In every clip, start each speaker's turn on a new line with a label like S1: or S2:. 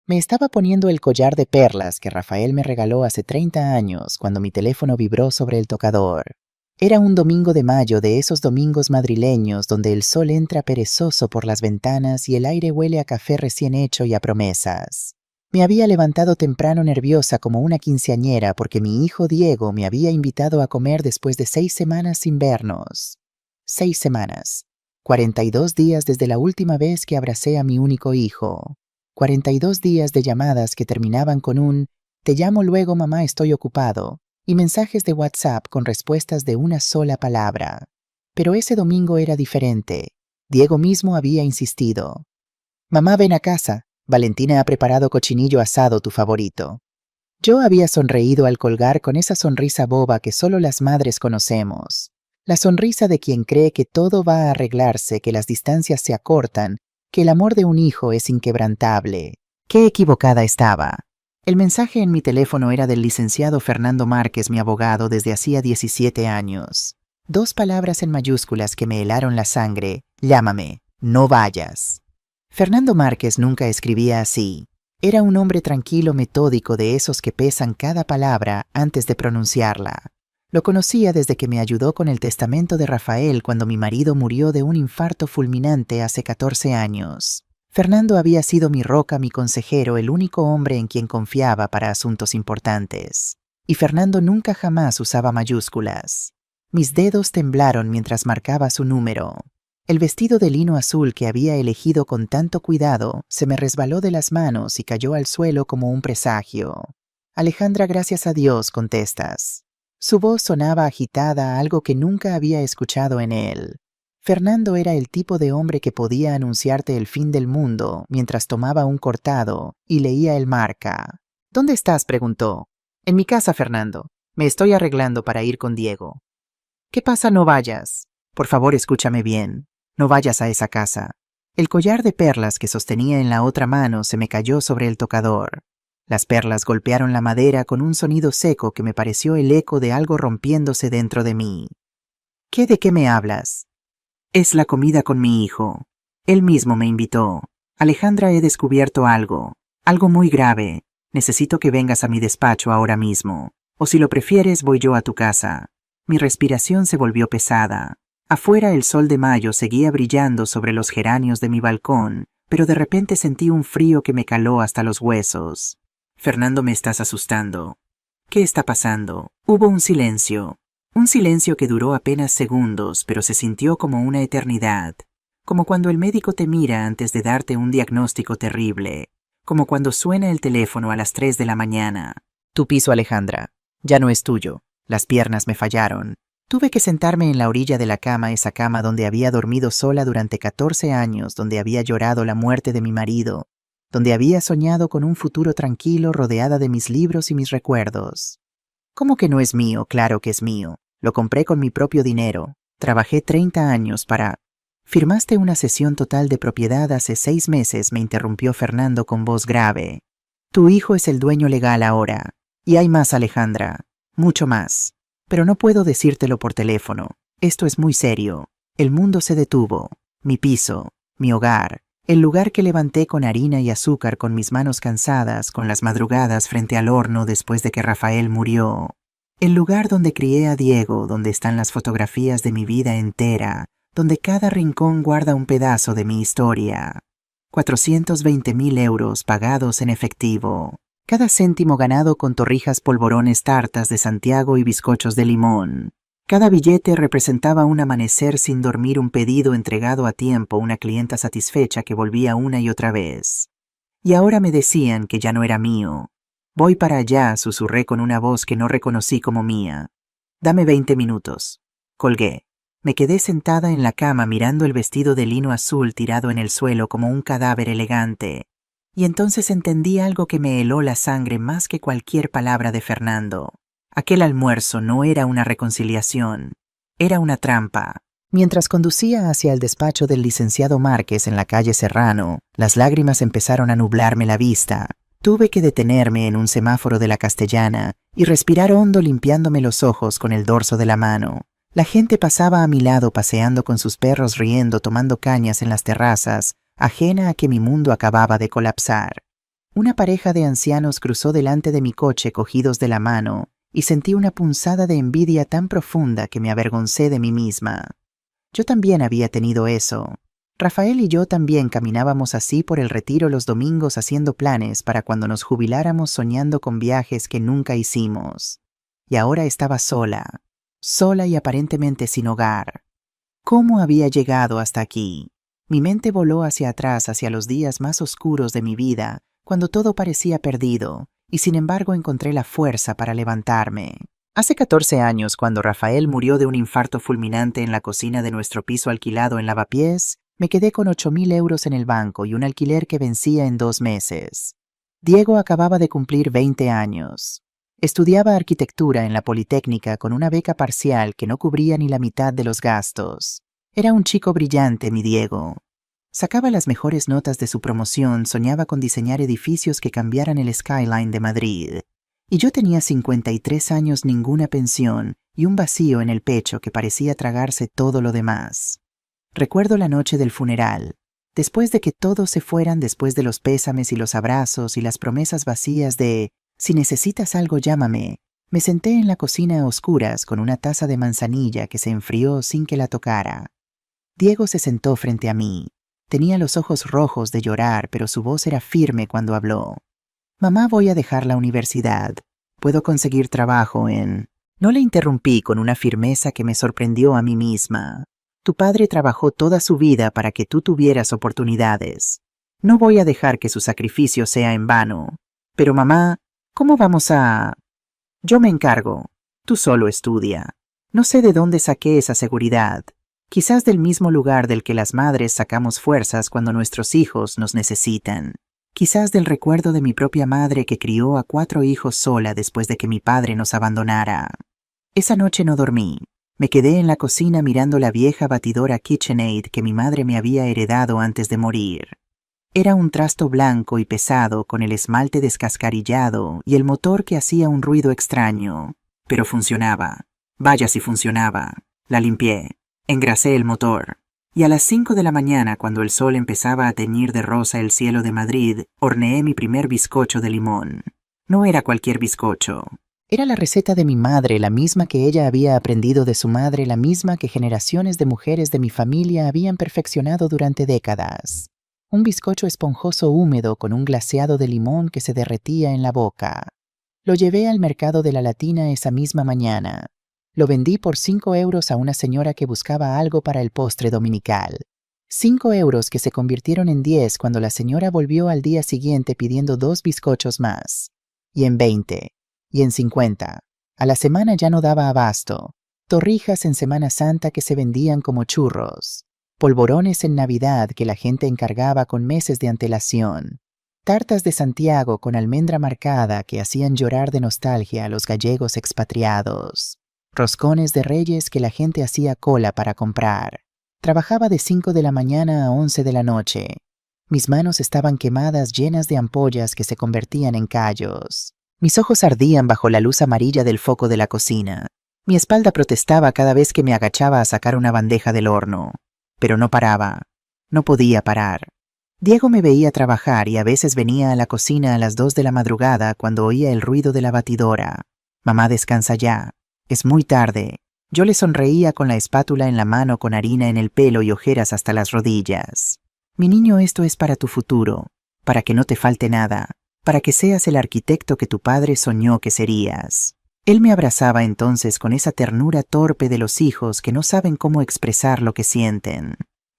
S1: Me estaba poniendo el collar de perlas que Rafael me regaló hace 30 años cuando mi teléfono vibró sobre el tocador. Era un domingo de mayo de esos domingos madrileños donde el sol entra perezoso por las ventanas y el aire huele a café recién hecho y a promesas. Me había levantado temprano nerviosa como una quinceañera porque mi hijo Diego me había invitado a comer después de 6 semanas sin vernos. 6 semanas. 42 días desde la última vez que abracé a mi único hijo. 42 días de llamadas que terminaban con un «Te llamo luego, mamá, estoy ocupado», y mensajes de WhatsApp con respuestas de una sola palabra. Pero ese domingo era diferente. Diego mismo había insistido. «Mamá, ven a casa. Valentina ha preparado cochinillo asado, tu favorito». Yo había sonreído al colgar con esa sonrisa boba que solo las madres conocemos. La sonrisa de quien cree que todo va a arreglarse, que las distancias se acortan, que el amor de un hijo es inquebrantable. ¡Qué equivocada estaba! El mensaje en mi teléfono era del licenciado Fernando Márquez, mi abogado, desde hacía 17 años. 2 palabras en mayúsculas que me helaron la sangre. Llámame, no vayas. Fernando Márquez nunca escribía así. Era un hombre tranquilo, metódico, de esos que pesan cada palabra antes de pronunciarla. Lo conocía desde que me ayudó con el testamento de Rafael cuando mi marido murió de un infarto fulminante hace 14 años. Fernando había sido mi roca, mi consejero, el único hombre en quien confiaba para asuntos importantes. Y Fernando nunca jamás usaba mayúsculas. Mis dedos temblaron mientras marcaba su número. El vestido de lino azul que había elegido con tanto cuidado se me resbaló de las manos y cayó al suelo como un presagio. «Alejandra, gracias a Dios», contestas. Su voz sonaba agitada, algo que nunca había escuchado en él. Fernando era el tipo de hombre que podía anunciarte el fin del mundo mientras tomaba un cortado y leía el Marca. «¿Dónde estás?», preguntó. «En mi casa, Fernando. Me estoy arreglando para ir con Diego». «¿Qué pasa? No vayas. Por favor, escúchame bien. No vayas a esa casa». El collar de perlas que sostenía en la otra mano se me cayó sobre el tocador. Las perlas golpearon la madera con un sonido seco que me pareció el eco de algo rompiéndose dentro de mí. ¿De qué me hablas? «Es la comida con mi hijo. Él mismo me invitó. Alejandra, he descubierto algo muy grave. Necesito que vengas a mi despacho ahora mismo. O si lo prefieres, voy yo a tu casa». Mi respiración se volvió pesada. Afuera el sol de mayo seguía brillando sobre los geranios de mi balcón, pero de repente sentí un frío que me caló hasta los huesos. «Fernando, me estás asustando». «¿Qué está pasando?» Hubo un silencio que duró apenas segundos, pero se sintió como una eternidad. Como cuando el médico te mira antes de darte un diagnóstico terrible. Como cuando suena el teléfono a las 3 de la mañana. «Tu piso, Alejandra. Ya no es tuyo. Las piernas me fallaron». Tuve que sentarme en la orilla de la cama, esa cama donde había dormido sola durante 14 años, donde había llorado la muerte de mi marido, donde había soñado con un futuro tranquilo rodeada de mis libros y mis recuerdos. «¿Cómo que no es mío? Claro que es mío. Lo compré con mi propio dinero. Trabajé 30 años para...» «Firmaste una cesión total de propiedad hace 6 meses», me interrumpió Fernando con voz grave. «Tu hijo es el dueño legal ahora. Y hay más, Alejandra. Mucho más. Pero no puedo decírtelo por teléfono. Esto es muy serio. El mundo se detuvo. Mi piso, mi hogar, el lugar que levanté con harina y azúcar con mis manos cansadas, con las madrugadas frente al horno después de que Rafael murió. El lugar donde crié a Diego, donde están las fotografías de mi vida entera, donde cada rincón guarda un pedazo de mi historia. 420.000 euros pagados en efectivo. Cada céntimo ganado con torrijas, polvorones, tartas de Santiago y bizcochos de limón. Cada billete representaba un amanecer sin dormir, un pedido entregado a tiempo, una clienta satisfecha que volvía una y otra vez. Y ahora me decían que ya no era mío. «Voy para allá», susurré con una voz que no reconocí como mía. «Dame 20 minutos». Colgué. Me quedé sentada en la cama mirando el vestido de lino azul tirado en el suelo como un cadáver elegante. Y entonces entendí algo que me heló la sangre más que cualquier palabra de Fernando. Aquel almuerzo no era una reconciliación, era una trampa. Mientras conducía hacia el despacho del licenciado Márquez en la calle Serrano, las lágrimas empezaron a nublarme la vista. Tuve que detenerme en un semáforo de la Castellana y respirar hondo, limpiándome los ojos con el dorso de la mano. La gente pasaba a mi lado paseando con sus perros, riendo, tomando cañas en las terrazas, ajena a que mi mundo acababa de colapsar. Una pareja de ancianos cruzó delante de mi coche cogidos de la mano y sentí una punzada de envidia tan profunda que me avergoncé de mí misma. Yo también había tenido eso. Rafael y yo también caminábamos así por el retiro los domingos haciendo planes para cuando nos jubiláramos soñando con viajes que nunca hicimos. Y ahora estaba sola y aparentemente sin hogar. ¿Cómo había llegado hasta aquí? Mi mente voló hacia atrás, hacia los días más oscuros de mi vida, cuando todo parecía perdido, y sin embargo encontré la fuerza para levantarme. Hace 14 años, cuando Rafael murió de un infarto fulminante en la cocina de nuestro piso alquilado en Lavapiés, me quedé con 8.000 euros en el banco y un alquiler que vencía en 2 meses. Diego acababa de cumplir 20 años. Estudiaba arquitectura en la Politécnica con una beca parcial que no cubría ni la mitad de los gastos. Era un chico brillante, mi Diego. Sacaba las mejores notas de su promoción, soñaba con diseñar edificios que cambiaran el skyline de Madrid. Y yo tenía 53 años, ninguna pensión y un vacío en el pecho que parecía tragarse todo lo demás. Recuerdo la noche del funeral. Después de que todos se fueran, después de los pésames y los abrazos y las promesas vacías de «si necesitas algo, llámame», me senté en la cocina a oscuras con una taza de manzanilla que se enfrió sin que la tocara. Diego se sentó frente a mí. Tenía los ojos rojos de llorar, pero su voz era firme cuando habló. «Mamá, voy a dejar la universidad. Puedo conseguir trabajo en...». No le interrumpí con una firmeza que me sorprendió a mí misma. «Tu padre trabajó toda su vida para que tú tuvieras oportunidades. No voy a dejar que su sacrificio sea en vano. Pero mamá, ¿cómo vamos a...?» «Yo me encargo. Tú solo estudia». No sé de dónde saqué esa seguridad. Quizás del mismo lugar del que las madres sacamos fuerzas cuando nuestros hijos nos necesitan. Quizás del recuerdo de mi propia madre que crió a 4 hijos sola después de que mi padre nos abandonara. Esa noche no dormí. Me quedé en la cocina mirando la vieja batidora KitchenAid que mi madre me había heredado antes de morir. Era un trasto blanco y pesado con el esmalte descascarillado y el motor que hacía un ruido extraño. Pero funcionaba. Vaya si funcionaba. La limpié. Engrasé el motor. Y a las 5 de la mañana, cuando el sol empezaba a teñir de rosa el cielo de Madrid, horneé mi primer bizcocho de limón. No era cualquier bizcocho. Era la receta de mi madre, la misma que ella había aprendido de su madre, la misma que generaciones de mujeres de mi familia habían perfeccionado durante décadas. Un bizcocho esponjoso húmedo con un glaseado de limón que se derretía en la boca. Lo llevé al mercado de la Latina esa misma mañana. Lo vendí por 5 euros a una señora que buscaba algo para el postre dominical. 5 euros que se convirtieron en 10 cuando la señora volvió al día siguiente pidiendo 2 bizcochos más. Y en 20. Y en 50. A la semana ya no daba abasto. Torrijas en Semana Santa que se vendían como churros. Polvorones en Navidad que la gente encargaba con meses de antelación. Tartas de Santiago con almendra marcada que hacían llorar de nostalgia a los gallegos expatriados. Roscones de Reyes que la gente hacía cola para comprar. Trabajaba de 5 de la mañana a 11 de la noche. Mis manos estaban quemadas, llenas de ampollas que se convertían en callos. Mis ojos ardían bajo la luz amarilla del foco de la cocina. Mi espalda protestaba cada vez que me agachaba a sacar una bandeja del horno. Pero no paraba. No podía parar. Diego me veía trabajar y a veces venía a la cocina a las 2 de la madrugada cuando oía el ruido de la batidora. «Mamá, descansa ya. Es muy tarde». Yo le sonreía con la espátula en la mano con harina en el pelo y ojeras hasta las rodillas. «Mi niño, esto es para tu futuro, para que no te falte nada, para que seas el arquitecto que tu padre soñó que serías». Él me abrazaba entonces con esa ternura torpe de los hijos que no saben cómo expresar lo que sienten.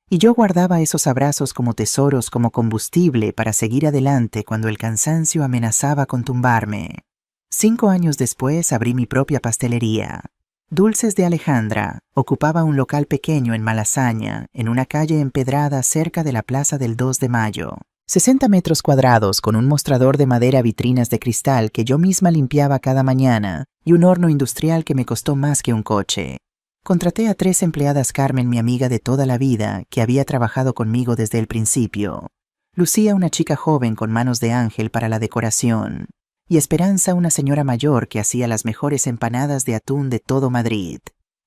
S1: Y yo guardaba esos abrazos como tesoros, como combustible para seguir adelante cuando el cansancio amenazaba con tumbarme. 5 años después abrí mi propia pastelería. Dulces de Alejandra. Ocupaba un local pequeño en Malasaña, en una calle empedrada cerca de la Plaza del 2 de Mayo. 60 metros cuadrados con un mostrador de madera, vitrinas de cristal que yo misma limpiaba cada mañana y un horno industrial que me costó más que un coche. Contraté a 3 empleadas: Carmen, mi amiga de toda la vida, que había trabajado conmigo desde el principio; Lucía, una chica joven con manos de ángel para la decoración; y Esperanza, una señora mayor que hacía las mejores empanadas de atún de todo Madrid.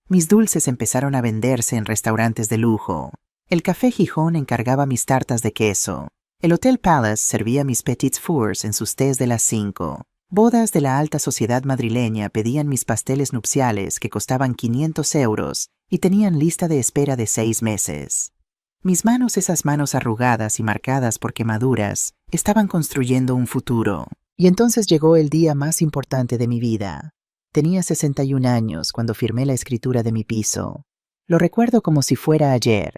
S1: Mis dulces empezaron a venderse en restaurantes de lujo. El Café Gijón encargaba mis tartas de queso. El Hotel Palace servía mis petits fours en sus tés de las 5. Bodas de la alta sociedad madrileña pedían mis pasteles nupciales que costaban 500 euros y tenían lista de espera de 6 meses. Mis manos, esas manos arrugadas y marcadas por quemaduras, estaban construyendo un futuro. Y entonces llegó el día más importante de mi vida. Tenía 61 años cuando firmé la escritura de mi piso. Lo recuerdo como si fuera ayer.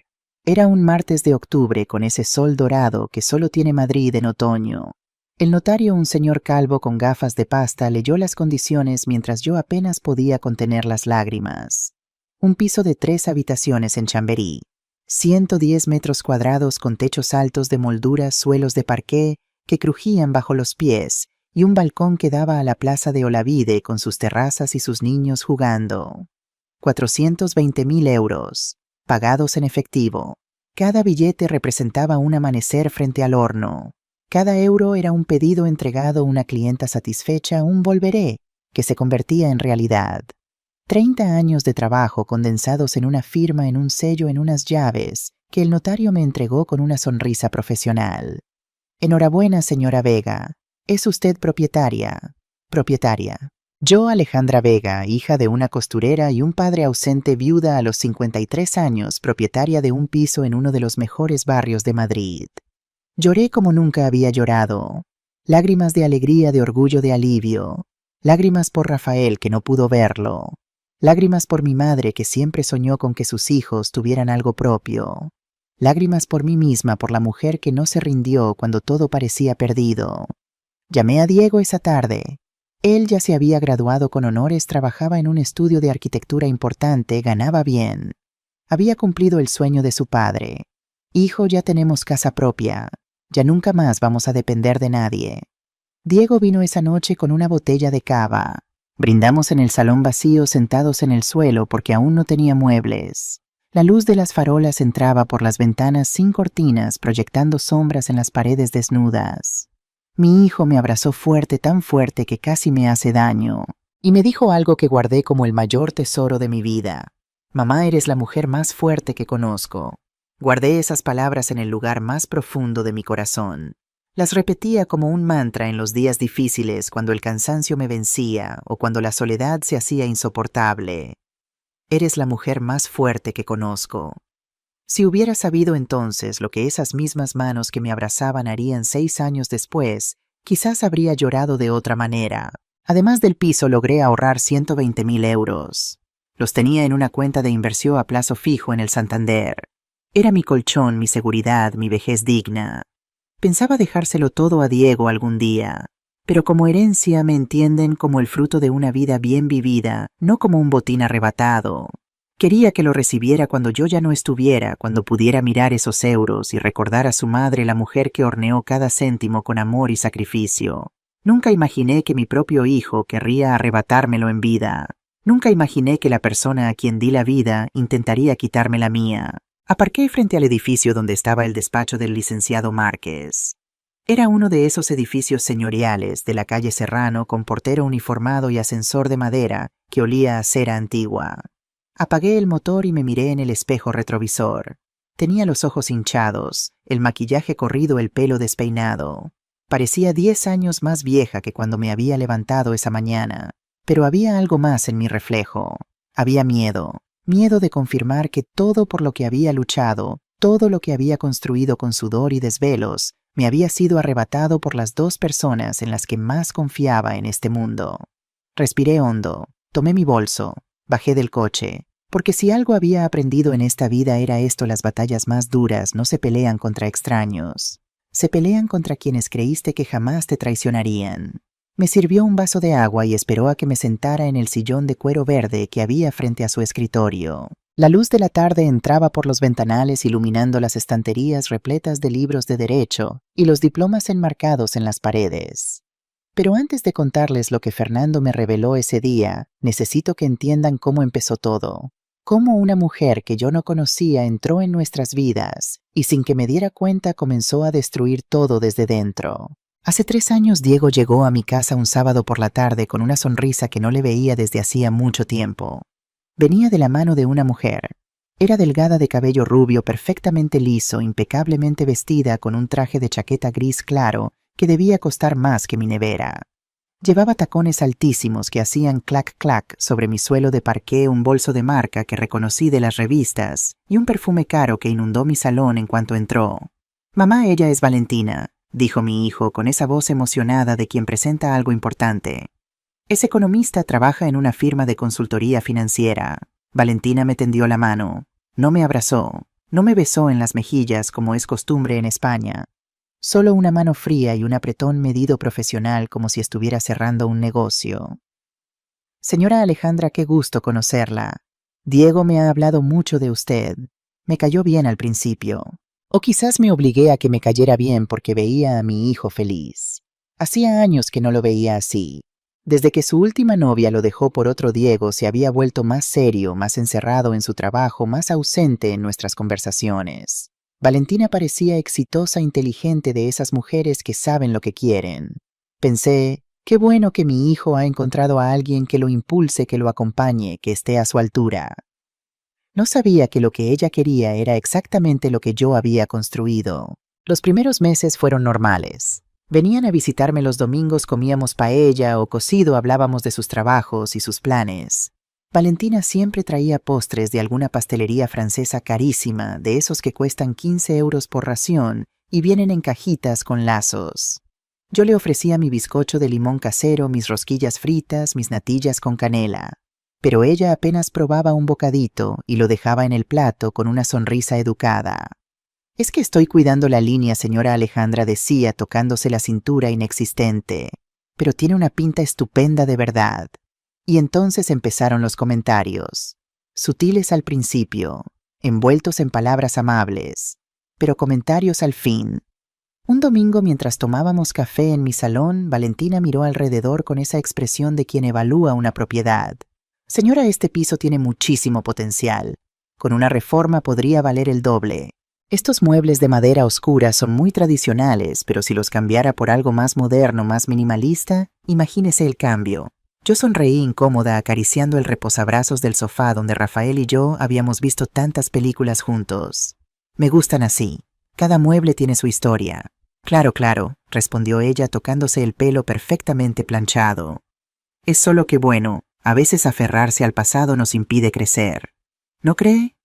S1: Era un martes de octubre con ese sol dorado que solo tiene Madrid en otoño. El notario, un señor calvo con gafas de pasta, leyó las condiciones mientras yo apenas podía contener las lágrimas. Un piso de 3 habitaciones en Chamberí. 110 metros cuadrados con techos altos de molduras, suelos de parqué que crujían bajo los pies y un balcón que daba a la plaza de Olavide con sus terrazas y sus niños jugando. 420.000 euros, pagados en efectivo. Cada billete representaba un amanecer frente al horno. Cada euro era un pedido entregado, una clienta satisfecha, un volveré, que se convertía en realidad. 30 años de trabajo condensados en una firma, en un sello, en unas llaves, que el notario me entregó con una sonrisa profesional. Enhorabuena, señora Vega. Es usted propietaria. Propietaria. Yo, Alejandra Vega, hija de una costurera y un padre ausente, viuda a los 53 años, propietaria de un piso en uno de los mejores barrios de Madrid. Lloré como nunca había llorado. Lágrimas de alegría, de orgullo, de alivio. Lágrimas por Rafael, que no pudo verlo. Lágrimas por mi madre, que siempre soñó con que sus hijos tuvieran algo propio. Lágrimas por mí misma, por la mujer que no se rindió cuando todo parecía perdido. Llamé a Diego esa tarde. Él ya se había graduado con honores, trabajaba en un estudio de arquitectura importante, ganaba bien. Había cumplido el sueño de su padre. Hijo, ya tenemos casa propia. Ya nunca más vamos a depender de nadie. Diego vino esa noche con una botella de cava. Brindamos en el salón vacío, sentados en el suelo porque aún no tenía muebles. La luz de las farolas entraba por las ventanas sin cortinas, proyectando sombras en las paredes desnudas. Mi hijo me abrazó fuerte, tan fuerte que casi me hace daño, y me dijo algo que guardé como el mayor tesoro de mi vida. Mamá, eres la mujer más fuerte que conozco. Guardé esas palabras en el lugar más profundo de mi corazón. Las repetía como un mantra en los días difíciles, cuando el cansancio me vencía o cuando la soledad se hacía insoportable. Eres la mujer más fuerte que conozco. Si hubiera sabido entonces lo que esas mismas manos que me abrazaban harían 6 años después, quizás habría llorado de otra manera. Además del piso, logré ahorrar 120.000 euros. Los tenía en una cuenta de inversión a plazo fijo en el Santander. Era mi colchón, mi seguridad, mi vejez digna. Pensaba dejárselo todo a Diego algún día, pero como herencia, me entienden, como el fruto de una vida bien vivida, no como un botín arrebatado. Quería que lo recibiera cuando yo ya no estuviera, cuando pudiera mirar esos euros y recordar a su madre, la mujer que horneó cada céntimo con amor y sacrificio. Nunca imaginé que mi propio hijo querría arrebatármelo en vida. Nunca imaginé que la persona a quien di la vida intentaría quitarme la mía. Aparqué frente al edificio donde estaba el despacho del licenciado Márquez. Era uno de esos edificios señoriales de la calle Serrano con portero uniformado y ascensor de madera que olía a cera antigua. Apagué el motor y me miré en el espejo retrovisor. Tenía los ojos hinchados, el maquillaje corrido, el pelo despeinado. Parecía 10 años más vieja que cuando me había levantado esa mañana. Pero había algo más en mi reflejo. Había miedo. Miedo de confirmar que todo por lo que había luchado, todo lo que había construido con sudor y desvelos, me había sido arrebatado por las 2 personas en las que más confiaba en este mundo. Respiré hondo, tomé mi bolso, bajé del coche, porque si algo había aprendido en esta vida era esto: las batallas más duras no se pelean contra extraños, se pelean contra quienes creíste que jamás te traicionarían. Me sirvió un vaso de agua y esperó a que me sentara en el sillón de cuero verde que había frente a su escritorio. La luz de la tarde entraba por los ventanales iluminando las estanterías repletas de libros de derecho y los diplomas enmarcados en las paredes. Pero antes de contarles lo que Fernando me reveló ese día, necesito que entiendan cómo empezó todo. Cómo una mujer que yo no conocía entró en nuestras vidas y sin que me diera cuenta comenzó a destruir todo desde dentro. Hace 3 años Diego llegó a mi casa un sábado por la tarde con una sonrisa que no le veía desde hacía mucho tiempo. Venía de la mano de una mujer. Era delgada de cabello rubio, perfectamente liso, impecablemente vestida con un traje de chaqueta gris claro que debía costar más que mi nevera. Llevaba tacones altísimos que hacían clac clac sobre mi suelo de parqué, un bolso de marca que reconocí de las revistas y un perfume caro que inundó mi salón en cuanto entró. «Mamá, ella es Valentina», dijo mi hijo con esa voz emocionada de quien presenta algo importante. «Es economista, trabaja en una firma de consultoría financiera». Valentina me tendió la mano. No me abrazó, no me besó en las mejillas como es costumbre en España. Solo una mano fría y un apretón medido profesional como si estuviera cerrando un negocio. «Señora Alejandra, qué gusto conocerla. Diego me ha hablado mucho de usted. Me cayó bien al principio. O quizás me obligué a que me cayera bien porque veía a mi hijo feliz. Hacía años que no lo veía así. Desde que su última novia lo dejó por otro Diego, se había vuelto más serio, más encerrado en su trabajo, más ausente en nuestras conversaciones. Valentina parecía exitosa, inteligente, de esas mujeres que saben lo que quieren. Pensé, qué bueno que mi hijo ha encontrado a alguien que lo impulse, que lo acompañe, que esté a su altura. No sabía que lo que ella quería era exactamente lo que yo había construido. Los primeros meses fueron normales. Venían a visitarme los domingos, comíamos paella o cocido, hablábamos de sus trabajos y sus planes. Valentina siempre traía postres de alguna pastelería francesa carísima, de esos que cuestan 15 euros por ración y vienen en cajitas con lazos. Yo le ofrecía mi bizcocho de limón casero, mis rosquillas fritas, mis natillas con canela. Pero ella apenas probaba un bocadito y lo dejaba en el plato con una sonrisa educada. «Es que estoy cuidando la línea, señora Alejandra», decía, tocándose la cintura inexistente. «Pero tiene una pinta estupenda de verdad». Y entonces empezaron los comentarios. Sutiles al principio, envueltos en palabras amables, pero comentarios al fin. Un domingo, mientras tomábamos café en mi salón, Valentina miró alrededor con esa expresión de quien evalúa una propiedad. «Señora, este piso tiene muchísimo potencial. Con una reforma podría valer el doble. Estos muebles de madera oscura son muy tradicionales, pero si los cambiara por algo más moderno, más minimalista, imagínese el cambio». Yo sonreí incómoda, acariciando el reposabrazos del sofá donde Rafael y yo habíamos visto tantas películas juntos. «Me gustan así. Cada mueble tiene su historia». Claro, claro», respondió ella tocándose el pelo perfectamente planchado. «Es solo que bueno, a veces aferrarse al pasado nos impide crecer. ¿No cree?»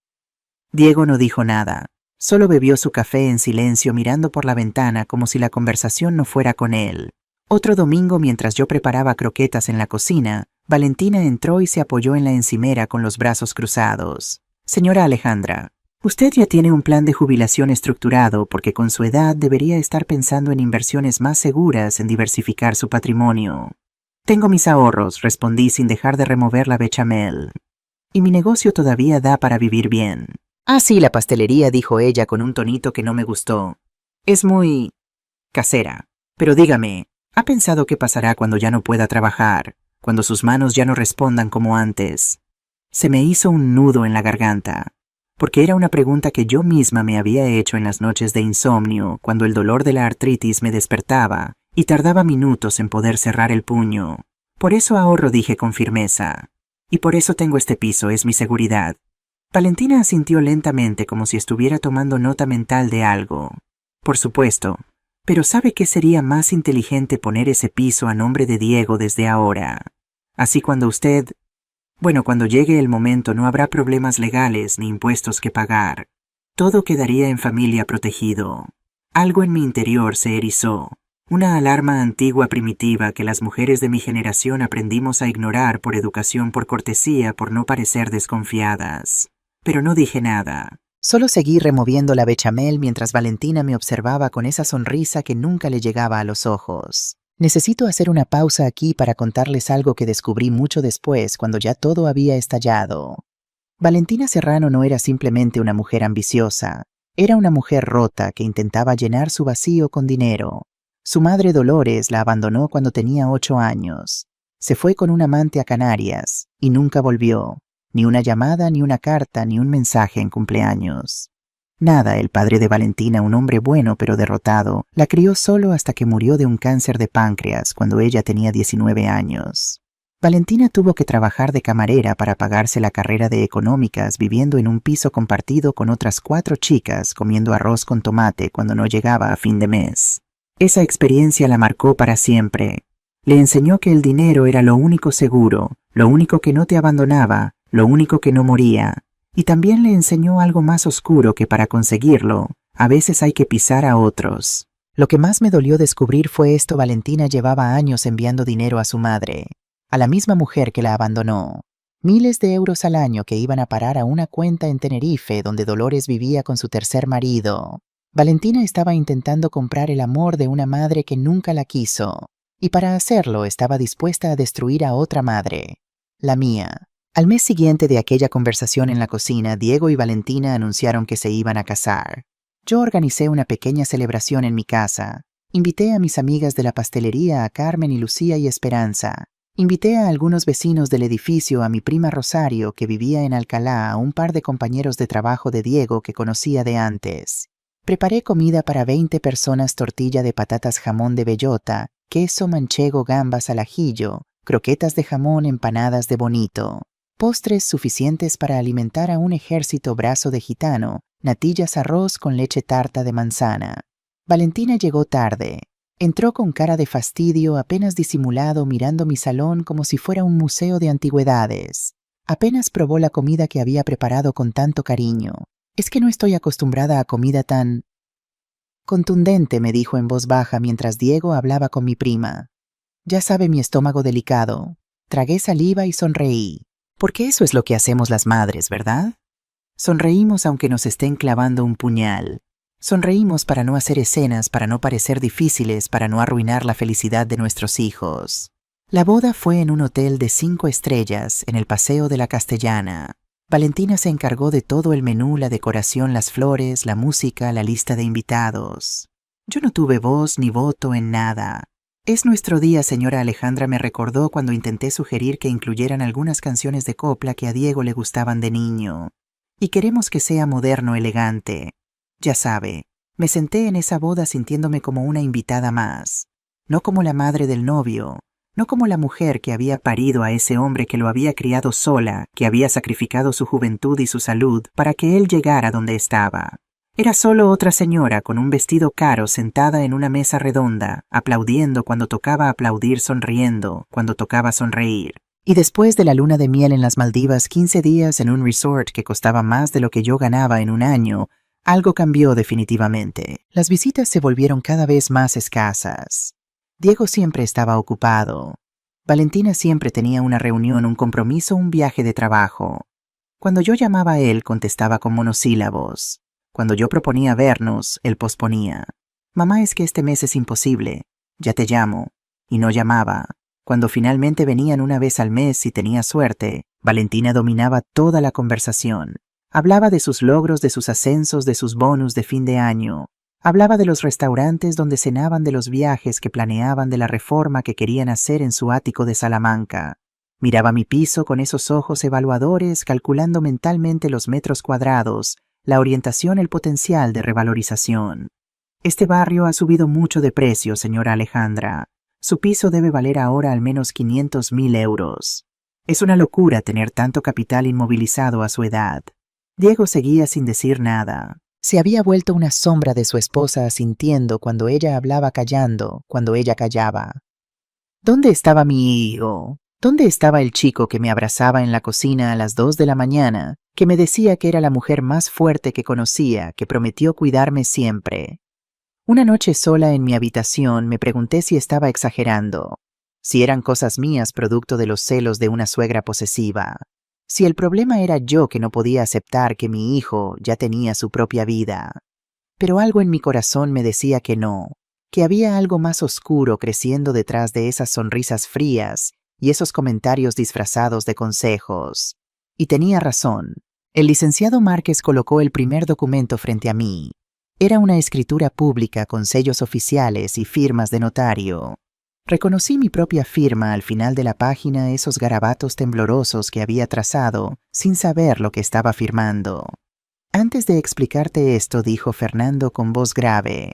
S1: Diego no dijo nada. Solo bebió su café en silencio, mirando por la ventana como si la conversación no fuera con él. Otro domingo, mientras yo preparaba croquetas en la cocina, Valentina entró y se apoyó en la encimera con los brazos cruzados. «Señora Alejandra, usted ya tiene un plan de jubilación estructurado porque con su edad debería estar pensando en inversiones más seguras, en diversificar su patrimonio». «Tengo mis ahorros», respondí sin dejar de remover la bechamel. «Y mi negocio todavía da para vivir bien». «Ah, sí, la pastelería», dijo ella con un tonito que no me gustó. «Es muy casera. Pero dígame, ¿ha pensado qué pasará cuando ya no pueda trabajar, cuando sus manos ya no respondan como antes?» Se me hizo un nudo en la garganta, porque era una pregunta que yo misma me había hecho en las noches de insomnio, cuando el dolor de la artritis me despertaba y tardaba minutos en poder cerrar el puño. «Por eso ahorro», dije con firmeza. «Y por eso tengo este piso, es mi seguridad». Valentina asintió lentamente como si estuviera tomando nota mental de algo. «Por supuesto. Pero ¿sabe qué sería más inteligente poner ese piso a nombre de Diego desde ahora? Así cuando cuando llegue el momento no habrá problemas legales ni impuestos que pagar. Todo quedaría en familia protegido». Algo en mi interior se erizó. Una alarma antigua primitiva que las mujeres de mi generación aprendimos a ignorar por educación, por cortesía, por no parecer desconfiadas. Pero no dije nada. Solo seguí removiendo la bechamel mientras Valentina me observaba con esa sonrisa que nunca le llegaba a los ojos. Necesito hacer una pausa aquí para contarles algo que descubrí mucho después, cuando ya todo había estallado. Valentina Serrano no era simplemente una mujer ambiciosa. Era una mujer rota que intentaba llenar su vacío con dinero. Su madre Dolores la abandonó cuando tenía 8 años. Se fue con un amante a Canarias y nunca volvió. Ni una llamada, ni una carta, ni un mensaje en cumpleaños. Nada. El padre de Valentina, un hombre bueno pero derrotado, la crió solo hasta que murió de un cáncer de páncreas cuando ella tenía 19 años. Valentina tuvo que trabajar de camarera para pagarse la carrera de económicas, viviendo en un piso compartido con otras 4 chicas, comiendo arroz con tomate cuando no llegaba a fin de mes. Esa experiencia la marcó para siempre. Le enseñó que el dinero era lo único seguro, lo único que no te abandonaba, lo único que no moría. Y también le enseñó algo más oscuro, que para conseguirlo, a veces hay que pisar a otros. Lo que más me dolió descubrir fue esto: Valentina llevaba años enviando dinero a su madre, a la misma mujer que la abandonó. Miles de euros al año que iban a parar a una cuenta en Tenerife, donde Dolores vivía con su tercer marido. Valentina estaba intentando comprar el amor de una madre que nunca la quiso, y para hacerlo estaba dispuesta a destruir a otra madre, la mía. Al mes siguiente de aquella conversación en la cocina, Diego y Valentina anunciaron que se iban a casar. Yo organicé una pequeña celebración en mi casa. Invité a mis amigas de la pastelería, a Carmen y Lucía y Esperanza. Invité a algunos vecinos del edificio, a mi prima Rosario, que vivía en Alcalá, a un par de compañeros de trabajo de Diego que conocía de antes. Preparé comida para 20 personas: tortilla de patatas, jamón de bellota, queso manchego, gambas al ajillo, croquetas de jamón, empanadas de bonito. Postres suficientes para alimentar a un ejército: brazo de gitano, natillas, arroz con leche, tarta de manzana. Valentina llegó tarde. Entró con cara de fastidio, apenas disimulado, mirando mi salón como si fuera un museo de antigüedades. Apenas probó la comida que había preparado con tanto cariño. «Es que no estoy acostumbrada a comida tan contundente», me dijo en voz baja mientras Diego hablaba con mi prima. «Ya sabe mi estómago delicado». Tragué saliva y sonreí. Porque eso es lo que hacemos las madres, ¿verdad? Sonreímos aunque nos estén clavando un puñal. Sonreímos para no hacer escenas, para no parecer difíciles, para no arruinar la felicidad de nuestros hijos. La boda fue en un hotel de 5 estrellas, en el Paseo de la Castellana. Valentina se encargó de todo el menú, la decoración, las flores, la música, la lista de invitados. Yo no tuve voz ni voto en nada. «Es nuestro día, señora Alejandra», me recordó cuando intenté sugerir que incluyeran algunas canciones de copla que a Diego le gustaban de niño. «Y queremos que sea moderno, elegante». Ya sabe, me senté en esa boda sintiéndome como una invitada más, no como la madre del novio, no como la mujer que había parido a ese hombre que lo había criado sola, que había sacrificado su juventud y su salud para que él llegara donde estaba. Era solo otra señora con un vestido caro sentada en una mesa redonda, aplaudiendo cuando tocaba aplaudir, sonriendo cuando tocaba sonreír. Y después de la luna de miel en las Maldivas, 15 días en un resort que costaba más de lo que yo ganaba en un año, algo cambió definitivamente. Las visitas se volvieron cada vez más escasas. Diego siempre estaba ocupado. Valentina siempre tenía una reunión, un compromiso, un viaje de trabajo. Cuando yo llamaba a él, contestaba con monosílabos. Cuando yo proponía vernos, él posponía. «Mamá, es que este mes es imposible. Ya te llamo». Y no llamaba. Cuando finalmente venían una vez al mes, si tenía suerte, Valentina dominaba toda la conversación. Hablaba de sus logros, de sus ascensos, de sus bonus de fin de año. Hablaba de los restaurantes donde cenaban, de los viajes que planeaban, de la reforma que querían hacer en su ático de Salamanca. Miraba mi piso con esos ojos evaluadores, calculando mentalmente los metros cuadrados, la orientación, el potencial de revalorización. «Este barrio ha subido mucho de precio, señora Alejandra. Su piso debe valer ahora al menos 500.000 euros. Es una locura tener tanto capital inmovilizado a su edad». Diego seguía sin decir nada. Se había vuelto una sombra de su esposa, asintiendo cuando ella hablaba, callando cuando ella callaba. ¿Dónde estaba mi hijo? ¿Dónde estaba el chico que me abrazaba en la cocina a las 2 de la mañana, que me decía que era la mujer más fuerte que conocía, que prometió cuidarme siempre? Una noche sola en mi habitación me pregunté si estaba exagerando, si eran cosas mías producto de los celos de una suegra posesiva. Si el problema era yo, que no podía aceptar que mi hijo ya tenía su propia vida. Pero algo en mi corazón me decía que no, que había algo más oscuro creciendo detrás de esas sonrisas frías y esos comentarios disfrazados de consejos. Y tenía razón. El licenciado Márquez colocó el primer documento frente a mí. Era una escritura pública con sellos oficiales y firmas de notario. Reconocí mi propia firma al final de la página, esos garabatos temblorosos que había trazado, sin saber lo que estaba firmando. «Antes de explicarte esto», dijo Fernando con voz grave,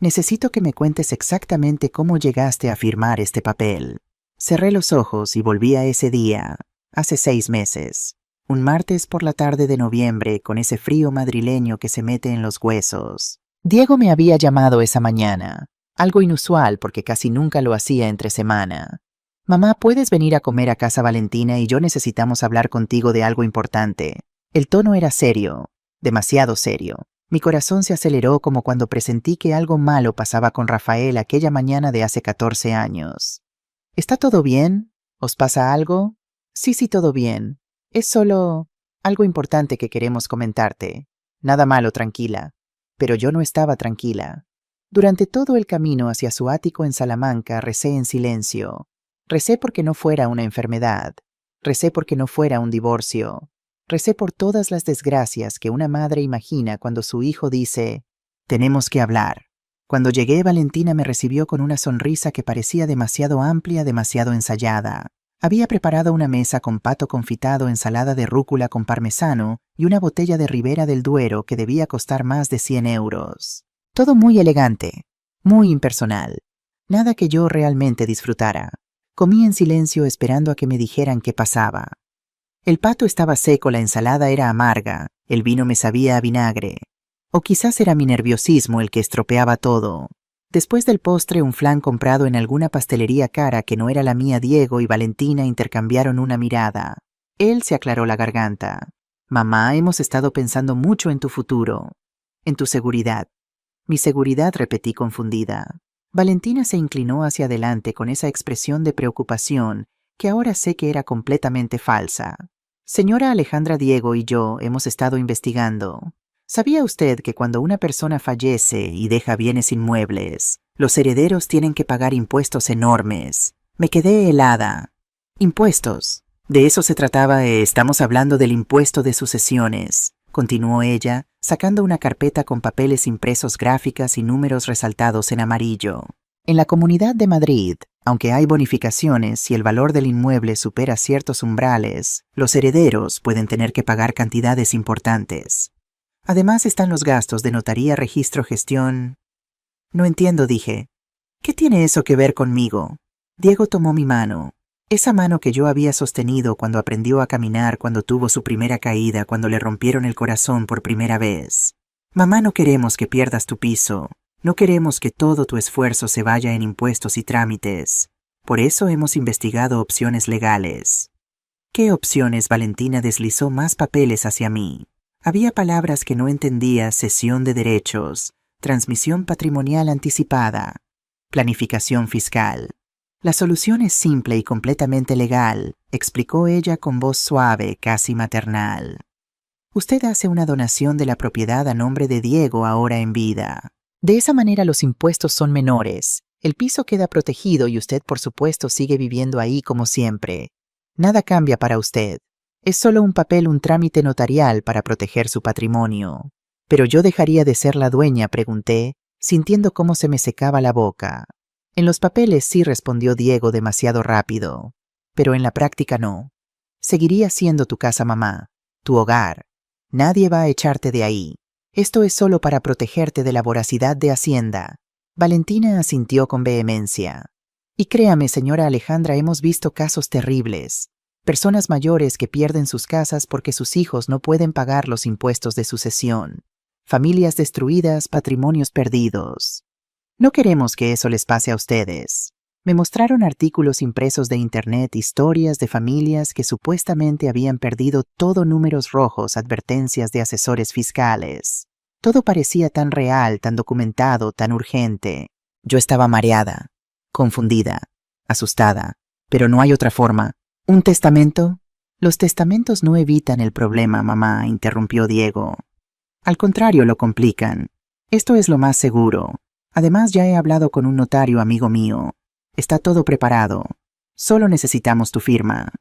S1: «necesito que me cuentes exactamente cómo llegaste a firmar este papel». Cerré los ojos y volví a ese día, hace 6 meses. Un martes por la tarde de noviembre con ese frío madrileño que se mete en los huesos. Diego me había llamado esa mañana, algo inusual porque casi nunca lo hacía entre semana. Mamá, ¿puedes venir a comer a casa Valentina y yo necesitamos hablar contigo de algo importante? El tono era serio, demasiado serio. Mi corazón se aceleró como cuando presentí que algo malo pasaba con Rafael aquella mañana de hace 14 años. ¿Está todo bien? ¿Os pasa algo? Sí, todo bien. Es solo algo importante que queremos comentarte. Nada malo, tranquila. Pero yo no estaba tranquila. Durante todo el camino hacia su ático en Salamanca recé en silencio. Recé porque no fuera una enfermedad. Recé porque no fuera un divorcio. Recé por todas las desgracias que una madre imagina cuando su hijo dice, «Tenemos que hablar». Cuando llegué, Valentina me recibió con una sonrisa que parecía demasiado amplia, demasiado ensayada. Había preparado una mesa con pato confitado, ensalada de rúcula con parmesano y una botella de Ribera del Duero que debía costar más de 100 euros. Todo muy elegante, muy impersonal. Nada que yo realmente disfrutara. Comí en silencio esperando a que me dijeran qué pasaba. El pato estaba seco, la ensalada era amarga, el vino me sabía a vinagre. O quizás era mi nerviosismo el que estropeaba todo. Después del postre, un flan comprado en alguna pastelería cara que no era la mía, Diego y Valentina intercambiaron una mirada. Él se aclaró la garganta. «Mamá, hemos estado pensando mucho en tu futuro, en tu seguridad». «Mi seguridad», repetí confundida. Valentina se inclinó hacia adelante con esa expresión de preocupación que ahora sé que era completamente falsa. «Señora Alejandra, Diego y yo hemos estado investigando. ¿Sabía usted que cuando una persona fallece y deja bienes inmuebles, los herederos tienen que pagar impuestos enormes?» Me quedé helada. «¿Impuestos? De eso se trataba, estamos hablando del impuesto de sucesiones», continuó ella, sacando una carpeta con papeles impresos, gráficas y números resaltados en amarillo. «En la Comunidad de Madrid, aunque hay bonificaciones si el valor del inmueble supera ciertos umbrales, los herederos pueden tener que pagar cantidades importantes. Además están los gastos de notaría, registro, gestión». «No entiendo», dije. «¿Qué tiene eso que ver conmigo?» Diego tomó mi mano. Esa mano que yo había sostenido cuando aprendió a caminar, cuando tuvo su primera caída, cuando le rompieron el corazón por primera vez. «Mamá, no queremos que pierdas tu piso. No queremos que todo tu esfuerzo se vaya en impuestos y trámites. Por eso hemos investigado opciones legales». «¿Qué opciones?». Valentina deslizó más papeles hacia mí. Había palabras que no entendía: cesión de derechos, transmisión patrimonial anticipada, planificación fiscal. «La solución es simple y completamente legal», explicó ella con voz suave, casi maternal. «Usted hace una donación de la propiedad a nombre de Diego ahora en vida. De esa manera los impuestos son menores, el piso queda protegido y usted, por supuesto, sigue viviendo ahí como siempre. Nada cambia para usted. Es solo un papel, un trámite notarial para proteger su patrimonio». «¿Pero yo dejaría de ser la dueña?», pregunté, sintiendo cómo se me secaba la boca. «En los papeles sí», respondió Diego demasiado rápido, «pero en la práctica no. Seguiría siendo tu casa, mamá, tu hogar. Nadie va a echarte de ahí. Esto es solo para protegerte de la voracidad de Hacienda». Valentina asintió con vehemencia. «Y créame, señora Alejandra, hemos visto casos terribles. Personas mayores que pierden sus casas porque sus hijos no pueden pagar los impuestos de sucesión. Familias destruidas, patrimonios perdidos. No queremos que eso les pase a ustedes». Me mostraron artículos impresos de internet, historias de familias que supuestamente habían perdido todo, números rojos, advertencias de asesores fiscales. Todo parecía tan real, tan documentado, tan urgente. Yo estaba mareada, confundida, asustada. «Pero no hay otra forma. ¿Un testamento?» «Los testamentos no evitan el problema, mamá», interrumpió Diego. «Al contrario, lo complican. Esto es lo más seguro. Además, ya he hablado con un notario amigo mío. Está todo preparado. Solo necesitamos tu firma».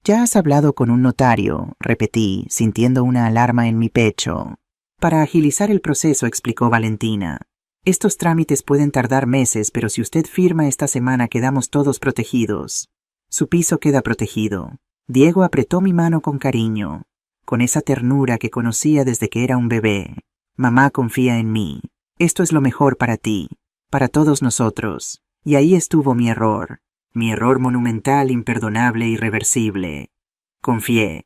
S1: «¿Ya has hablado con un notario?», repetí, sintiendo una alarma en mi pecho. «Para agilizar el proceso», explicó Valentina. «Estos trámites pueden tardar meses, pero si usted firma esta semana quedamos todos protegidos. Su piso queda protegido». Diego apretó mi mano con cariño, con esa ternura que conocía desde que era un bebé. «Mamá, confía en mí. Esto es lo mejor para ti, para todos nosotros». Y ahí estuvo mi error.
S2: Mi error monumental, imperdonable, irreversible. Confié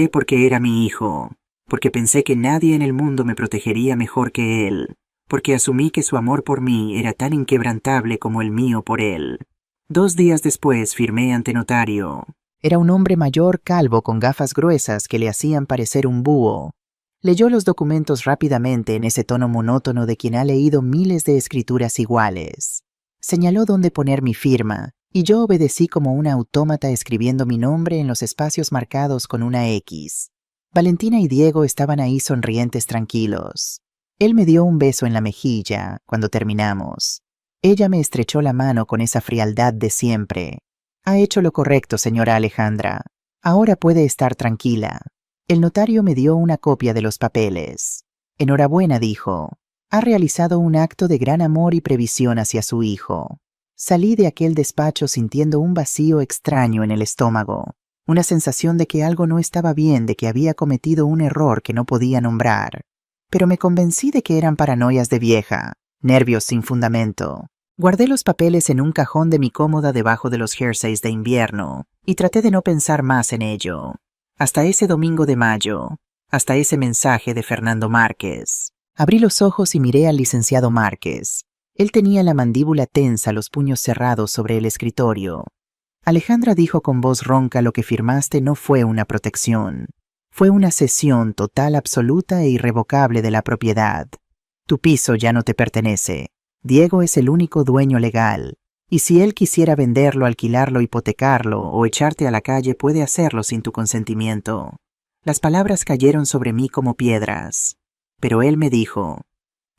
S2: porque era mi hijo, porque pensé que nadie en el mundo me protegería mejor que él, porque asumí que su amor por mí era tan inquebrantable como el mío por él. 2 días después firmé ante notario.
S1: Era un hombre mayor, calvo, con gafas gruesas que le hacían parecer un búho. Leyó los documentos rápidamente en ese tono monótono de quien ha leído miles de escrituras iguales. Señaló dónde poner mi firma, y yo obedecí como una autómata escribiendo mi nombre en los espacios marcados con una X. Valentina y Diego estaban ahí sonrientes tranquilos. Él me dio un beso en la mejilla cuando terminamos. Ella me estrechó la mano con esa frialdad de siempre. Ha hecho lo correcto, señora Alejandra. Ahora puede estar tranquila. El notario me dio una copia de los papeles. Enhorabuena, dijo. Ha realizado un acto de gran amor y previsión hacia su hijo. Salí de aquel despacho sintiendo un vacío extraño en el estómago, una sensación de que algo no estaba bien, de que había cometido un error que no podía nombrar. Pero me convencí de que eran paranoias de vieja, nervios sin fundamento. Guardé los papeles en un cajón de mi cómoda debajo de los jerseys de invierno y traté de no pensar más en ello. Hasta ese domingo de mayo, hasta ese mensaje de Fernando Márquez. Abrí los ojos y miré al licenciado Márquez. Él tenía la mandíbula tensa, los puños cerrados sobre el escritorio. Alejandra dijo con voz ronca: lo que firmaste no fue una protección. Fue una cesión total, absoluta e irrevocable de la propiedad. Tu piso ya no te pertenece. Diego es el único dueño legal. Y si él quisiera venderlo, alquilarlo, hipotecarlo o echarte a la calle, puede hacerlo sin tu consentimiento. Las palabras cayeron sobre mí como piedras. Pero él me dijo,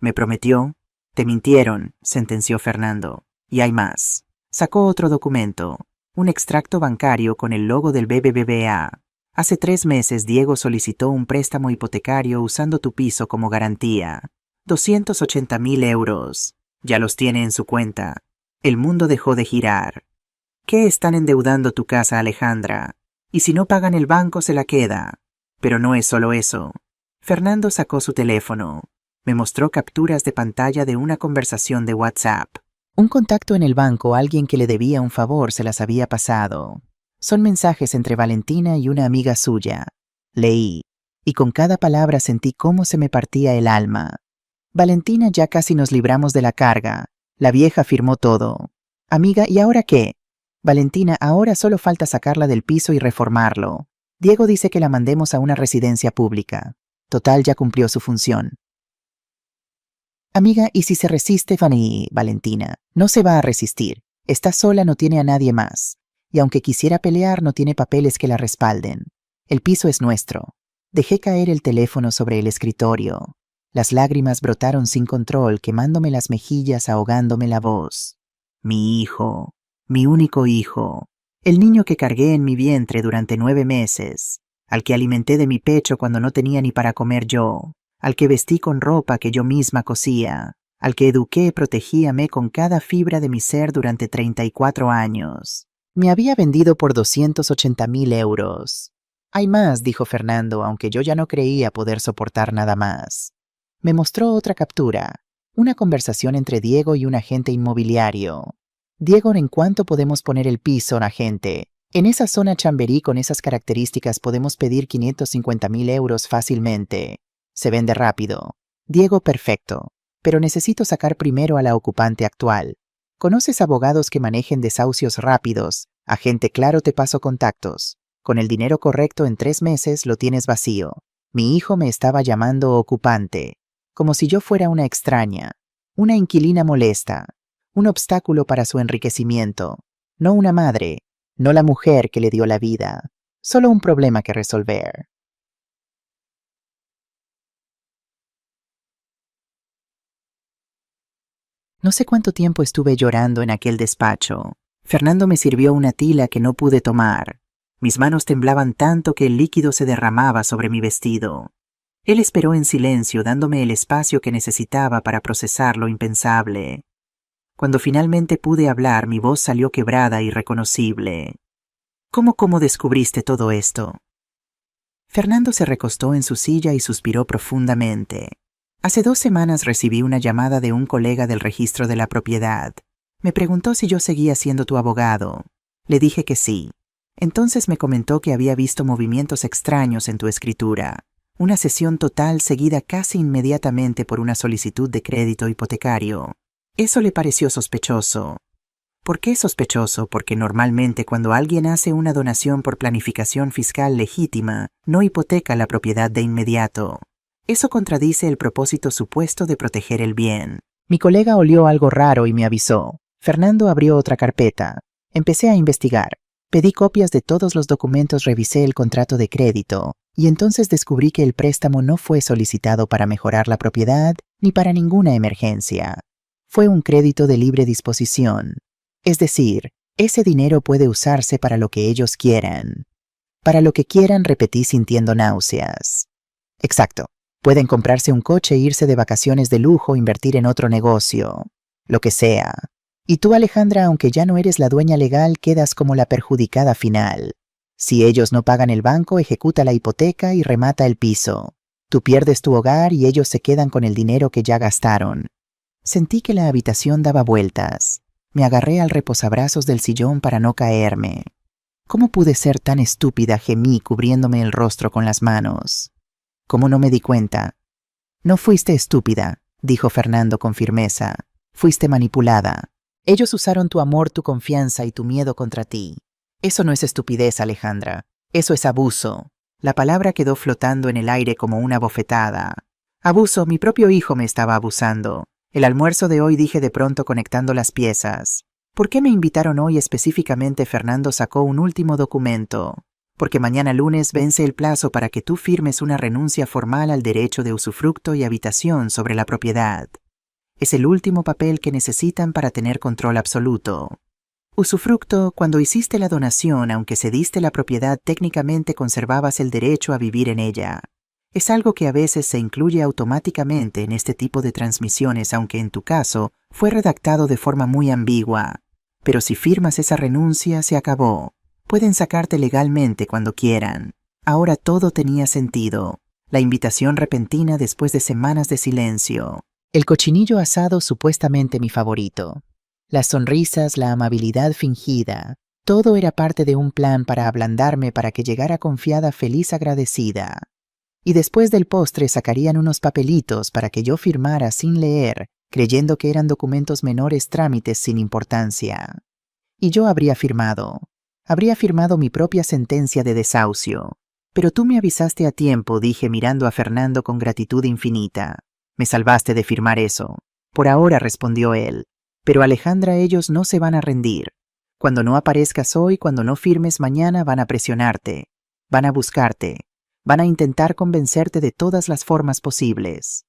S1: me prometió. Te mintieron, sentenció Fernando. Y hay más. Sacó otro documento, un extracto bancario con el logo del BBVA. Hace 3 meses Diego solicitó un préstamo hipotecario usando tu piso como garantía. 280.000 euros. Ya los tiene en su cuenta. El mundo dejó de girar. ¿Qué están endeudando tu casa, Alejandra? Y si no pagan el banco, se la queda. Pero no es solo eso. Fernando sacó su teléfono. Me mostró capturas de pantalla de una conversación de WhatsApp. Un contacto en el banco, alguien que le debía un favor, se las había pasado. Son mensajes entre Valentina y una amiga suya. Leí, y con cada palabra sentí cómo se me partía el alma. Valentina, ya casi nos libramos de la carga. La vieja firmó todo. Amiga, ¿y ahora qué? Valentina, ahora solo falta sacarla del piso y reformarlo. Diego dice que la mandemos a una residencia pública. Total, ya cumplió su función. Amiga, ¿y si se resiste, Valentina? No se va a resistir. Está sola, no tiene a nadie más. Y aunque quisiera pelear, no tiene papeles que la respalden. El piso es nuestro. Dejé caer el teléfono sobre el escritorio. Las lágrimas brotaron sin control, quemándome las mejillas, ahogándome la voz. Mi hijo, mi único hijo, el niño que cargué en mi vientre durante 9 meses, al que alimenté de mi pecho cuando no tenía ni para comer yo, al que vestí con ropa que yo misma cosía, al que eduqué y protegíame con cada fibra de mi ser durante 34 años. Me había vendido por 280.000 euros. Hay más, dijo Fernando, aunque yo ya no creía poder soportar nada más. Me mostró otra captura, una conversación entre Diego y un agente inmobiliario. Diego, ¿en cuánto podemos poner el piso, agente? En esa zona Chamberí con esas características podemos pedir 550.000 euros fácilmente. Se vende rápido. Diego, perfecto. Pero necesito sacar primero a la ocupante actual. ¿Conoces abogados que manejen desahucios rápidos? Agente, claro, te paso contactos. Con el dinero correcto en 3 meses lo tienes vacío. Mi hijo me estaba llamando ocupante. Como si yo fuera una extraña, una inquilina molesta, un obstáculo para su enriquecimiento, no una madre, no la mujer que le dio la vida, solo un problema que resolver. No sé cuánto tiempo estuve llorando en aquel despacho. Fernando me sirvió una tila que no pude tomar. Mis manos temblaban tanto que el líquido se derramaba sobre mi vestido. Él esperó en silencio, dándome el espacio que necesitaba para procesar lo impensable. Cuando finalmente pude hablar, mi voz salió quebrada y irreconocible. ¿Cómo descubriste todo esto? Fernando se recostó en su silla y suspiró profundamente. Hace 2 semanas recibí una llamada de un colega del registro de la propiedad.
S2: Me preguntó si yo seguía siendo tu abogado. Le dije que sí. Entonces me comentó que había visto movimientos extraños en tu escritura. Una cesión total seguida casi inmediatamente por una solicitud de crédito hipotecario. Eso le pareció sospechoso. ¿Por qué sospechoso? Porque normalmente cuando alguien hace una donación por planificación fiscal legítima, no hipoteca la propiedad de inmediato. Eso contradice el propósito supuesto de proteger el bien.
S1: Mi colega olió algo raro y me avisó. Fernando abrió otra carpeta. Empecé a investigar. Pedí copias de todos los documentos, revisé el contrato de crédito, y entonces descubrí que el préstamo no fue solicitado para mejorar la propiedad ni para ninguna emergencia. Fue un crédito de libre disposición. Es decir, ese dinero puede usarse para lo que ellos quieran. Para lo que quieran, repetí sintiendo náuseas. Exacto. Pueden comprarse un coche, irse de vacaciones de lujo, invertir en otro negocio. Lo que sea. Y tú, Alejandra, aunque ya no eres la dueña legal, quedas como la perjudicada final. Si ellos no pagan el banco, ejecuta la hipoteca y remata el piso. Tú pierdes tu hogar y ellos se quedan con el dinero que ya gastaron. Sentí que la habitación daba vueltas. Me agarré al reposabrazos del sillón para no caerme. ¿Cómo pude ser tan estúpida?, gemí cubriéndome el rostro con las manos. ¿Cómo no me di cuenta? No fuiste estúpida, dijo Fernando con firmeza. Fuiste manipulada. Ellos usaron tu amor, tu confianza y tu miedo contra ti. Eso no es estupidez, Alejandra. Eso es abuso. La palabra quedó flotando en el aire como una bofetada. Abuso, mi propio hijo me estaba abusando. El almuerzo de hoy, dije de pronto conectando las piezas. ¿Por qué me invitaron hoy específicamente? Fernando sacó un último documento. Porque mañana lunes vence el plazo para que tú firmes una renuncia formal al derecho de usufructo y habitación sobre la propiedad. Es el último papel que necesitan para tener control absoluto. Usufructo, cuando hiciste la donación, aunque cediste la propiedad, técnicamente conservabas el derecho a vivir en ella. Es algo que a veces se incluye automáticamente en este tipo de transmisiones, aunque en tu caso fue redactado de forma muy ambigua. Pero si firmas esa renuncia, se acabó. Pueden sacarte legalmente cuando quieran. Ahora todo tenía sentido. La invitación repentina después de semanas de silencio. El cochinillo asado, supuestamente mi favorito. Las sonrisas, la amabilidad fingida. Todo era parte de un plan para ablandarme para que llegara confiada, feliz, agradecida. Y después del postre sacarían unos papelitos para que yo firmara sin leer, creyendo que eran documentos menores, trámites sin importancia. Y yo habría firmado. Habría firmado mi propia sentencia de desahucio. Pero tú me avisaste a tiempo, dije mirando a Fernando con gratitud infinita. Me salvaste de firmar eso. Por ahora, respondió él. Pero Alejandra, ellos no se van a rendir. Cuando no aparezcas hoy, cuando no firmes mañana, van a presionarte. Van a buscarte. Van a intentar convencerte de todas las formas posibles.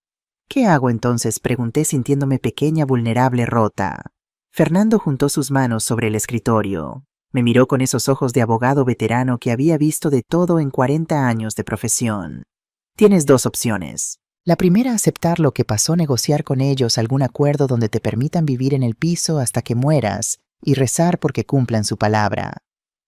S1: ¿Qué hago entonces?, pregunté sintiéndome pequeña, vulnerable, rota. Fernando juntó sus manos sobre el escritorio. Me miró con esos ojos de abogado veterano que había visto de todo en 40 años de profesión. Tienes dos opciones. La primera, aceptar lo que pasó, negociar con ellos algún acuerdo donde te permitan vivir en el piso hasta que mueras y rezar porque cumplan su palabra.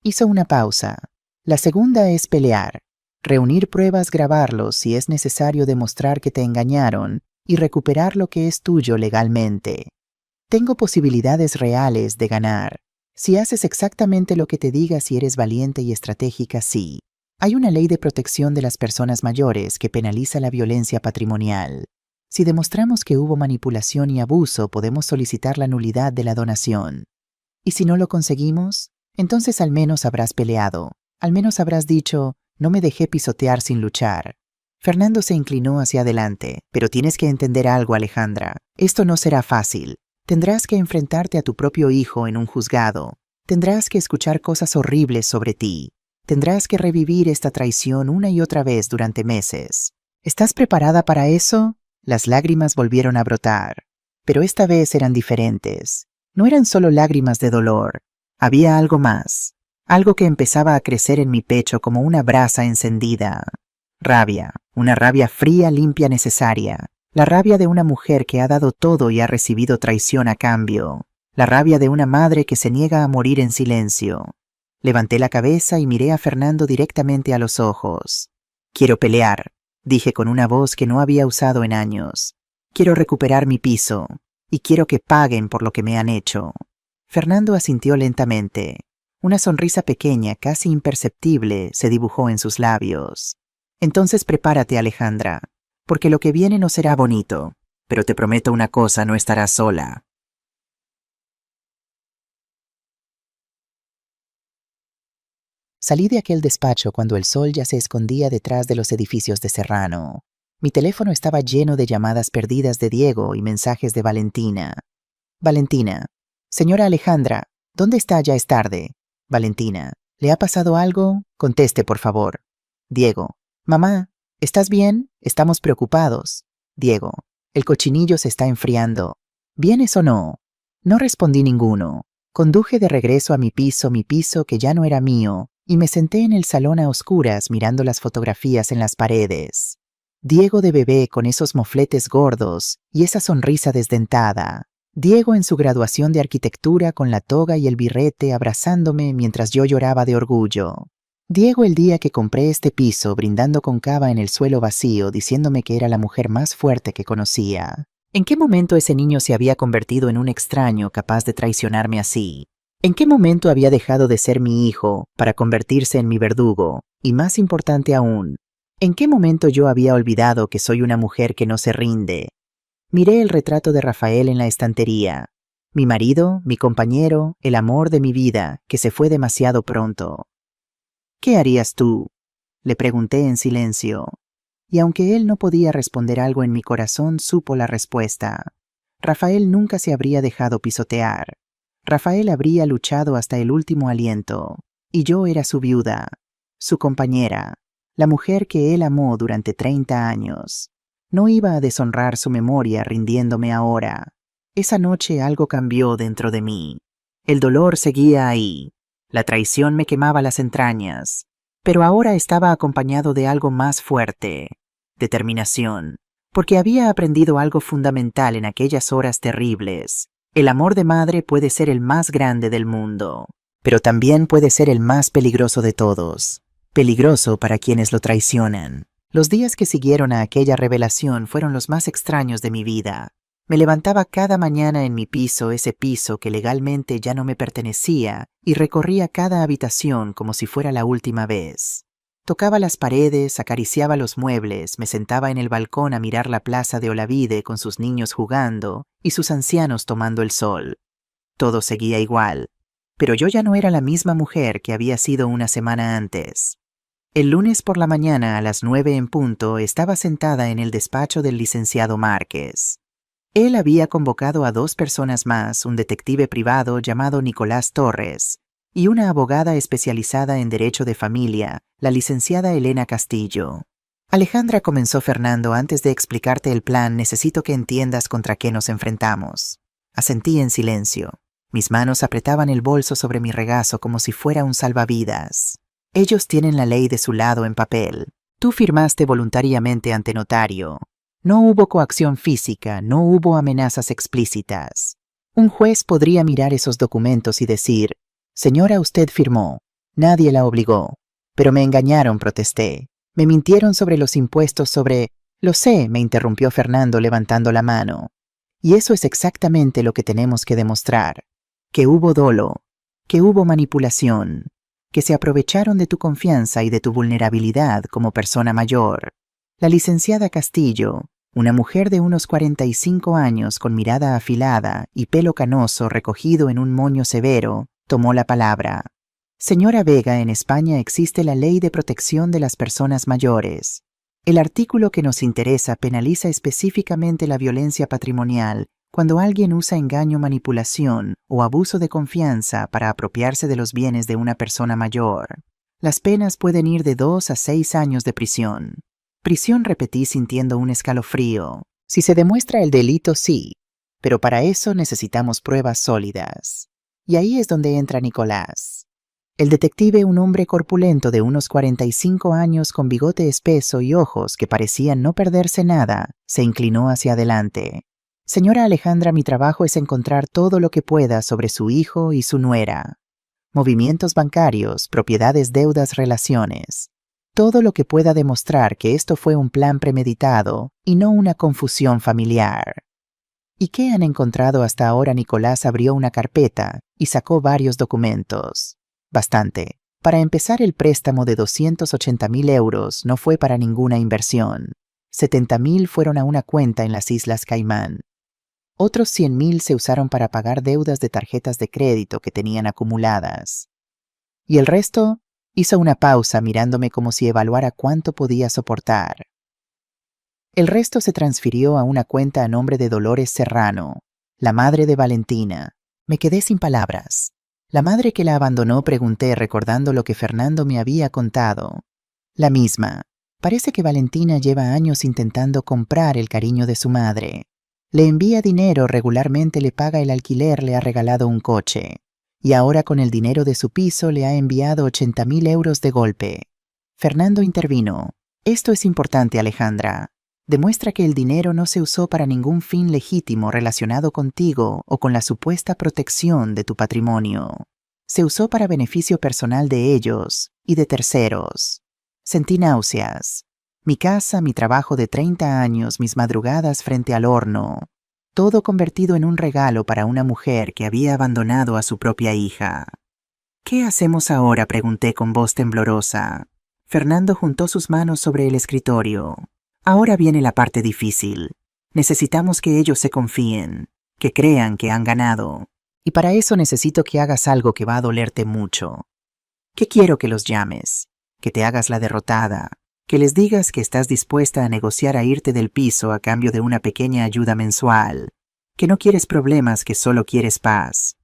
S1: Hizo una pausa. La segunda es pelear. Reunir pruebas, grabarlos si es necesario, demostrar que te engañaron y recuperar lo que es tuyo legalmente. Tengo posibilidades reales de ganar. Si haces exactamente lo que te diga, si eres valiente y estratégica, sí. Hay una ley de protección de las personas mayores que penaliza la violencia patrimonial. Si demostramos que hubo manipulación y abuso, podemos solicitar la nulidad de la donación. Y si no lo conseguimos, entonces al menos habrás peleado. Al menos habrás dicho, no me dejé pisotear sin luchar. Fernando se inclinó hacia adelante. Pero tienes que entender algo, Alejandra. Esto no será fácil. Tendrás que enfrentarte a tu propio hijo en un juzgado. Tendrás que escuchar cosas horribles sobre ti. Tendrás que revivir esta traición una y otra vez durante meses. ¿Estás preparada para eso? Las lágrimas volvieron a brotar. Pero esta vez eran diferentes. No eran solo lágrimas de dolor. Había algo más. Algo que empezaba a crecer en mi pecho como una brasa encendida. Rabia. Una rabia fría, limpia, necesaria. La rabia de una mujer que ha dado todo y ha recibido traición a cambio. La rabia de una madre que se niega a morir en silencio. Levanté la cabeza y miré a Fernando directamente a los ojos. Quiero pelear, dije con una voz que no había usado en años. Quiero recuperar mi piso y quiero que paguen por lo que me han hecho. Fernando asintió lentamente. Una sonrisa pequeña, casi imperceptible, se dibujó en sus labios. Entonces prepárate, Alejandra, porque lo que viene no será bonito, pero te prometo una cosa, no estarás sola. Salí de aquel despacho cuando el sol ya se escondía detrás de los edificios de Serrano. Mi teléfono estaba lleno de llamadas perdidas de Diego y mensajes de Valentina. Valentina. Señora Alejandra, ¿dónde está? Ya es tarde. Valentina. ¿Le ha pasado algo? Conteste, por favor. Diego. Mamá, ¿estás bien? Estamos preocupados. Diego. El cochinillo se está enfriando. ¿Vienes o no? No respondí ninguno. Conduje de regreso a mi piso que ya no era mío, y me senté en el salón a oscuras mirando las fotografías en las paredes. Diego de bebé con esos mofletes gordos y esa sonrisa desdentada. Diego en su graduación de arquitectura con la toga y el birrete abrazándome mientras yo lloraba de orgullo. Diego el día que compré este piso brindando con cava en el suelo vacío diciéndome que era la mujer más fuerte que conocía. ¿En qué momento ese niño se había convertido en un extraño capaz de traicionarme así? ¿En qué momento había dejado de ser mi hijo para convertirse en mi verdugo? Y más importante aún, ¿en qué momento yo había olvidado que soy una mujer que no se rinde? Miré el retrato de Rafael en la estantería. Mi marido, mi compañero, el amor de mi vida, que se fue demasiado pronto. ¿Qué harías tú? Le pregunté en silencio. Y aunque él no podía responder algo en mi corazón, supo la respuesta. Rafael nunca se habría dejado pisotear. Rafael habría luchado hasta el último aliento, y yo era su viuda, su compañera, la mujer que él amó durante 30 años. No iba a deshonrar su memoria rindiéndome ahora. Esa noche algo cambió dentro de mí. El dolor seguía ahí. La traición me quemaba las entrañas, pero ahora estaba acompañado de algo más fuerte, determinación, porque había aprendido algo fundamental en aquellas horas terribles. El amor de madre puede ser el más grande del mundo, pero también puede ser el más peligroso de todos. Peligroso para quienes lo traicionan. Los días que siguieron a aquella revelación fueron los más extraños de mi vida. Me levantaba cada mañana en mi piso, ese piso que legalmente ya no me pertenecía, y recorría cada habitación como si fuera la última vez. Tocaba las paredes, acariciaba los muebles, me sentaba en el balcón a mirar la plaza de Olavide con sus niños jugando y sus ancianos tomando el sol. Todo seguía igual, pero yo ya no era la misma mujer que había sido una semana antes. El lunes por la mañana a las 9 en punto estaba sentada en el despacho del licenciado Márquez. Él había convocado a 2 personas más, un detective privado llamado Nicolás Torres y una abogada especializada en derecho de familia, la licenciada Elena Castillo. Alejandra, comenzó Fernando, antes de explicarte el plan necesito que entiendas contra qué nos enfrentamos. Asentí en silencio. Mis manos apretaban el bolso sobre mi regazo como si fuera un salvavidas. Ellos tienen la ley de su lado en papel. Tú firmaste voluntariamente ante notario. No hubo coacción física, no hubo amenazas explícitas. Un juez podría mirar esos documentos y decir, señora, usted firmó. Nadie la obligó. Pero me engañaron, protesté. Me mintieron sobre los impuestos sobre... Lo sé, me interrumpió Fernando levantando la mano. Y eso es exactamente lo que tenemos que demostrar. Que hubo dolo, que hubo manipulación, que se aprovecharon de tu confianza y de tu vulnerabilidad como persona mayor. La licenciada Castillo, una mujer de unos 45 años con mirada afilada y pelo canoso recogido en un moño severo, tomó la palabra. Señora Vega, en España existe la Ley de Protección de las Personas Mayores. El artículo que nos interesa penaliza específicamente la violencia patrimonial cuando alguien usa engaño, manipulación o abuso de confianza para apropiarse de los bienes de una persona mayor. Las penas pueden ir de 2 a 6 años de prisión. Prisión, repetí sintiendo un escalofrío. Si se demuestra el delito, sí, pero para eso necesitamos pruebas sólidas. Y ahí es donde entra Nicolás. El detective, un hombre corpulento de unos 45 años con bigote espeso y ojos que parecían no perderse nada, se inclinó hacia adelante. Señora Alejandra, mi trabajo es encontrar todo lo que pueda sobre su hijo y su nuera. Movimientos bancarios, propiedades, deudas, relaciones. Todo lo que pueda demostrar que esto fue un plan premeditado y no una confusión familiar. ¿Y qué han encontrado hasta ahora? Nicolás abrió una carpeta y sacó varios documentos. Bastante. Para empezar, el préstamo de 280.000 euros no fue para ninguna inversión. 70.000 fueron a una cuenta en las Islas Caimán. Otros 100.000 se usaron para pagar deudas de tarjetas de crédito que tenían acumuladas. ¿Y el resto? Hizo una pausa mirándome como si evaluara cuánto podía soportar. El resto se transfirió a una cuenta a nombre de Dolores Serrano, la madre de Valentina. Me quedé sin palabras. La madre que la abandonó, pregunté recordando lo que Fernando me había contado. La misma. Parece que Valentina lleva años intentando comprar el cariño de su madre. Le envía dinero regularmente, le paga el alquiler, le ha regalado un coche. Y ahora con el dinero de su piso le ha enviado 80.000 euros de golpe. Fernando intervino. Esto es importante, Alejandra. Demuestra que el dinero no se usó para ningún fin legítimo relacionado contigo o con la supuesta protección de tu patrimonio. Se usó para beneficio personal de ellos y de terceros. Sentí náuseas. Mi casa, mi trabajo de 30 años, mis madrugadas frente al horno. Todo convertido en un regalo para una mujer que había abandonado a su propia hija. ¿Qué hacemos ahora?, pregunté con voz temblorosa. Fernando juntó sus manos sobre el escritorio. Ahora viene la parte difícil. Necesitamos que ellos se confíen, que crean que han ganado. Y para eso necesito que hagas algo que va a dolerte mucho. ¿Qué quiero? Que los llames, que te hagas la derrotada, que les digas que estás dispuesta a negociar a irte del piso a cambio de una pequeña ayuda mensual, que no quieres problemas, que solo quieres paz.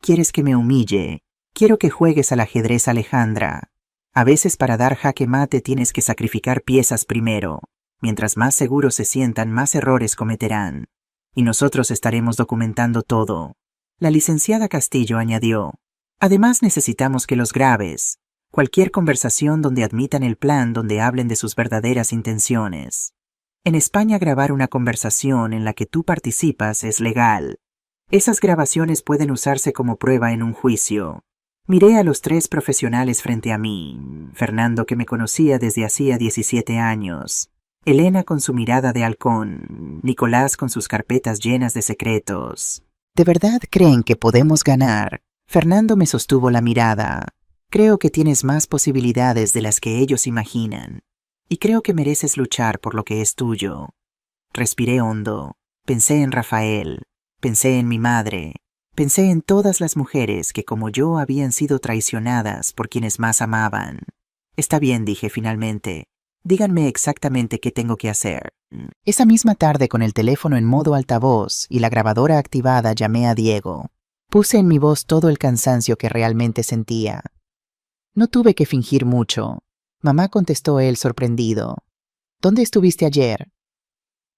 S1: Quieres que me humille. Quiero que juegues al ajedrez, Alejandra. A veces para dar jaque mate tienes que sacrificar piezas primero. Mientras más seguros se sientan, más errores cometerán. Y nosotros estaremos documentando todo. La licenciada Castillo añadió. Además necesitamos que los grabes. Cualquier conversación donde admitan el plan, donde hablen de sus verdaderas intenciones. En España grabar una conversación en la que tú participas es legal. Esas grabaciones pueden usarse como prueba en un juicio. Miré a los 3 profesionales frente a mí. Fernando, que me conocía desde hacía 17 años. Elena con su mirada de halcón, Nicolás con sus carpetas llenas de secretos. ¿De verdad creen que podemos ganar? Fernando me sostuvo la mirada. Creo que tienes más posibilidades de las que ellos imaginan. Y creo que mereces luchar por lo que es tuyo. Respiré hondo. Pensé en Rafael. Pensé en mi madre. Pensé en todas las mujeres que como yo habían sido traicionadas por quienes más amaban. Está bien, dije finalmente. Díganme exactamente qué tengo que hacer. Esa misma tarde, con el teléfono en modo altavoz y la grabadora activada, llamé a Diego. Puse en mi voz todo el cansancio que realmente sentía. No tuve que fingir mucho. Mamá, contestó él sorprendido. ¿Dónde estuviste ayer?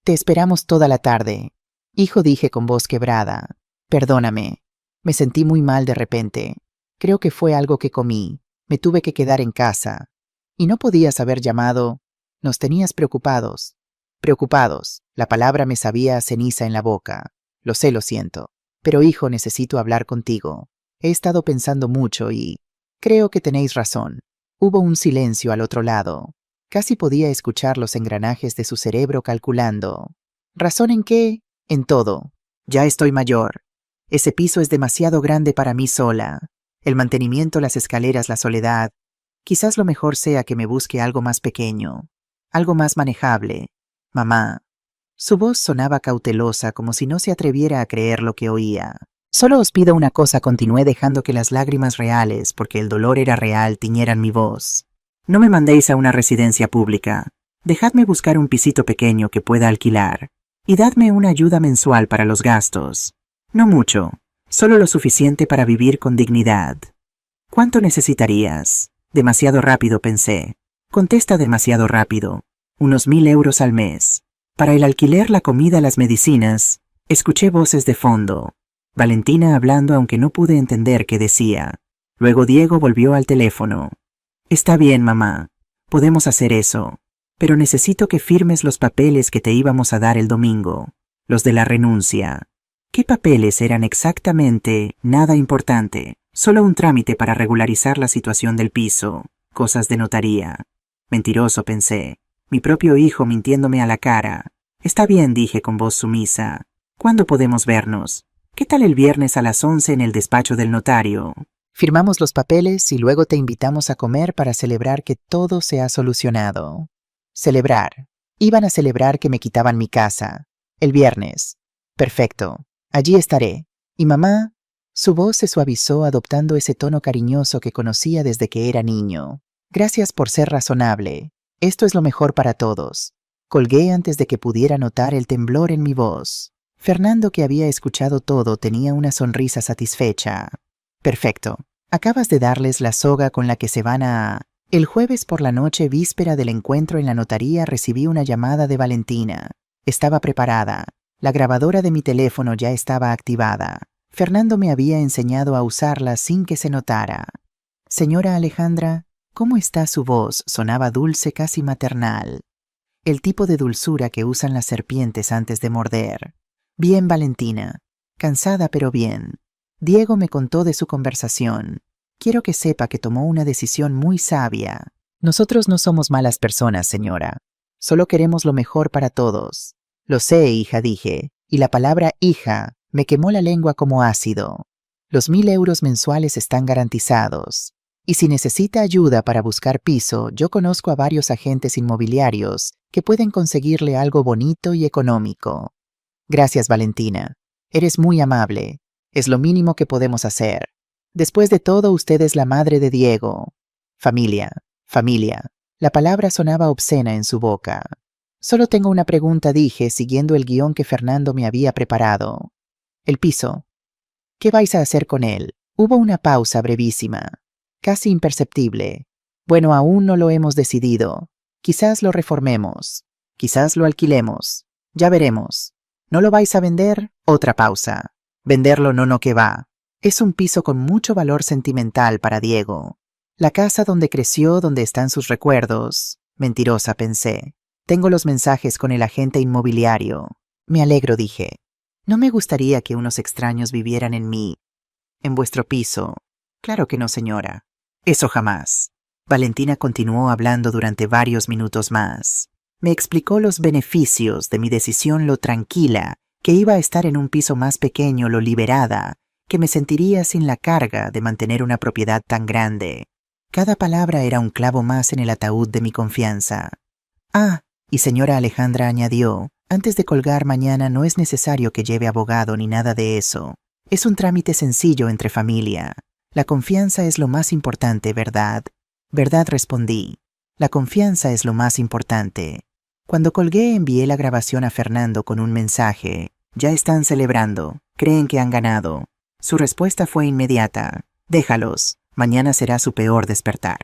S1: Te esperamos toda la tarde. Hijo, dije con voz quebrada. Perdóname. Me sentí muy mal de repente. Creo que fue algo que comí. Me tuve que quedar en casa. Y no podías haber llamado. Nos tenías preocupados. Preocupados. La palabra me sabía a ceniza en la boca. Lo sé, lo siento. Pero hijo, necesito hablar contigo. He estado pensando mucho y... creo que tenéis razón. Hubo un silencio al otro lado. Casi podía escuchar los engranajes de su cerebro calculando. ¿Razón en qué? En todo. Ya estoy mayor. Ese piso es demasiado grande para mí sola. El mantenimiento, las escaleras, la soledad. Quizás lo mejor sea que me busque algo más pequeño, algo más manejable. Mamá. Su voz sonaba cautelosa, como si no se atreviera a creer lo que oía. Solo os pido una cosa, continué, dejando que las lágrimas reales, porque el dolor era real, tiñeran mi voz. No me mandéis a una residencia pública. Dejadme buscar un pisito pequeño que pueda alquilar. Y dadme una ayuda mensual para los gastos. No mucho, solo lo suficiente para vivir con dignidad. ¿Cuánto necesitarías? Demasiado rápido, pensé. Contesta demasiado rápido. Unos 1.000 euros al mes. Para el alquiler, la comida, las medicinas. Escuché voces de fondo. Valentina hablando, aunque no pude entender qué decía. Luego Diego volvió al teléfono. Está bien, mamá. Podemos hacer eso. Pero necesito que firmes los papeles que te íbamos a dar el domingo. Los de la renuncia. ¿Qué papeles eran exactamente? Nada importante. Solo un trámite para regularizar la situación del piso. Cosas de notaría. Mentiroso, pensé. Mi propio hijo mintiéndome a la cara. Está bien, dije con voz sumisa.
S2: ¿Cuándo podemos vernos? ¿Qué tal el viernes a las 11 en el despacho del notario?
S1: Firmamos los papeles y luego te invitamos a comer para celebrar que todo se ha solucionado. Celebrar. Iban a celebrar que me quitaban mi casa. El viernes. Perfecto. Allí estaré. ¿Y mamá? Su voz se suavizó adoptando ese tono cariñoso que conocía desde que era niño. Gracias por ser razonable. Esto es lo mejor para todos. Colgué antes de que pudiera notar el temblor en mi voz. Fernando, que había escuchado todo, tenía una sonrisa satisfecha. Perfecto. Acabas de darles la soga con la que se van a... El jueves por la noche, víspera del encuentro en la notaría, recibí una llamada de Valentina. Estaba preparada. La grabadora de mi teléfono ya estaba activada. Fernando me había enseñado a usarla sin que se notara. Señora Alejandra, ¿cómo está su voz? Sonaba dulce, casi maternal. El tipo de dulzura que usan las serpientes antes de morder. Bien, Valentina. Cansada, pero bien. Diego me contó de su conversación. Quiero que sepa que tomó una decisión muy sabia. Nosotros no somos malas personas, señora. Solo queremos lo mejor para todos. Lo sé, hija, dije, y la palabra hija me quemó la lengua como ácido. Los 1.000 euros mensuales están garantizados. Y si necesita ayuda para buscar piso, yo conozco a varios agentes inmobiliarios que pueden conseguirle algo bonito y económico. Gracias, Valentina. Eres muy amable. Es lo mínimo que podemos hacer. Después de todo, usted es la madre de Diego. Familia, familia. La palabra sonaba obscena en su boca. Solo tengo una pregunta, dije, siguiendo el guión que Fernando me había preparado. El piso. ¿Qué vais a hacer con él? Hubo una pausa brevísima, casi imperceptible. Bueno, aún no lo hemos decidido. Quizás lo reformemos. Quizás lo alquilemos. Ya veremos. ¿No lo vais a vender? Otra pausa. Venderlo no, que va. Es un piso con mucho valor sentimental para Diego. La casa donde creció, donde están sus recuerdos. Mentirosa, pensé. Tengo los mensajes con el agente inmobiliario. Me alegro, dije. No me gustaría que unos extraños vivieran en vuestro piso. Claro que no, señora. Eso jamás. Valentina continuó hablando durante varios minutos más. Me explicó los beneficios de mi decisión, lo tranquila que iba a estar en un piso más pequeño, lo liberada, que me sentiría sin la carga de mantener una propiedad tan grande. Cada palabra era un clavo más en el ataúd de mi confianza. Ah, y señora Alejandra añadió, antes de colgar mañana no es necesario que lleve abogado ni nada de eso. Es un trámite sencillo entre familia. La confianza es lo más importante, ¿verdad? ¿Verdad?, respondí. La confianza es lo más importante. Cuando colgué, envié la grabación a Fernando con un mensaje. Ya están celebrando. Creen que han ganado. Su respuesta fue inmediata. Déjalos. Mañana será su peor despertar.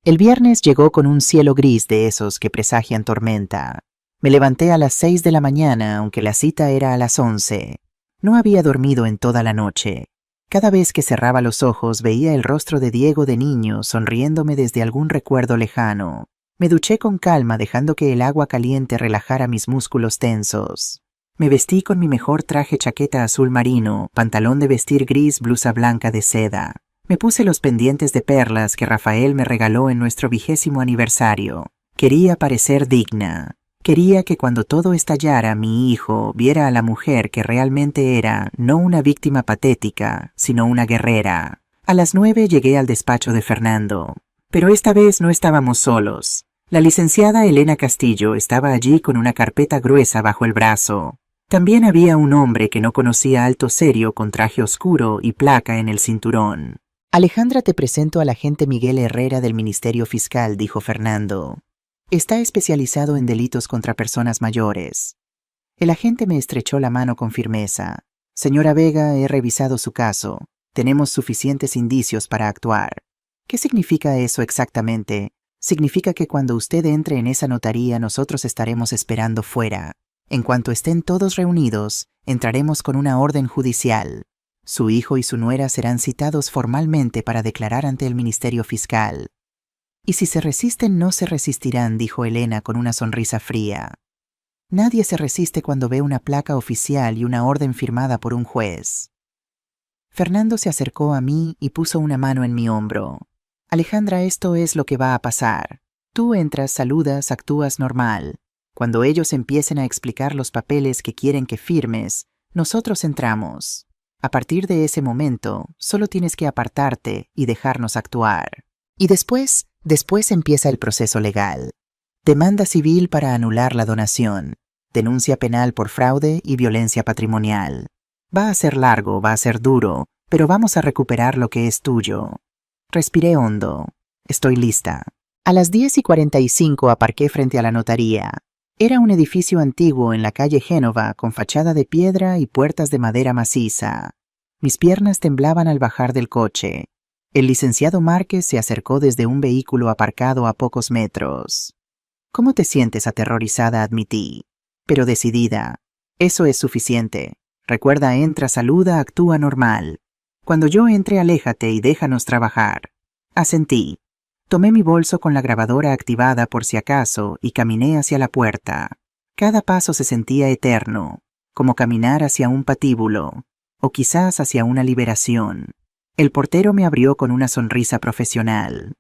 S1: El viernes llegó con un cielo gris de esos que presagian tormenta. Me levanté a las 6 de la mañana, aunque la cita era a las 11. No había dormido en toda la noche. Cada vez que cerraba los ojos veía el rostro de Diego de niño sonriéndome desde algún recuerdo lejano. Me duché con calma, dejando que el agua caliente relajara mis músculos tensos. Me vestí con mi mejor traje, chaqueta azul marino, pantalón de vestir gris, blusa blanca de seda. Me puse los pendientes de perlas que Rafael me regaló en nuestro 20º aniversario. Quería parecer digna. Quería que cuando todo estallara, mi hijo viera a la mujer que realmente era, no una víctima patética, sino una guerrera. A las 9 llegué al despacho de Fernando. Pero esta vez no estábamos solos. La licenciada Elena Castillo estaba allí con una carpeta gruesa bajo el brazo. También había un hombre que no conocía, alto, serio, con traje oscuro y placa en el cinturón. Alejandra, te presento al agente Miguel Herrera del Ministerio Fiscal, dijo Fernando. Está especializado en delitos contra personas mayores. El agente me estrechó la mano con firmeza. Señora Vega, he revisado su caso. Tenemos suficientes indicios para actuar. ¿Qué significa eso exactamente? Significa que cuando usted entre en esa notaría, nosotros estaremos esperando fuera. En cuanto estén todos reunidos, entraremos con una orden judicial. Su hijo y su nuera serán citados formalmente para declarar ante el Ministerio Fiscal. Y si se resisten, no se resistirán, dijo Elena con una sonrisa fría. Nadie se resiste cuando ve una placa oficial y una orden firmada por un juez. Fernando se acercó a mí y puso una mano en mi hombro. Alejandra, esto es lo que va a pasar. Tú entras, saludas, actúas normal. Cuando ellos empiecen a explicar los papeles que quieren que firmes, Nosotros entramos. A partir de ese momento, solo tienes que apartarte y dejarnos actuar. Y después empieza el proceso legal. Demanda civil para anular la donación. Denuncia penal por fraude y violencia patrimonial. Va a ser largo, va a ser duro, pero vamos a recuperar lo que es tuyo. Respiré hondo. Estoy lista. A las 10:45 aparqué frente a la notaría. Era un edificio antiguo en la calle Génova con fachada de piedra y puertas de madera maciza. Mis piernas temblaban al bajar del coche. El licenciado Márquez se acercó desde un vehículo aparcado a pocos metros. ¿Cómo te sientes aterrorizada? Admití, pero decidida. Eso es suficiente. Recuerda, entra, saluda, actúa normal. Cuando yo entre, aléjate y déjanos trabajar. Asentí. Tomé mi bolso con la grabadora activada por si acaso y caminé hacia la puerta. Cada paso se sentía eterno, como caminar hacia un patíbulo, o quizás hacia una liberación. El portero me abrió con una sonrisa profesional.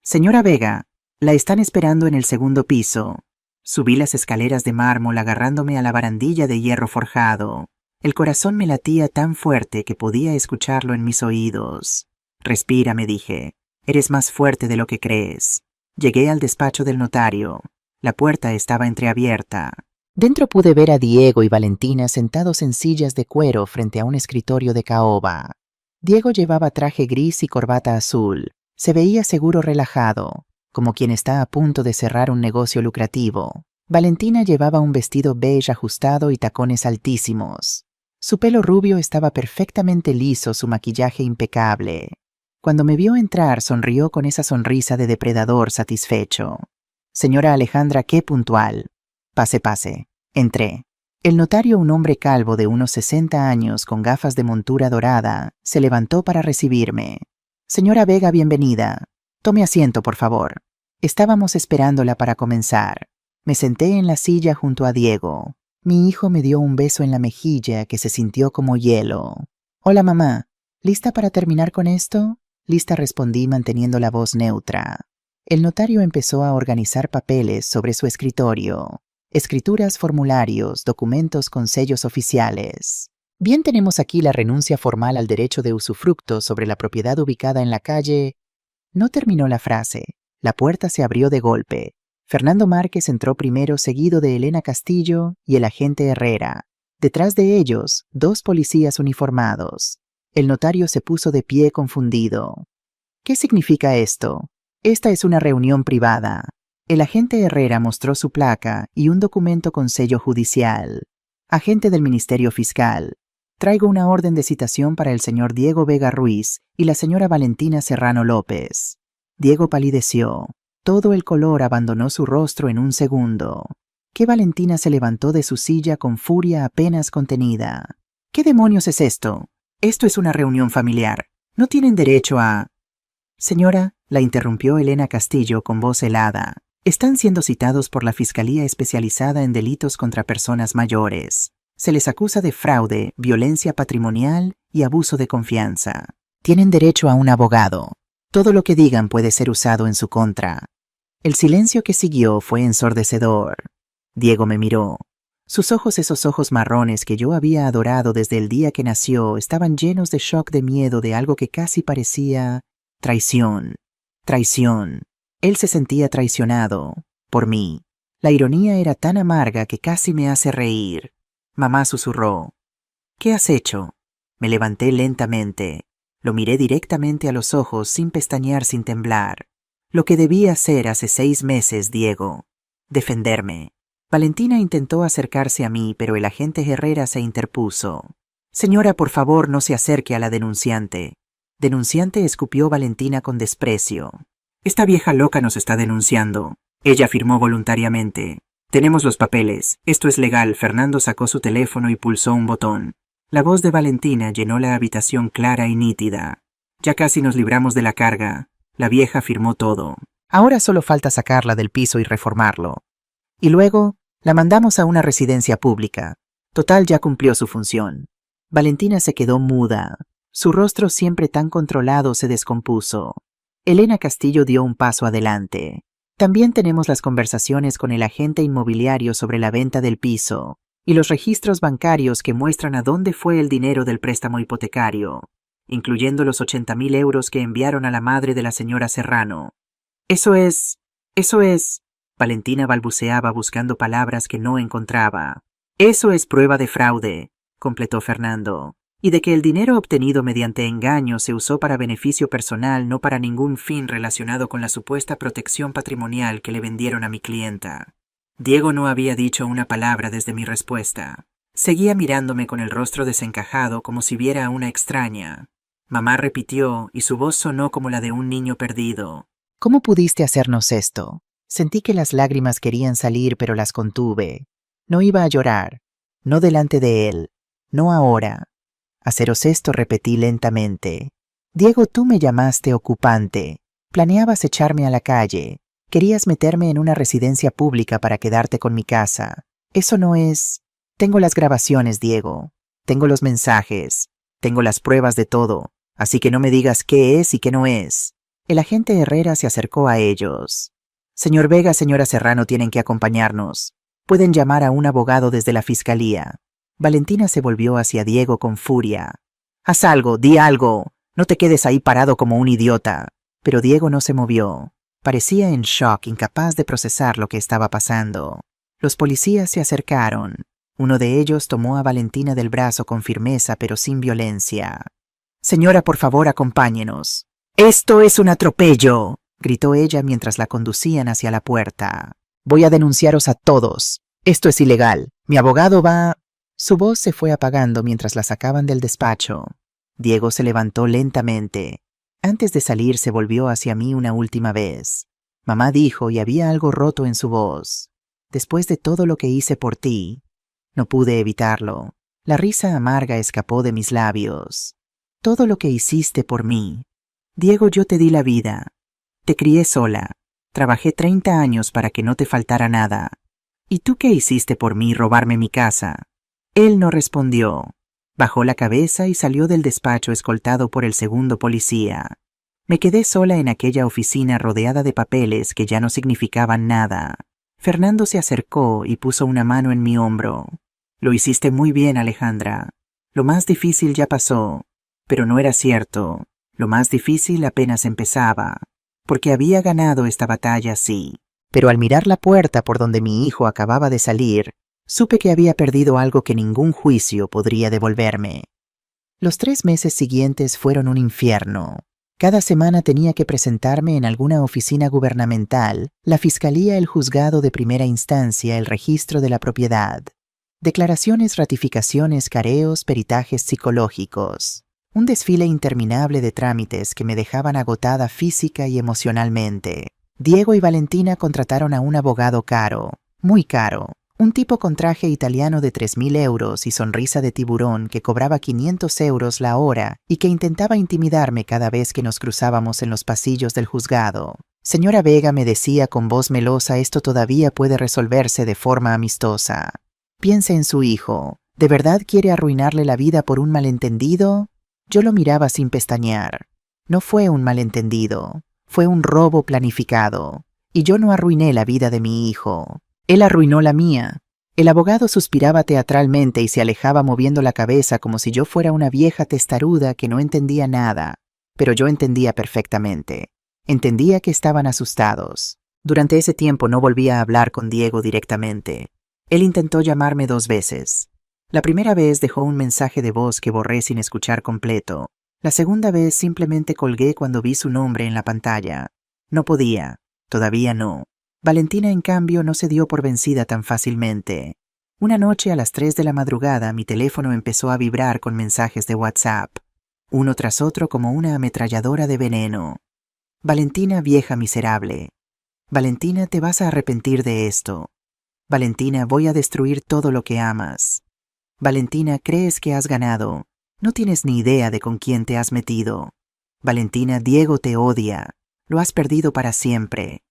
S1: Señora Vega, la están esperando en el segundo piso. Subí las escaleras de mármol agarrándome a la barandilla de hierro forjado. El corazón me latía tan fuerte que podía escucharlo en mis oídos. Respira, me dije. Eres más fuerte de lo que crees. Llegué al despacho del notario. La puerta estaba entreabierta. Dentro pude ver a Diego y Valentina sentados en sillas de cuero frente a un escritorio de caoba. Diego llevaba traje gris y corbata azul. Se veía seguro, relajado, como quien está a punto de cerrar un negocio lucrativo. Valentina llevaba un vestido beige ajustado y tacones altísimos. Su pelo rubio estaba perfectamente liso, su maquillaje impecable. Cuando me vio entrar, sonrió con esa sonrisa de depredador satisfecho. Señora Alejandra, qué puntual. Pase, pase. Entré. El notario, un hombre calvo de unos 60 años con gafas de montura dorada, se levantó para recibirme. Señora Vega, bienvenida. Tome asiento, por favor. Estábamos esperándola para comenzar. Me senté en la silla junto a Diego. Mi hijo me dio un beso en la mejilla que se sintió como hielo. Hola, mamá. ¿Lista para terminar con esto? Lista, respondí manteniendo la voz neutra. El notario empezó a organizar papeles sobre su escritorio. Escrituras, formularios, documentos con sellos oficiales. Bien, tenemos aquí la renuncia formal al derecho de usufructo sobre la propiedad ubicada en la calle. No terminó la frase. La puerta se abrió de golpe. Fernando Márquez entró primero, seguido de Elena Castillo y el agente Herrera. Detrás de ellos, 2 policías uniformados. El notario se puso de pie confundido. ¿Qué significa esto? Esta es una reunión privada. El agente Herrera mostró su placa y un documento con sello judicial. Agente del Ministerio Fiscal. Traigo una orden de citación para el señor Diego Vega Ruiz y la señora Valentina Serrano López. Diego palideció. Todo el color abandonó su rostro en un segundo. Que Valentina se levantó de su silla con furia apenas contenida. ¿Qué demonios es esto? Esto es una reunión familiar. No tienen derecho a... Señora, la interrumpió Elena Castillo con voz helada. Están siendo citados por la Fiscalía Especializada en Delitos contra Personas Mayores. Se les acusa de fraude, violencia patrimonial y abuso de confianza. Tienen derecho a un abogado. Todo lo que digan puede ser usado en su contra. El silencio que siguió fue ensordecedor. Diego me miró. Sus ojos, esos ojos marrones que yo había adorado desde el día que nació, estaban llenos de shock, de miedo, de algo que casi parecía traición. Traición. Él se sentía traicionado. Por mí. La ironía era tan amarga que casi me hace reír. Mamá susurró. ¿Qué has hecho? Me levanté lentamente. Lo miré directamente a los ojos, sin pestañear, sin temblar. Lo que debía hacer hace 6 meses, Diego. Defenderme. Valentina intentó acercarse a mí, pero el agente Herrera se interpuso. Señora, por favor, no se acerque a la denunciante. Denunciante, escupió Valentina con desprecio. Esta vieja loca nos está denunciando. Ella firmó voluntariamente. Tenemos los papeles. Esto es legal. Fernando sacó su teléfono y pulsó un botón. La voz de Valentina llenó la habitación clara y nítida. Ya casi nos libramos de la carga. La vieja firmó todo. Ahora solo falta sacarla del piso y reformarlo. Y luego la mandamos a una residencia pública. Total, ya cumplió su función. Valentina se quedó muda. Su rostro, siempre tan controlado, se descompuso. Elena Castillo dio un paso adelante. También tenemos las conversaciones con el agente inmobiliario sobre la venta del piso.
S2: y los registros bancarios que muestran a dónde fue el dinero del préstamo hipotecario, incluyendo los 80.000 euros que enviaron a la madre de la señora Serrano. Eso es... Valentina balbuceaba buscando palabras que no encontraba. Eso es prueba de fraude, completó Fernando, y de que el dinero obtenido mediante engaño se usó para beneficio personal, no para ningún fin relacionado con la supuesta protección patrimonial que le vendieron a mi clienta. Diego no había dicho una palabra desde mi respuesta. Seguía mirándome con el rostro desencajado como si viera a una extraña. Mamá repitió y su voz sonó como la de un niño perdido.
S1: ¿Cómo pudiste hacernos esto? Sentí que las lágrimas querían salir, pero las contuve. No iba a llorar. No delante de él. No ahora. Haceros esto, repetí lentamente. Diego, tú me llamaste ocupante. Planeabas echarme a la calle. Querías meterme en una residencia pública para quedarte con mi casa. Eso no es... Tengo las grabaciones, Diego. Tengo los mensajes. Tengo las pruebas de todo. Así que no me digas qué es y qué no es. El agente Herrera se acercó a ellos. Señor Vega, señora Serrano, tienen que acompañarnos. Pueden llamar a un abogado desde la fiscalía. Valentina se volvió hacia Diego con furia. Haz algo, di algo. No te quedes ahí parado como un idiota. Pero Diego no se movió. Parecía en shock, incapaz de procesar lo que estaba pasando. Los policías se acercaron. Uno de ellos tomó a Valentina del brazo con firmeza pero sin violencia. Señora, por favor, acompáñenos. ¡Esto es un atropello!, gritó ella mientras la conducían hacia la puerta. Voy a denunciaros a todos. Esto es ilegal. Mi abogado va... Su voz se fue apagando mientras la sacaban del despacho. Diego se levantó lentamente. Antes de salir se volvió hacia mí una última vez. Mamá dijo, y había algo roto en su voz. Después de todo lo que hice por ti. No pude evitarlo. La risa amarga escapó de mis labios. Todo lo que hiciste por mí. Diego, yo te di la vida. Te crié sola. Trabajé 30 años para que no te faltara nada. ¿Y tú qué hiciste por mí, robarme mi casa? Él no respondió. Bajó la cabeza y salió del despacho escoltado por el segundo policía. Me quedé sola en aquella oficina rodeada de papeles que ya no significaban nada. Fernando se acercó y puso una mano en mi hombro. Lo hiciste muy bien, Alejandra. Lo más difícil ya pasó. Pero no era cierto. Lo más difícil apenas empezaba. Porque había ganado esta batalla, sí. Pero al mirar la puerta por donde mi hijo acababa de salir, supe que había perdido algo que ningún juicio podría devolverme. Los 3 meses siguientes fueron un infierno. Cada semana tenía que presentarme en alguna oficina gubernamental, la fiscalía, el juzgado de primera instancia, el registro de la propiedad. Declaraciones, ratificaciones, careos, peritajes psicológicos. Un desfile interminable de trámites que me dejaban agotada física y emocionalmente. Diego y Valentina contrataron a un abogado caro, muy caro. Un tipo con traje italiano de 3.000 euros y sonrisa de tiburón que cobraba 500 euros la hora y que intentaba intimidarme cada vez que nos cruzábamos en los pasillos del juzgado. Señora Vega, me decía con voz melosa, esto todavía puede resolverse de forma amistosa. Piense en su hijo. ¿De verdad quiere arruinarle la vida por un malentendido? Yo lo miraba sin pestañear. No fue un malentendido. Fue un robo planificado. Y yo no arruiné la vida de mi hijo. Él arruinó la mía. El abogado suspiraba teatralmente y se alejaba moviendo la cabeza como si yo fuera una vieja testaruda que no entendía nada. Pero yo entendía perfectamente. Entendía que estaban asustados. Durante ese tiempo no volví a hablar con Diego directamente. Él intentó llamarme 2 veces. La primera vez dejó un mensaje de voz que borré sin escuchar completo. La segunda vez simplemente colgué cuando vi su nombre en la pantalla. No podía. Todavía no. Valentina, en cambio, no se dio por vencida tan fácilmente. Una noche a las 3 de la madrugada mi teléfono empezó a vibrar con mensajes de WhatsApp, uno tras otro como una ametralladora de veneno. Valentina, vieja miserable. Valentina, te vas a arrepentir de esto. Valentina, voy a destruir todo lo que amas. Valentina, crees que has ganado. No tienes ni idea de con quién te has metido. Valentina, Diego te odia. Lo has perdido para siempre.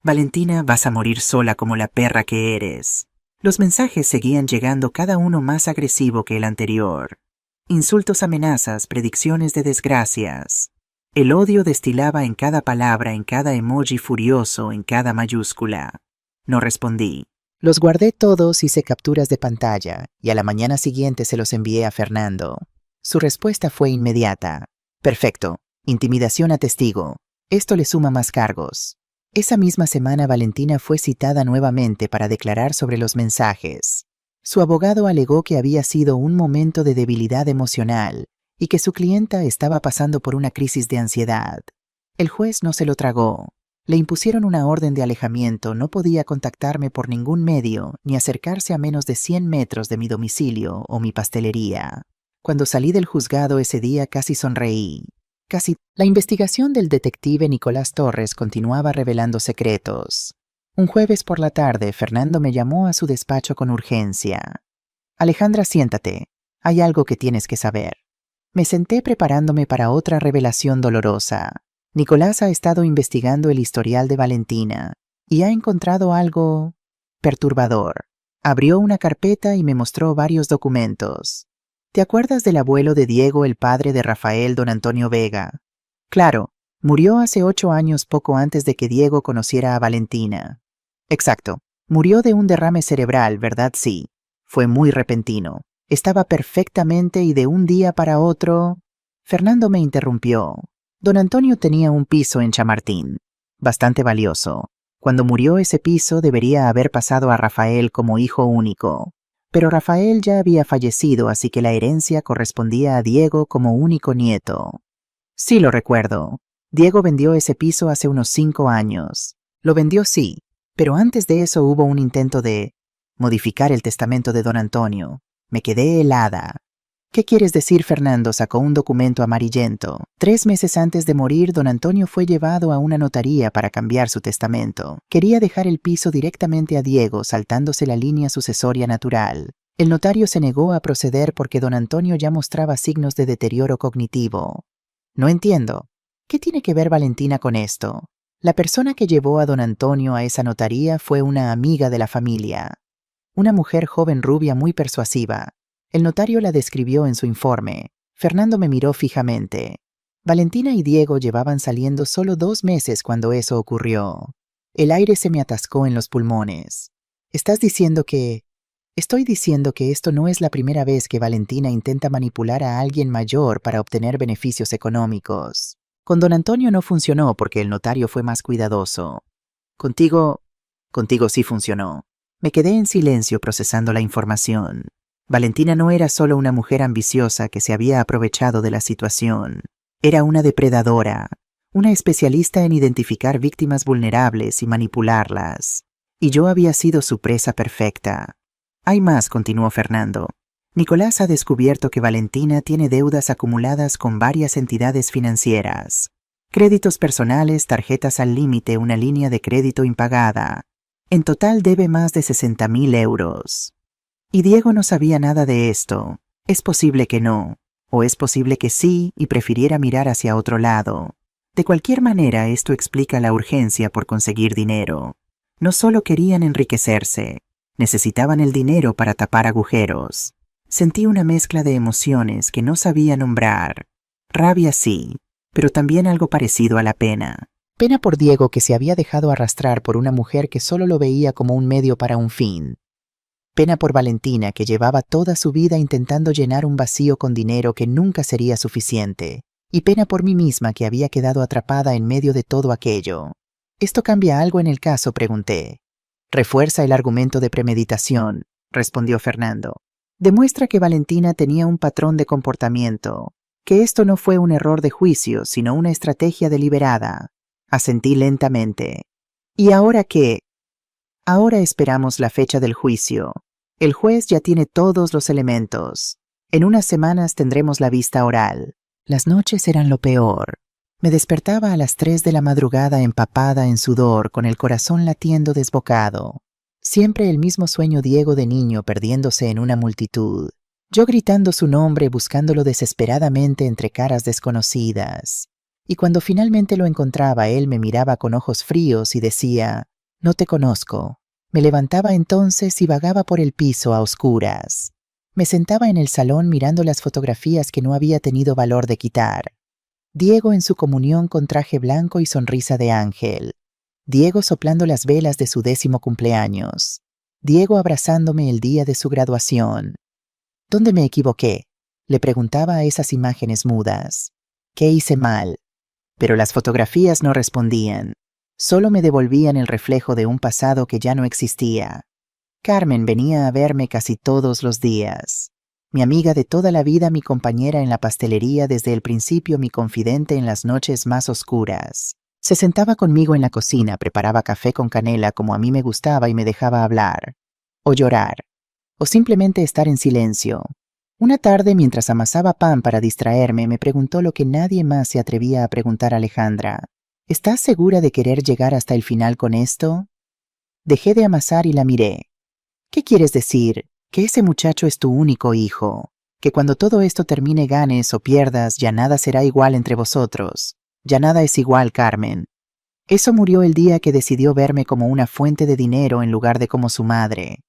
S1: Valentina, vas a morir sola como la perra que eres. Los mensajes seguían llegando, cada uno más agresivo que el anterior. Insultos, amenazas, predicciones de desgracias. El odio destilaba en cada palabra, en cada emoji furioso, en cada mayúscula. No respondí. Los guardé todos, hice capturas de pantalla y a la mañana siguiente se los envié a Fernando. Su respuesta fue inmediata. Perfecto. Intimidación a testigo. Esto le suma más cargos. Esa misma semana Valentina fue citada nuevamente para declarar sobre los mensajes. Su abogado alegó que había sido un momento de debilidad emocional y que su clienta estaba pasando por una crisis de ansiedad. El juez no se lo tragó. Le impusieron una orden de alejamiento, no podía contactarme por ningún medio ni acercarse a menos de 100 metros de mi domicilio o mi pastelería. Cuando salí del juzgado ese día casi sonreí. La investigación del detective Nicolás Torres continuaba revelando secretos. Un jueves por la tarde, Fernando me llamó a su despacho con urgencia. Alejandra, siéntate. Hay algo que tienes que saber. Me senté preparándome para otra revelación dolorosa. Nicolás ha estado investigando el historial de Valentina y ha encontrado algo perturbador. Abrió una carpeta y me mostró varios documentos. ¿Te acuerdas del abuelo de Diego, el padre de Rafael, don Antonio Vega? Claro, murió hace 8 años, poco antes de que Diego conociera a Valentina. Exacto, murió de un derrame cerebral, ¿verdad? Sí. Fue muy repentino. Estaba perfectamente y de un día para otro... Fernando me interrumpió. Don Antonio tenía un piso en Chamartín, bastante valioso. Cuando murió ese piso debería haber pasado a Rafael como hijo único. Pero Rafael ya había fallecido, así que la herencia correspondía a Diego como único nieto. Sí, lo recuerdo. Diego vendió ese piso hace unos 5 años. Lo vendió, sí, pero antes de eso hubo un intento de modificar el testamento de don Antonio. Me quedé helada. ¿Qué quieres decir? Fernando sacó un documento amarillento. 3 meses antes de morir, don Antonio fue llevado a una notaría para cambiar su testamento. Quería dejar el piso directamente a Diego, saltándose la línea sucesoria natural. El notario se negó a proceder porque don Antonio ya mostraba signos de deterioro cognitivo. No entiendo. ¿Qué tiene que ver Valentina con esto? La persona que llevó a don Antonio a esa notaría fue una amiga de la familia. Una mujer joven rubia muy persuasiva. El notario la describió en su informe. Fernando me miró fijamente. Valentina y Diego llevaban saliendo solo 2 meses cuando eso ocurrió. El aire se me atascó en los pulmones. ¿Estás diciendo que...? Estoy diciendo que esto no es la primera vez que Valentina intenta manipular a alguien mayor para obtener beneficios económicos. Con don Antonio no funcionó porque el notario fue más cuidadoso. Contigo sí funcionó. Me quedé en silencio procesando la información. Valentina no era solo una mujer ambiciosa que se había aprovechado de la situación. Era una depredadora, una especialista en identificar víctimas vulnerables y manipularlas. Y yo había sido su presa perfecta. Hay más, continuó Fernando. Nicolás ha descubierto que Valentina tiene deudas acumuladas con varias entidades financieras. Créditos personales, tarjetas al límite, una línea de crédito impagada. En total debe más de 60.000 euros. Y Diego no sabía nada de esto. Es posible que no, o es posible que sí y prefiriera mirar hacia otro lado. De cualquier manera, esto explica la urgencia por conseguir dinero. No solo querían enriquecerse, necesitaban el dinero para tapar agujeros. Sentí una mezcla de emociones que no sabía nombrar. Rabia sí, pero también algo parecido a la pena. Pena por Diego, que se había dejado arrastrar por una mujer que solo lo veía como un medio para un fin. Pena por Valentina, que llevaba toda su vida intentando llenar un vacío con dinero que nunca sería suficiente. Y pena por mí misma, que había quedado atrapada en medio de todo aquello. ¿Esto cambia algo en el caso?, pregunté. Refuerza el argumento de premeditación, respondió Fernando. Demuestra que Valentina tenía un patrón de comportamiento, que esto no fue un error de juicio, sino una estrategia deliberada. Asentí lentamente. ¿Y ahora qué? Ahora esperamos la fecha del juicio. El juez ya tiene todos los elementos. En unas semanas tendremos la vista oral. Las noches eran lo peor. Me despertaba a las 3 de la madrugada empapada en sudor, con el corazón latiendo desbocado. Siempre el mismo sueño Diego de niño perdiéndose en una multitud. Yo gritando su nombre, buscándolo desesperadamente entre caras desconocidas. Y cuando finalmente lo encontraba, él me miraba con ojos fríos y decía: «No te conozco». Me levantaba entonces y vagaba por el piso a oscuras. Me sentaba en el salón mirando las fotografías que no había tenido valor de quitar. Diego en su comunión con traje blanco y sonrisa de ángel. Diego soplando las velas de su 10º cumpleaños. Diego abrazándome el día de su graduación. ¿Dónde me equivoqué? Le preguntaba a esas imágenes mudas. ¿Qué hice mal? Pero las fotografías no respondían. Solo me devolvían el reflejo de un pasado que ya no existía. Carmen venía a verme casi todos los días. Mi amiga de toda la vida, mi compañera en la pastelería desde el principio, mi confidente en las noches más oscuras. Se sentaba conmigo en la cocina, preparaba café con canela como a mí me gustaba y me dejaba hablar, o llorar, o simplemente estar en silencio. Una tarde, mientras amasaba pan para distraerme, me preguntó lo que nadie más se atrevía a preguntar a Alejandra. ¿Estás segura de querer llegar hasta el final con esto? Dejé de amasar y la miré. ¿Qué quieres decir? ¿Que ese muchacho es tu único hijo? ¿Que cuando todo esto termine ganes o pierdas, ya nada será igual entre vosotros? Ya nada es igual, Carmen. Eso murió el día que decidió verme como una fuente de dinero en lugar de como su madre.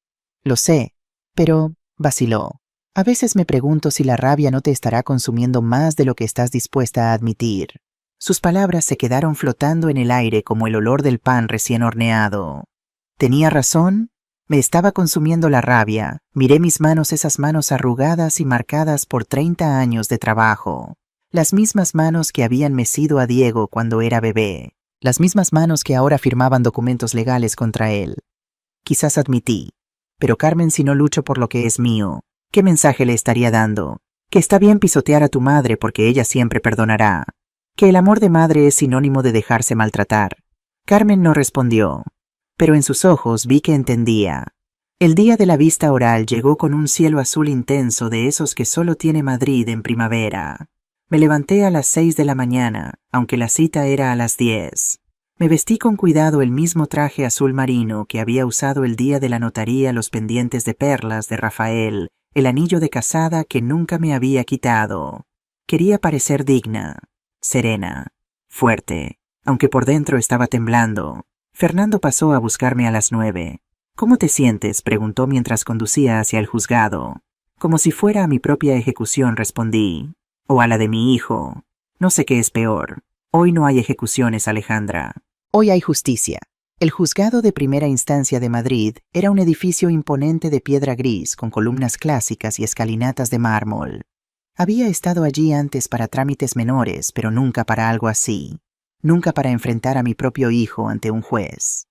S1: Lo sé, pero vaciló. A veces me pregunto si la rabia no te estará consumiendo más de lo que estás dispuesta a admitir. Sus palabras se quedaron flotando en el aire como el olor del pan recién horneado. ¿Tenía razón? Me estaba consumiendo la rabia. Miré mis manos, esas manos arrugadas y marcadas por 30 años de trabajo. Las mismas manos que habían mecido a Diego cuando era bebé. Las mismas manos que ahora firmaban documentos legales contra él. Quizás admití. Pero Carmen, si no lucho por lo que es mío, ¿qué mensaje le estaría dando? Que está bien pisotear a tu madre porque ella siempre perdonará. Que el amor de madre es sinónimo de dejarse maltratar. Carmen no respondió. Pero en sus ojos vi que entendía. El día de la vista oral llegó con un cielo azul intenso de esos que solo tiene Madrid en primavera. Me levanté a las 6 de la mañana, aunque la cita era a las 10. Me vestí con cuidado el mismo traje azul marino que había usado el día de la notaría, los pendientes de perlas de Rafael, el anillo de casada que nunca me había quitado. Quería parecer digna, serena, fuerte, aunque por dentro estaba temblando. Fernando pasó a buscarme a las 9. ¿Cómo te sientes?, preguntó mientras conducía hacia el juzgado. Como si fuera a mi propia ejecución, respondí. O a la de mi hijo. No sé qué es peor. Hoy no hay ejecuciones, Alejandra. Hoy hay justicia. El juzgado de primera instancia de Madrid era un edificio imponente de piedra gris con columnas clásicas y escalinatas de mármol. Había estado allí antes para trámites menores, pero nunca para algo así. Nunca para enfrentar a mi propio hijo ante un juez.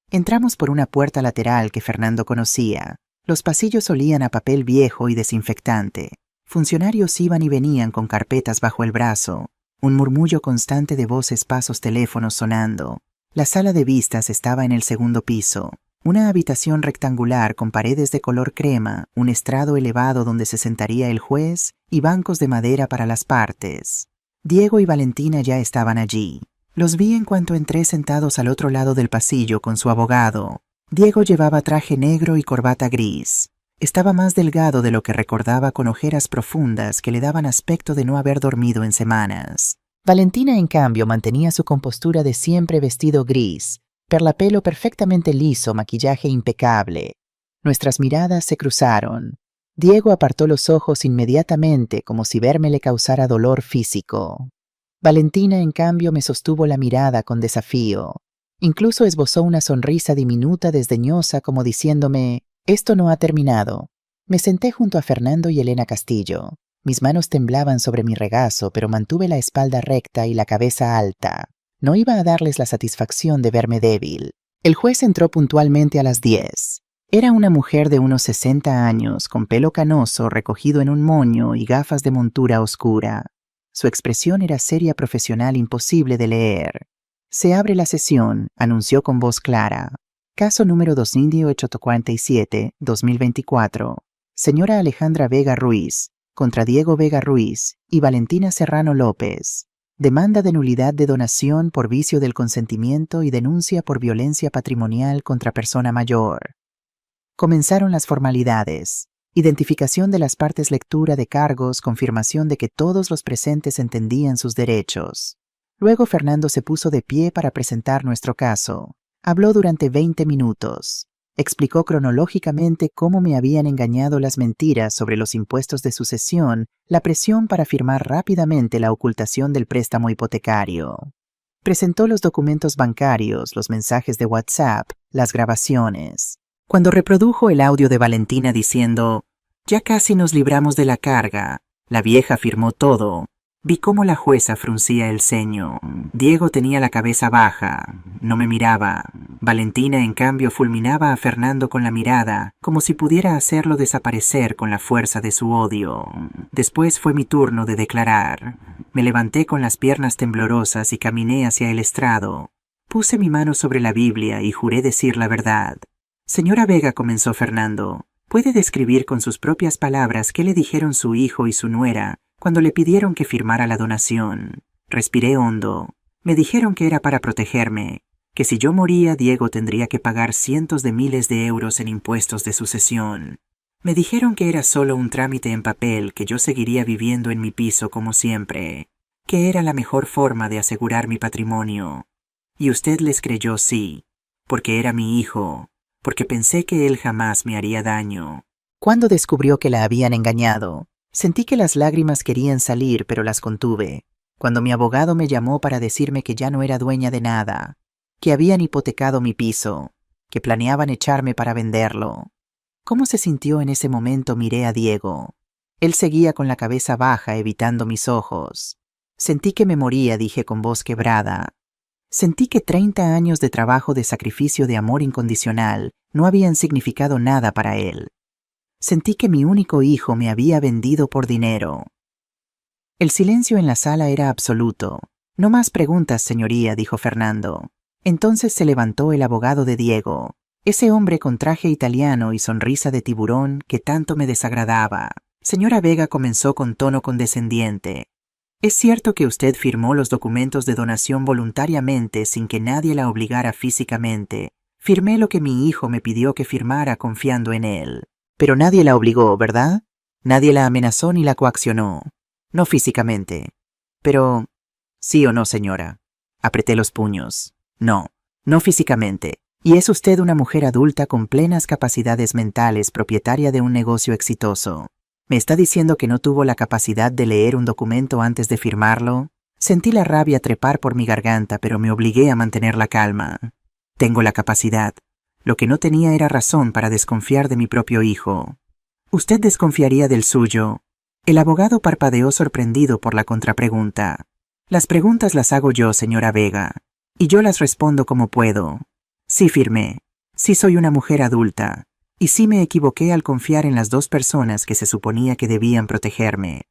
S1: Entramos por una puerta lateral que Fernando conocía. Los pasillos olían a papel viejo y desinfectante. Funcionarios iban y venían con carpetas bajo el brazo. Un murmullo constante de voces, pasos, teléfonos sonando. La sala de vistas estaba en el segundo piso. Una habitación rectangular con paredes de color crema, un estrado elevado donde se sentaría el juez y bancos de madera para las partes. Diego y Valentina ya estaban allí. Los vi en cuanto entré, sentados al otro lado del pasillo con su abogado. Diego llevaba traje negro y corbata gris. Estaba más delgado de lo que recordaba, con ojeras profundas que le daban aspecto de no haber dormido en semanas. Valentina, en cambio, mantenía su compostura de siempre, vestido gris, perlapelo perfectamente liso, maquillaje impecable. Nuestras miradas se cruzaron. Diego apartó los ojos inmediatamente, como si verme le causara dolor físico. Valentina, en cambio, me sostuvo la mirada con desafío. Incluso esbozó una sonrisa diminuta, desdeñosa, como diciéndome: «Esto no ha terminado». Me senté junto a Fernando y Elena Castillo. Mis manos temblaban sobre mi regazo, pero mantuve la espalda recta y la cabeza alta. No iba a darles la satisfacción de verme débil. El juez entró puntualmente a las 10. Era una mujer de unos 60 años, con pelo canoso recogido en un moño y gafas de montura oscura. Su expresión era seria, profesional, imposible de leer. «Se abre la sesión», anunció con voz clara. «Caso número 2847-2024. Señora Alejandra Vega Ruiz, contra Diego Vega Ruiz y Valentina Serrano López. Demanda de nulidad de donación por vicio del consentimiento y denuncia por violencia patrimonial contra persona mayor». Comenzaron las formalidades. Identificación de las partes, lectura de cargos, confirmación de que todos los presentes entendían sus derechos. Luego Fernando se puso de pie para presentar nuestro caso. Habló durante 20 minutos. Explicó cronológicamente cómo me habían engañado, las mentiras sobre los impuestos de sucesión, la presión para firmar rápidamente la ocultación del préstamo hipotecario. Presentó los documentos bancarios, los mensajes de WhatsApp, las grabaciones.
S2: Cuando reprodujo el audio de Valentina diciendo, «Ya casi nos libramos de la carga», la vieja firmó todo. Vi cómo la jueza fruncía el ceño. Diego tenía la cabeza baja, no me miraba. Valentina, en cambio, fulminaba a Fernando con la mirada, como si pudiera hacerlo desaparecer con la fuerza de su odio. Después fue mi turno de declarar. Me levanté con las piernas temblorosas y caminé hacia el estrado. Puse mi mano sobre la Biblia y juré decir la verdad. «Señora Vega», comenzó Fernando, «¿puede describir con sus propias palabras qué le dijeron su hijo y su nuera cuando le pidieron que firmara la donación?» Respiré hondo. Me dijeron que era para protegerme, que si yo moría, Diego tendría que pagar cientos de miles de euros en impuestos de sucesión. Me dijeron que era solo un trámite en papel, que yo seguiría viviendo en mi piso como siempre, que era la mejor forma de asegurar mi patrimonio. Y usted les creyó, sí, porque era mi hijo, porque pensé que él jamás me haría daño.
S1: Cuando descubrió que la habían engañado, sentí que las lágrimas querían salir, pero las contuve. Cuando mi abogado me llamó para decirme que ya no era dueña de nada, que habían hipotecado mi piso, que planeaban echarme para venderlo. ¿Cómo se sintió en ese momento? Miré a Diego. Él seguía con la cabeza baja, evitando mis ojos. Sentí que me moría, dije con voz quebrada. Sentí que 30 años de trabajo, de sacrificio, de amor incondicional, no habían significado nada para él. Sentí que mi único hijo me había vendido por dinero. El silencio en la sala era absoluto. «No más preguntas, señoría», dijo Fernando. Entonces se levantó el abogado de Diego, ese hombre con traje italiano y sonrisa de tiburón que tanto me desagradaba. «Señora Vega», comenzó con tono condescendiente, «¿es cierto que usted firmó los documentos de donación voluntariamente sin que nadie la obligara físicamente? Firmé lo que mi hijo me pidió que firmara confiando en él». «Pero nadie la obligó, ¿verdad? Nadie la amenazó ni la coaccionó». «No físicamente». «Pero, ¿sí o no, señora?» Apreté los puños. «No, no físicamente. Y es usted una mujer adulta con plenas capacidades mentales, propietaria de un negocio exitoso. ¿Me está diciendo que no tuvo la capacidad de leer un documento antes de firmarlo?» Sentí la rabia trepar por mi garganta, pero me obligué a mantener la calma. «Tengo la capacidad. Lo que no tenía era razón para desconfiar de mi propio hijo». «¿Usted desconfiaría del suyo?» El abogado parpadeó sorprendido por la contrapregunta. «Las preguntas las hago yo, señora Vega, y yo las respondo como puedo. Sí firmé, sí soy una mujer adulta, y sí me equivoqué al confiar en las dos personas que se suponía que debían protegerme.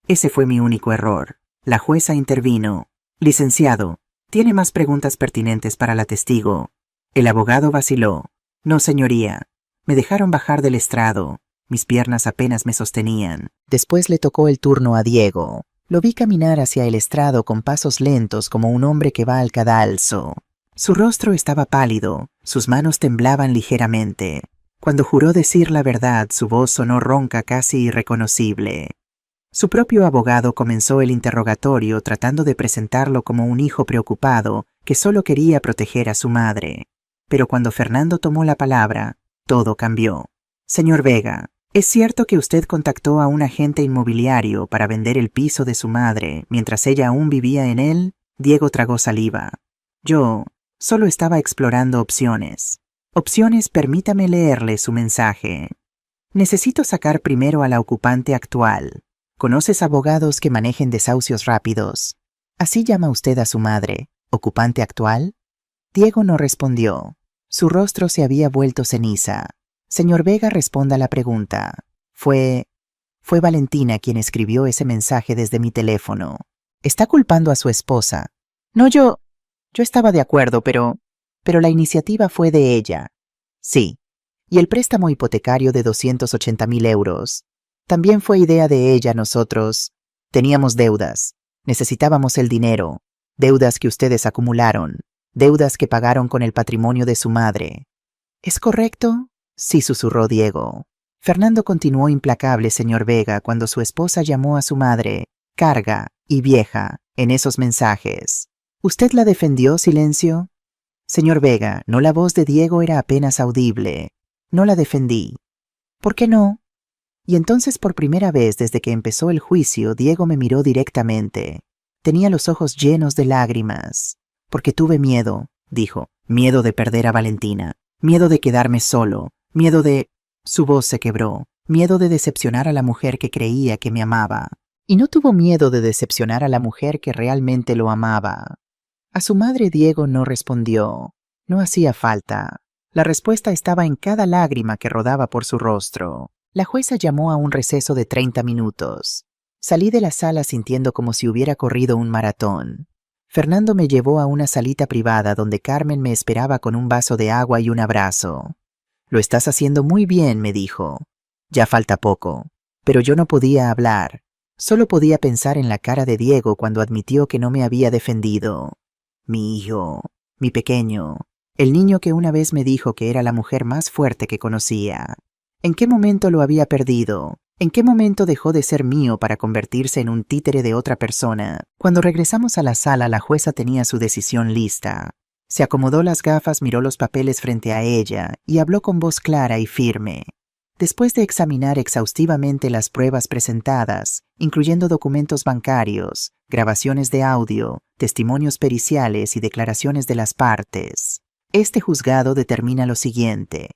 S1: Ese fue mi único error». La jueza intervino. «Licenciado, ¿tiene más preguntas pertinentes para la testigo?» El abogado vaciló. «No, señoría. Me dejaron bajar del estrado. Mis piernas apenas me sostenían». Después le tocó el turno a Diego. Lo vi caminar hacia el estrado con pasos lentos como un hombre que va al cadalso. Su rostro estaba pálido, sus manos temblaban ligeramente. Cuando juró decir la verdad, su voz sonó ronca, casi irreconocible. Su propio abogado comenzó el interrogatorio tratando de presentarlo como un hijo preocupado que solo quería proteger a su madre. Pero cuando Fernando tomó la palabra, todo cambió. «Señor Vega, ¿es cierto que usted contactó a un agente inmobiliario para vender el piso de su madre mientras ella aún vivía en él?» Diego tragó saliva. «Yo solo estaba explorando opciones. Opciones, permítame leerle su mensaje. Necesito sacar primero a la ocupante actual. ¿Conoces abogados que manejen desahucios rápidos? ¿Así llama usted a su madre? ¿Ocupante actual?» Diego no respondió. Su rostro se había vuelto ceniza. «Señor Vega, responda la pregunta. Fue Valentina quien escribió ese mensaje desde mi teléfono. Está culpando a su esposa». «No, yo estaba de acuerdo, pero la iniciativa fue de ella». «Sí. Y el préstamo hipotecario de 280.000 euros. También fue idea de ella. Nosotros teníamos deudas. Necesitábamos el dinero. Deudas que ustedes acumularon. Deudas que pagaron con el patrimonio de su madre». «¿Es correcto?» «Sí», susurró Diego. Fernando continuó implacable, señor Vega, cuando su esposa llamó a su madre carga y vieja en esos mensajes. ¿Usted la defendió? Silencio. «Señor Vega», no, la voz de Diego era apenas audible. «No la defendí». «¿Por qué no?» Y entonces, por primera vez desde que empezó el juicio, Diego me miró directamente. Tenía los ojos llenos de lágrimas. «Porque tuve miedo», dijo. «Miedo de perder a Valentina. Miedo de quedarme solo.
S2: Miedo de... Su voz se quebró. Miedo de decepcionar a la mujer que creía que me amaba.
S1: Y no tuvo miedo de decepcionar a la mujer que realmente lo amaba. A su madre Diego no respondió. No hacía falta. La respuesta estaba en cada lágrima que rodaba por su rostro. La jueza llamó a un receso de 30 minutos. Salí de la sala sintiendo como si hubiera corrido un maratón. Fernando me llevó a una salita privada donde Carmen me esperaba con un vaso de agua y un abrazo. «Lo estás haciendo muy bien», me dijo. «Ya falta poco». Pero yo no podía hablar. Solo podía pensar en la cara de Diego cuando admitió que no me había defendido. Mi hijo, mi pequeño, el niño que una vez me dijo que era la mujer más fuerte que conocía. ¿En qué momento lo había perdido? ¿En qué momento dejó de ser mío para convertirse en un títere de otra persona? Cuando regresamos a la sala, la jueza tenía su decisión lista. Se acomodó las gafas, miró los papeles frente a ella y habló con voz clara y firme. Después de examinar exhaustivamente las pruebas presentadas, incluyendo documentos bancarios, grabaciones de audio, testimonios periciales y declaraciones de las partes, este juzgado determina lo siguiente.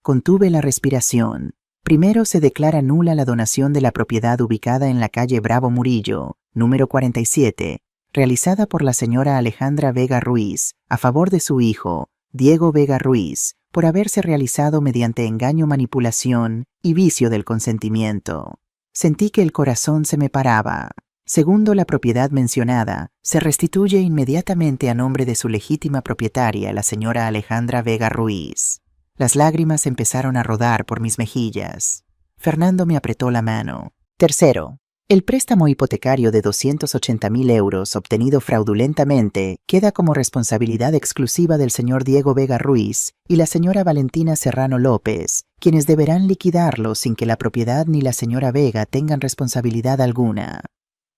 S1: Contuve la respiración. Primero se declara nula la donación de la propiedad ubicada en la calle Bravo Murillo, número 47, realizada por la señora Alejandra Vega Ruiz, a favor de su hijo, Diego Vega Ruiz, por haberse realizado mediante engaño, manipulación y vicio del consentimiento. Sentí que el corazón se me paraba. Segundo, la propiedad mencionada se restituye inmediatamente a nombre de su legítima propietaria, la señora Alejandra Vega Ruiz. Las lágrimas empezaron a rodar por mis mejillas. Fernando me apretó la mano. Tercero, el préstamo hipotecario de 280.000 euros obtenido fraudulentamente queda como responsabilidad exclusiva del señor Diego Vega Ruiz y la señora Valentina Serrano López, quienes deberán liquidarlo sin que la propiedad ni la señora Vega tengan responsabilidad alguna.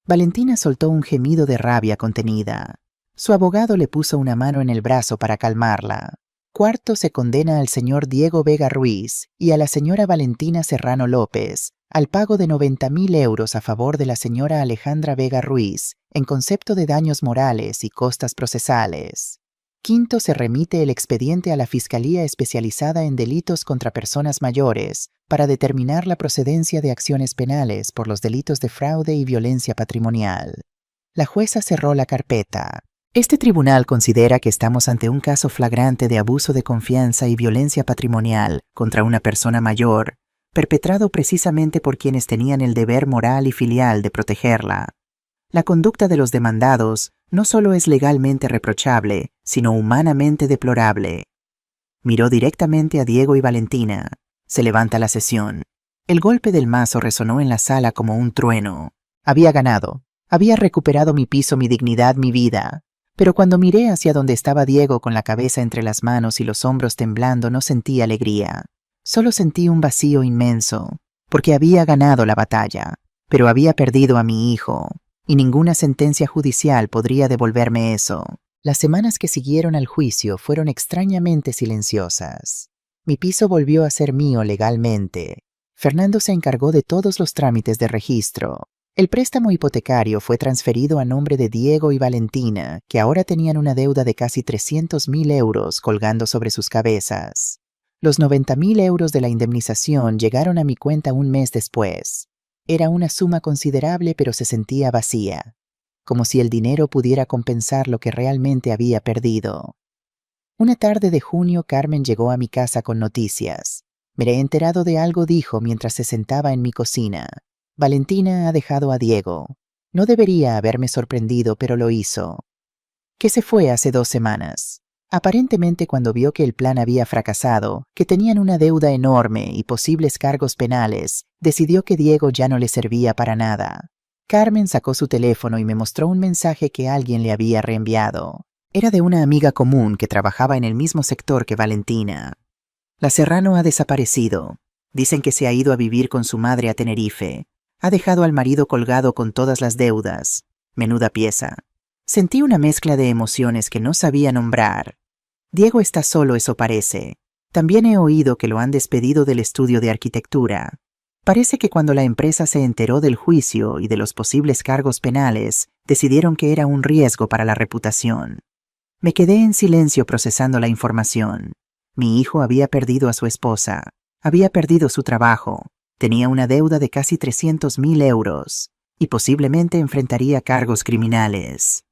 S1: Valentina soltó un gemido de rabia contenida. Su abogado le puso una mano en el brazo para calmarla. Cuarto, se condena al señor Diego Vega Ruiz y a la señora Valentina Serrano López al pago de 90.000 euros a favor de la señora Alejandra Vega Ruiz en concepto de daños morales y costas procesales. Quinto, se remite el expediente a la Fiscalía Especializada en Delitos contra Personas Mayores para determinar la procedencia de acciones penales por los delitos de fraude y violencia patrimonial. La jueza cerró la carpeta. Este tribunal considera que estamos ante un caso flagrante de abuso de confianza y violencia patrimonial contra una persona mayor, perpetrado precisamente por quienes tenían el deber moral y filial de protegerla. La conducta de los demandados no solo es legalmente reprochable, sino humanamente deplorable. Miró directamente a Diego y Valentina. Se levanta la sesión. El golpe del mazo resonó en la sala como un trueno. Había ganado. Había recuperado mi piso, mi dignidad, mi vida. Pero cuando miré hacia donde estaba Diego con la cabeza entre las manos y los hombros temblando, no sentí alegría. Solo sentí un vacío inmenso, porque había ganado la batalla, pero había perdido a mi hijo, y ninguna sentencia judicial podría devolverme eso. Las semanas que siguieron al juicio fueron extrañamente silenciosas. Mi piso volvió a ser mío legalmente. Fernando se encargó de todos los trámites de registro. El préstamo hipotecario fue transferido a nombre de Diego y Valentina, que ahora tenían una deuda de casi 300.000 euros colgando sobre sus cabezas. Los 90.000 euros de la indemnización llegaron a mi cuenta un mes después. Era una suma considerable, pero se sentía vacía, como si el dinero pudiera compensar lo que realmente había perdido. Una tarde de junio, Carmen llegó a mi casa con noticias. Me he enterado de algo, dijo mientras se sentaba en mi cocina. Valentina ha dejado a Diego. No debería haberme sorprendido, pero lo hizo. Que se fue hace 2 semanas. Aparentemente cuando vio que el plan había fracasado, que tenían una deuda enorme y posibles cargos penales, decidió que Diego ya no le servía para nada. Carmen sacó su teléfono y me mostró un mensaje que alguien le había reenviado. Era de una amiga común que trabajaba en el mismo sector que Valentina. La Serrano ha desaparecido. Dicen que se ha ido a vivir con su madre a Tenerife. Ha dejado al marido colgado con todas las deudas. Menuda pieza. Sentí una mezcla de emociones que no sabía nombrar. Diego está solo, eso parece. También he oído que lo han despedido del estudio de arquitectura. Parece que cuando la empresa se enteró del juicio y de los posibles cargos penales, decidieron que era un riesgo para la reputación. Me quedé en silencio procesando la información. Mi hijo había perdido a su esposa.
S2: Había perdido su trabajo, tenía una deuda de casi 300.000 euros y posiblemente enfrentaría cargos criminales.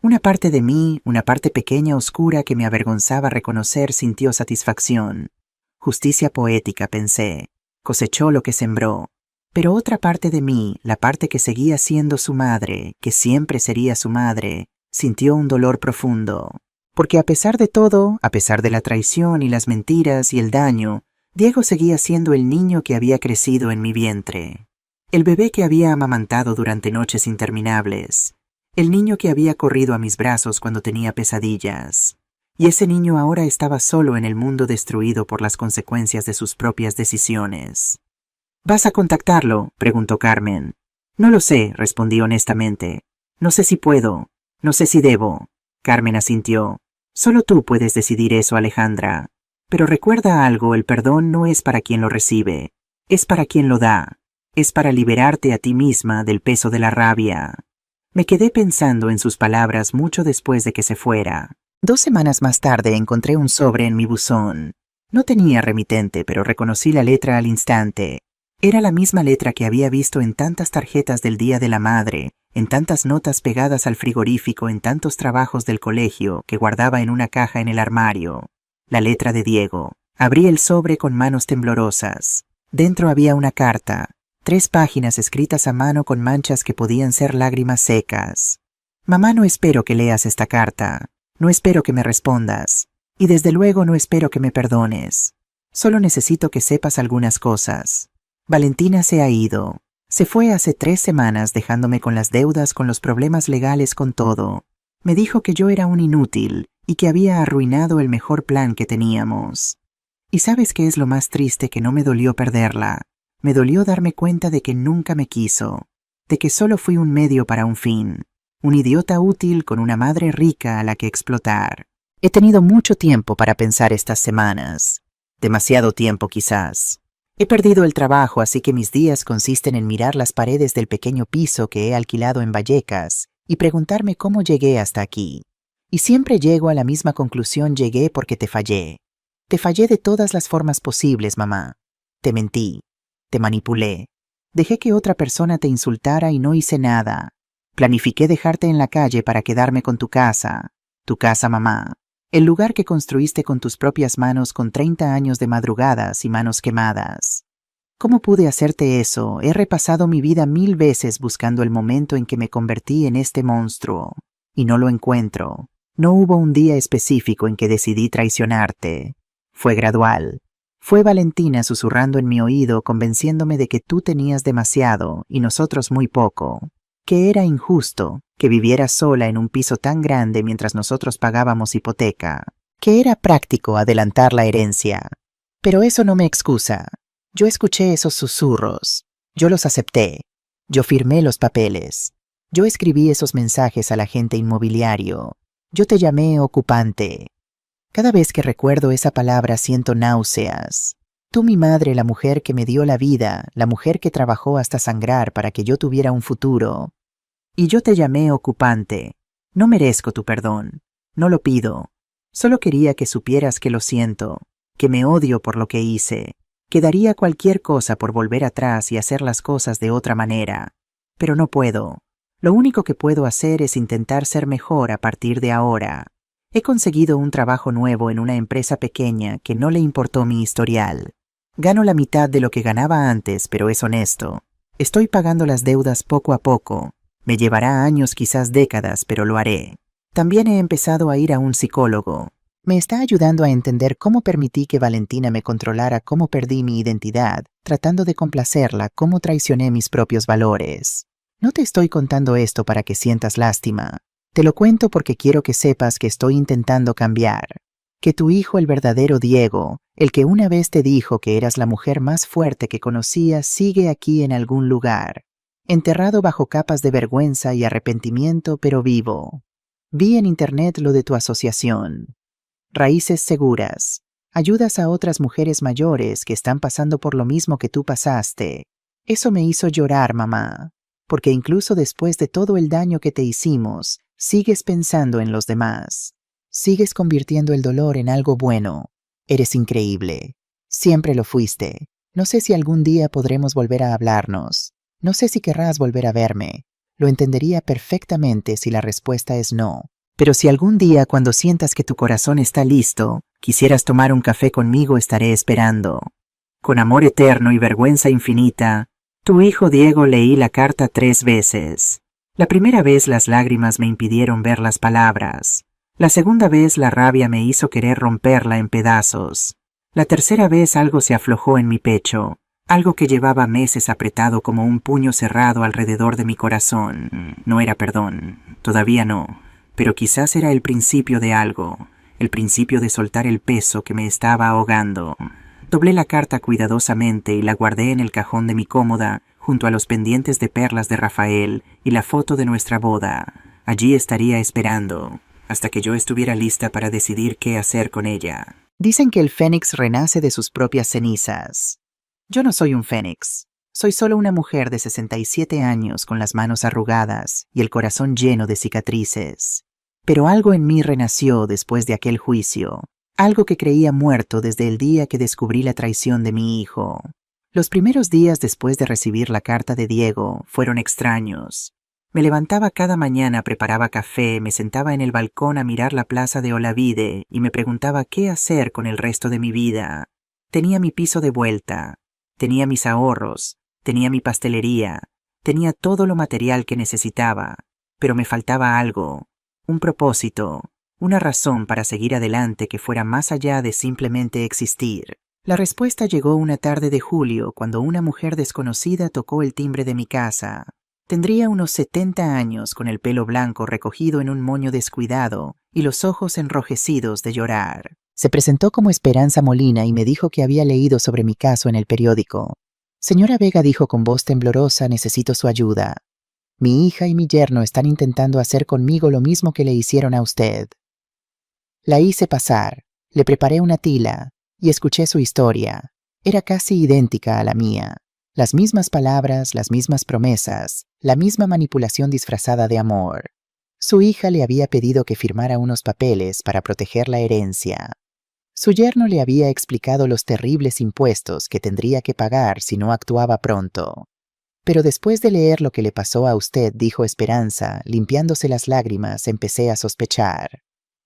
S2: Una parte de mí, una parte pequeña oscura que me avergonzaba reconocer, sintió satisfacción. Justicia poética, pensé. Cosechó lo que sembró. Pero otra parte de mí, la parte que seguía siendo su madre, que siempre sería su madre, sintió un dolor profundo. Porque a pesar de todo, a pesar de la traición y las mentiras y el daño, Diego seguía siendo el niño que había crecido en mi vientre. El bebé que había amamantado durante noches interminables. El niño que había corrido a mis brazos cuando tenía pesadillas. Y ese niño ahora estaba solo en el mundo destruido por las consecuencias de sus propias decisiones. ¿Vas a contactarlo?, preguntó Carmen. No lo sé, respondí honestamente. No sé si puedo, no sé si debo. Carmen asintió. Solo tú puedes decidir eso, Alejandra. Pero recuerda algo, el perdón no es para quien lo recibe, es para quien lo da. Es para liberarte a ti misma del peso de la rabia. Me quedé pensando en sus palabras mucho después de que se fuera. 2 semanas más tarde encontré un sobre en mi buzón. No tenía remitente, pero reconocí la letra al instante. Era la misma letra que había visto en tantas tarjetas del Día de la Madre, en tantas notas pegadas al frigorífico, en tantos trabajos del colegio que guardaba en una caja en el armario. La letra de Diego. Abrí el sobre con manos temblorosas. Dentro había una carta. 3 páginas escritas a mano con manchas que podían ser lágrimas secas. Mamá, no espero que leas esta carta. No espero que me respondas. Y desde luego no espero que me perdones. Solo necesito que sepas algunas cosas. Valentina se ha ido. Se fue hace 3 semanas dejándome con las deudas, con los problemas legales, con todo. Me dijo que yo era un inútil y que había arruinado el mejor plan que teníamos. ¿Y sabes qué es lo más triste? Que no me dolió perderla. Me dolió darme cuenta de que nunca me quiso, de que solo fui un medio para un fin, un idiota útil con una madre rica a la que explotar. He tenido mucho tiempo para pensar estas semanas. Demasiado tiempo quizás. He perdido el trabajo, así que mis días consisten en mirar las paredes del pequeño piso que he alquilado en Vallecas y preguntarme cómo llegué hasta aquí. Y siempre llego a la misma conclusión: llegué porque te fallé. Te fallé de todas las formas posibles, mamá. Te mentí. Te manipulé. Dejé que otra persona te insultara y no hice nada. Planifiqué dejarte en la calle para quedarme con tu casa, mamá. El lugar que construiste con tus propias manos, con 30 años de madrugadas y manos quemadas. ¿Cómo pude hacerte eso? He repasado mi vida 1000 veces buscando el momento en que me convertí en este monstruo. Y no lo encuentro. No hubo un día específico en que decidí traicionarte. Fue gradual. Fue Valentina susurrando en mi oído, convenciéndome de que tú tenías demasiado y nosotros muy poco, que era injusto que vivieras sola en un piso tan grande mientras nosotros pagábamos hipoteca, que era práctico adelantar la herencia. Pero eso no me excusa. Yo escuché esos susurros, yo los acepté, yo firmé los papeles, yo escribí esos mensajes al agente inmobiliario, yo te llamé ocupante. Cada vez que recuerdo esa palabra siento náuseas. Tú, mi madre, la mujer que me dio la vida, la mujer que trabajó hasta sangrar para que yo tuviera un futuro. Y yo te llamé ocupante. No merezco tu perdón. No lo pido. Solo quería que supieras que lo siento, que me odio por lo que hice, que daría cualquier cosa por volver atrás y hacer las cosas de otra manera. Pero no puedo. Lo único que puedo hacer es intentar ser mejor a partir de ahora. He conseguido un trabajo nuevo en una empresa pequeña que no le importó mi historial. Gano la mitad de lo que ganaba antes, pero es honesto. Estoy pagando las deudas poco a poco. Me llevará años, quizás décadas, pero lo haré. También he empezado a ir a un psicólogo. Me está ayudando a entender cómo permití que Valentina me controlara, cómo perdí mi identidad, tratando de complacerla, cómo traicioné mis propios valores. No te estoy contando esto para que sientas lástima. Te lo cuento porque quiero que sepas que estoy intentando cambiar. Que tu hijo, el verdadero Diego, el que una vez te dijo que eras la mujer más fuerte que conocía, sigue aquí en algún lugar, enterrado bajo capas de vergüenza y arrepentimiento, pero vivo. Vi en internet lo de tu asociación. Raíces Seguras. Ayudas a otras mujeres mayores que están pasando por lo mismo que tú pasaste. Eso me hizo llorar, mamá, porque incluso después de todo el daño que te hicimos, sigues pensando en los demás. Sigues convirtiendo el dolor en algo bueno. Eres increíble.
S1: Siempre lo fuiste. No sé si algún día podremos volver a hablarnos. No sé si querrás volver a verme. Lo entendería perfectamente si la respuesta es no. Pero si algún día, cuando sientas que tu corazón está listo, quisieras tomar un café conmigo, estaré esperando. Con amor eterno y vergüenza infinita, tu hijo Diego. Leí la carta 3 veces. La primera vez las lágrimas me impidieron ver las palabras. La segunda vez la rabia me hizo querer romperla en pedazos. La tercera vez algo se aflojó en mi pecho, algo que llevaba meses apretado como un puño cerrado alrededor de mi corazón. No era perdón, todavía no, pero quizás era el principio de algo, el principio de soltar el peso que me estaba ahogando. Doblé la carta cuidadosamente y la guardé en el cajón de mi cómoda, junto a los pendientes de perlas de Rafael y la foto de nuestra boda. Allí estaría esperando, hasta que yo estuviera lista para decidir qué hacer con ella.
S2: Dicen que el fénix renace de sus propias cenizas. Yo no soy un fénix. Soy solo una mujer de 67 años con las manos arrugadas y el corazón lleno de cicatrices. Pero algo en mí renació después de aquel juicio. Algo que creía muerto desde el día que descubrí la traición de mi hijo. Los primeros días después de recibir la carta de Diego fueron extraños. Me levantaba cada mañana, preparaba café, me sentaba en el balcón a mirar la plaza de Olavide y me preguntaba qué hacer con el resto de mi vida. Tenía mi piso de vuelta, tenía mis ahorros, tenía mi pastelería, tenía todo lo material que necesitaba, pero me faltaba algo, un propósito. Una razón para seguir adelante que fuera más allá de simplemente existir. La respuesta llegó una tarde de julio cuando una mujer desconocida tocó el timbre de mi casa. Tendría unos 70 años, con el pelo blanco recogido en un moño descuidado y los ojos enrojecidos de llorar. Se presentó como Esperanza Molina y me dijo que había leído sobre mi caso en el periódico. Señora Vega, dijo con voz temblorosa, necesito su ayuda. Mi hija y mi yerno están intentando hacer conmigo lo mismo que le hicieron a usted. La hice pasar, le preparé una tila y escuché su historia. Era casi idéntica a la mía. Las mismas palabras, las mismas promesas, la misma manipulación disfrazada de amor. Su hija le había pedido que firmara unos papeles para proteger la herencia. Su yerno le había explicado los terribles impuestos que tendría que pagar si no actuaba pronto. Pero después de leer lo que le pasó a usted, dijo Esperanza, limpiándose las lágrimas, empecé a sospechar.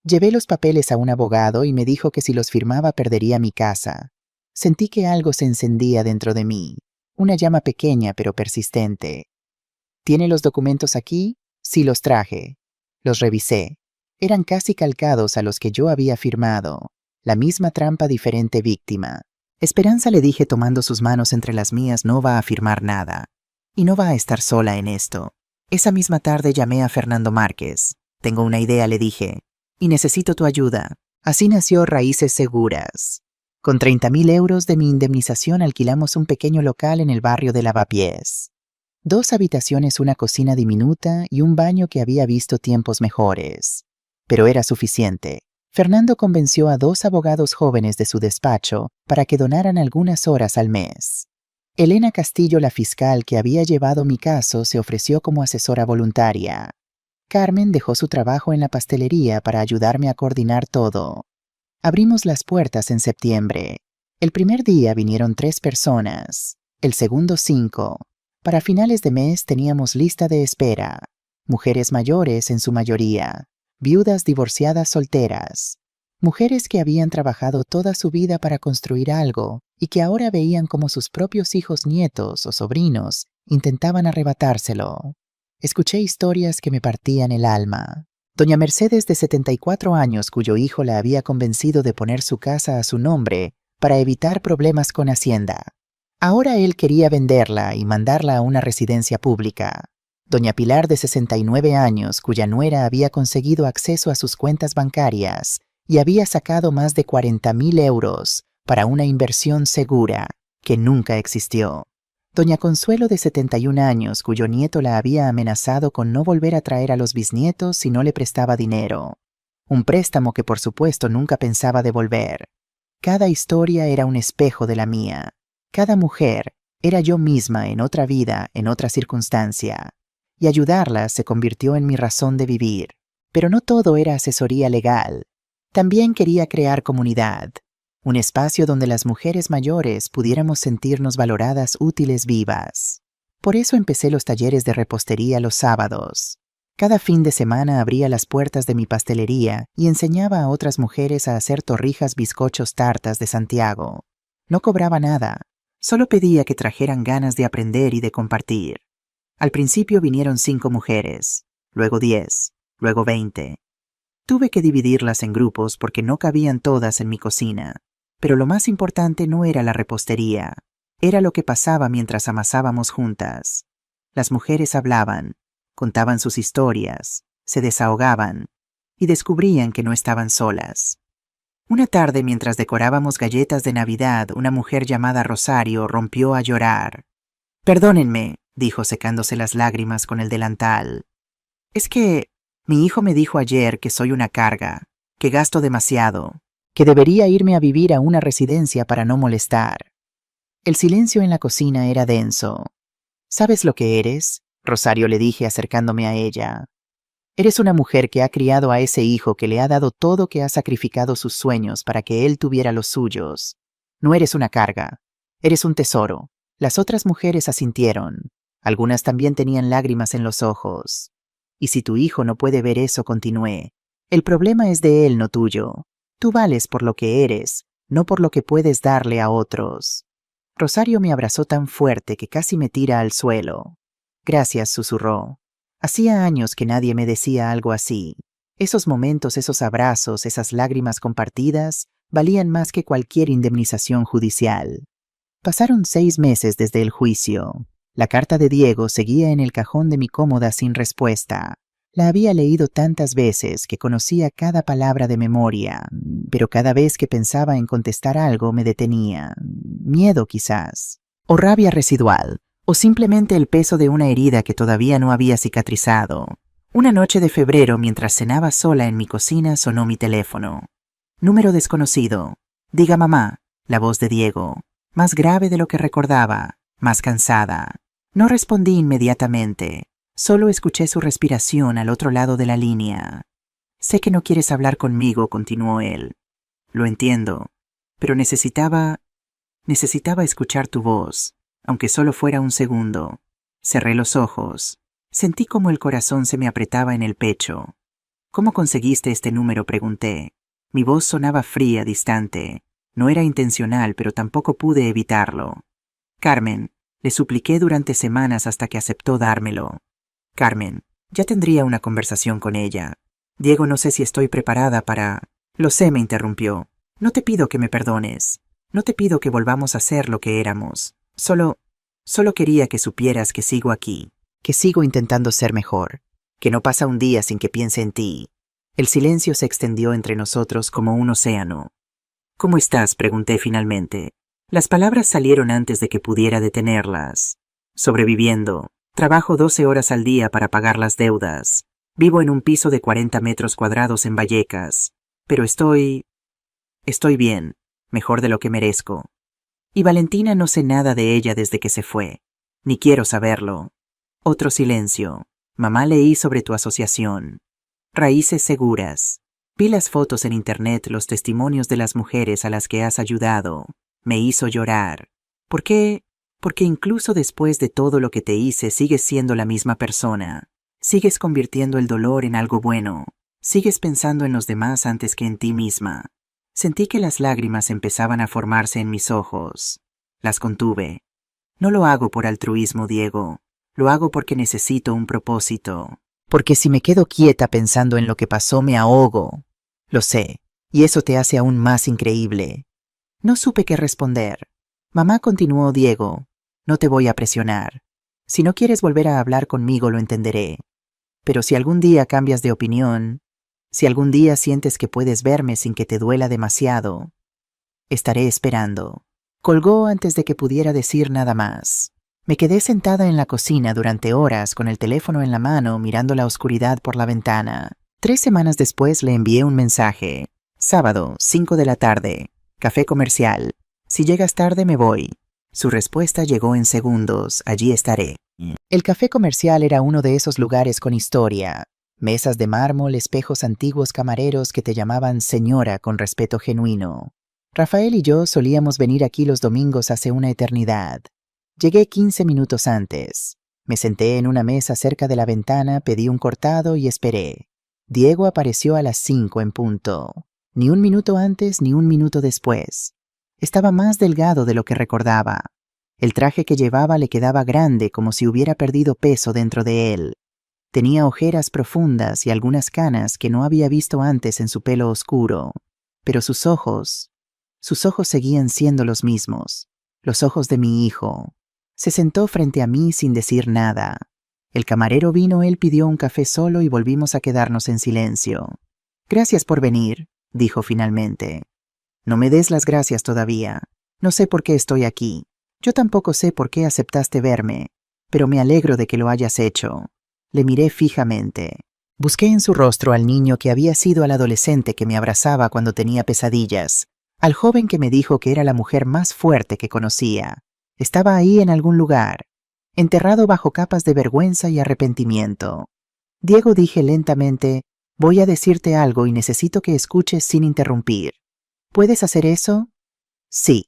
S2: Llevé los papeles a un abogado y me dijo que si los firmaba perdería mi casa. Sentí que algo se encendía dentro de mí, una llama pequeña pero persistente. ¿Tiene los documentos aquí? Sí, los traje. Los revisé. Eran casi calcados a los que yo había firmado. La misma trampa, diferente víctima. Esperanza, le dije tomando sus manos entre las mías, no va a firmar nada. Y no va a estar sola en esto. Esa misma tarde llamé a Fernando Márquez. Tengo una idea, le dije. Y necesito tu ayuda. Así nació Raíces Seguras. Con 30.000 euros de mi indemnización alquilamos un pequeño local en el barrio de Lavapiés. 2 habitaciones, una cocina diminuta y un baño que había visto tiempos mejores. Pero era suficiente. Fernando convenció a 2 abogados jóvenes de su despacho para que donaran algunas horas al mes. Elena Castillo, la fiscal que había llevado mi caso, se ofreció como asesora voluntaria. Carmen dejó su trabajo en la pastelería para ayudarme a coordinar todo. Abrimos las puertas en septiembre. El primer día vinieron 3 personas, el segundo 5. Para finales de mes teníamos lista de espera. Mujeres mayores en su mayoría, viudas, divorciadas, solteras. Mujeres que habían trabajado toda su vida para construir algo y que ahora veían como sus propios hijos, nietos o sobrinos intentaban arrebatárselo. Escuché historias que me partían el alma. Doña Mercedes, de 74 años, cuyo hijo la había convencido de poner su casa a su nombre para evitar problemas con Hacienda. Ahora él quería venderla y mandarla a una residencia pública. Doña Pilar, de 69 años, cuya nuera había conseguido acceso a sus cuentas bancarias y había sacado más de 40.000 euros para una inversión segura que nunca existió. Doña Consuelo, de 71 años, cuyo nieto la había amenazado con no volver a traer a los bisnietos si no le prestaba dinero. Un préstamo que por supuesto nunca pensaba devolver. Cada historia era un espejo de la mía. Cada mujer era yo misma en otra vida, en otra circunstancia. Y ayudarlas se convirtió en mi razón de vivir. Pero no todo era asesoría legal. También quería crear comunidad.
S1: un espacio donde las mujeres mayores pudiéramos sentirnos valoradas, útiles, vivas. Por eso empecé los talleres de repostería los sábados. Cada fin de semana abría las puertas de mi pastelería y enseñaba a otras mujeres a hacer torrijas, bizcochos, tartas de Santiago. No cobraba nada, solo pedía que trajeran ganas de aprender y de compartir. Al principio vinieron 5 mujeres, luego 10, luego 20. Tuve que dividirlas en grupos porque no cabían todas en mi cocina, pero lo más importante no era la repostería, era lo que pasaba mientras amasábamos juntas. Las mujeres hablaban, contaban sus historias, se desahogaban y descubrían que no estaban solas. Una tarde, mientras decorábamos galletas de Navidad, una mujer llamada Rosario rompió a llorar. «Perdónenme», dijo secándose las lágrimas con el delantal. «Es que mi hijo me dijo ayer que soy una carga, que gasto demasiado, que debería irme a vivir a una residencia para no molestar». El silencio en la cocina era denso. «¿Sabes lo que eres?», Rosario le dije acercándome a ella. «Eres una mujer que ha criado a ese hijo, que le ha dado todo, que ha sacrificado sus sueños para que él tuviera los suyos. No eres una carga, eres un tesoro». Las otras mujeres asintieron. Algunas también tenían lágrimas en los ojos. «Y si tu hijo no puede ver eso», continué, «el problema es de él, no tuyo. Tú vales por lo que eres, no por lo que puedes darle a otros». Rosario me abrazó tan fuerte que casi me tira al suelo. «Gracias», susurró. Hacía años que nadie me decía algo así. Esos momentos, esos abrazos, esas lágrimas compartidas, valían más que cualquier indemnización judicial. Pasaron 6 meses desde el juicio. La carta de Diego seguía en el cajón de mi cómoda sin respuesta. La había leído tantas veces que conocía cada palabra de memoria, pero cada vez que pensaba en contestar algo me detenía. Miedo quizás, o rabia residual, o simplemente el peso de una herida que todavía no había cicatrizado. Una noche de febrero, mientras cenaba sola en mi cocina, sonó mi teléfono. Número desconocido. «Diga, mamá», la voz de Diego, más grave de lo que recordaba, más cansada. No respondí inmediatamente, solo escuché su respiración al otro lado de la línea. «Sé que no quieres hablar conmigo», continuó él. «Lo entiendo, pero necesitaba escuchar tu voz, aunque solo fuera un segundo». Cerré los ojos. Sentí como el corazón se me apretaba en el pecho. «¿Cómo conseguiste este número?», pregunté. Mi voz sonaba fría, distante. No era intencional, pero tampoco pude evitarlo. «Carmen», le supliqué durante semanas hasta que aceptó dármelo. «Carmen, ya tendría una conversación con ella. Diego, no sé si estoy preparada para...». «Lo sé», me interrumpió. «No te pido que me perdones. No te pido que volvamos a ser lo que éramos. Solo quería que supieras que sigo aquí, que sigo intentando ser mejor, que no pasa un día sin que piense en ti». El silencio se extendió entre nosotros como un océano. «¿Cómo estás?», pregunté finalmente. Las palabras salieron antes de que pudiera detenerlas. «Sobreviviendo. Trabajo 12 horas al día para pagar las deudas. Vivo en un piso de 40 metros cuadrados en Vallecas. Pero estoy bien, mejor de lo que merezco. Y Valentina, no sé nada de ella desde que se fue. Ni quiero saberlo». Otro silencio. «Mamá, leí sobre tu asociación. Raíces Seguras. Vi las fotos en internet, los testimonios de las mujeres a las que has ayudado. Me hizo llorar. ¿Por qué? Porque incluso después de todo lo que te hice, sigues siendo la misma persona. Sigues convirtiendo el dolor en algo bueno. Sigues pensando en los demás antes que en ti misma». Sentí que las lágrimas empezaban a formarse en mis ojos. Las contuve. «No lo hago por altruismo, Diego. Lo hago porque necesito un propósito. Porque si me quedo quieta pensando en lo que pasó, me ahogo. Lo sé, y eso te hace aún más increíble». No supe qué responder. «Mamá», continuó Diego, «no te voy a presionar. Si no quieres volver a hablar conmigo, lo entenderé. Pero si algún día cambias de opinión, si algún día sientes que puedes verme sin que te duela demasiado, estaré esperando». Colgó antes de que pudiera decir nada más. Me quedé sentada en la cocina durante horas con el teléfono en la mano, mirando la oscuridad por la ventana. 3 semanas después le envié un mensaje. «Sábado, 5 de la tarde. Café comercial. Si llegas tarde, me voy». Su respuesta llegó en segundos. «Allí estaré». El café comercial era uno de esos lugares con historia. Mesas de mármol, espejos antiguos, camareros que te llamaban señora con respeto genuino. Rafael y yo solíamos venir aquí los domingos hace una eternidad. Llegué 15 minutos antes. Me senté en una mesa cerca de la ventana, pedí un cortado y esperé. Diego apareció a las 5 en punto. Ni un minuto antes ni un minuto después. Estaba más delgado de lo que recordaba. El traje que llevaba le quedaba grande, como si hubiera perdido peso dentro de él. Tenía ojeras profundas y algunas canas que no había visto antes en su pelo oscuro. Pero sus ojos seguían siendo los mismos, los ojos de mi hijo. Se sentó frente a mí sin decir nada. El camarero vino, él pidió un café solo y volvimos a quedarnos en silencio. «Gracias por venir», dijo finalmente. «No me des las gracias todavía. No sé por qué estoy aquí. Yo tampoco sé por qué aceptaste verme, pero me alegro de que lo hayas hecho». Le miré fijamente. Busqué en su rostro al niño que había sido al adolescente que me abrazaba cuando tenía pesadillas, al joven que me dijo que era la mujer más fuerte que conocía. Estaba ahí en algún lugar, enterrado bajo capas de vergüenza y arrepentimiento. «Diego», dije lentamente, «voy a decirte algo y necesito que escuches sin interrumpir. ¿Puedes hacer eso?» «Sí».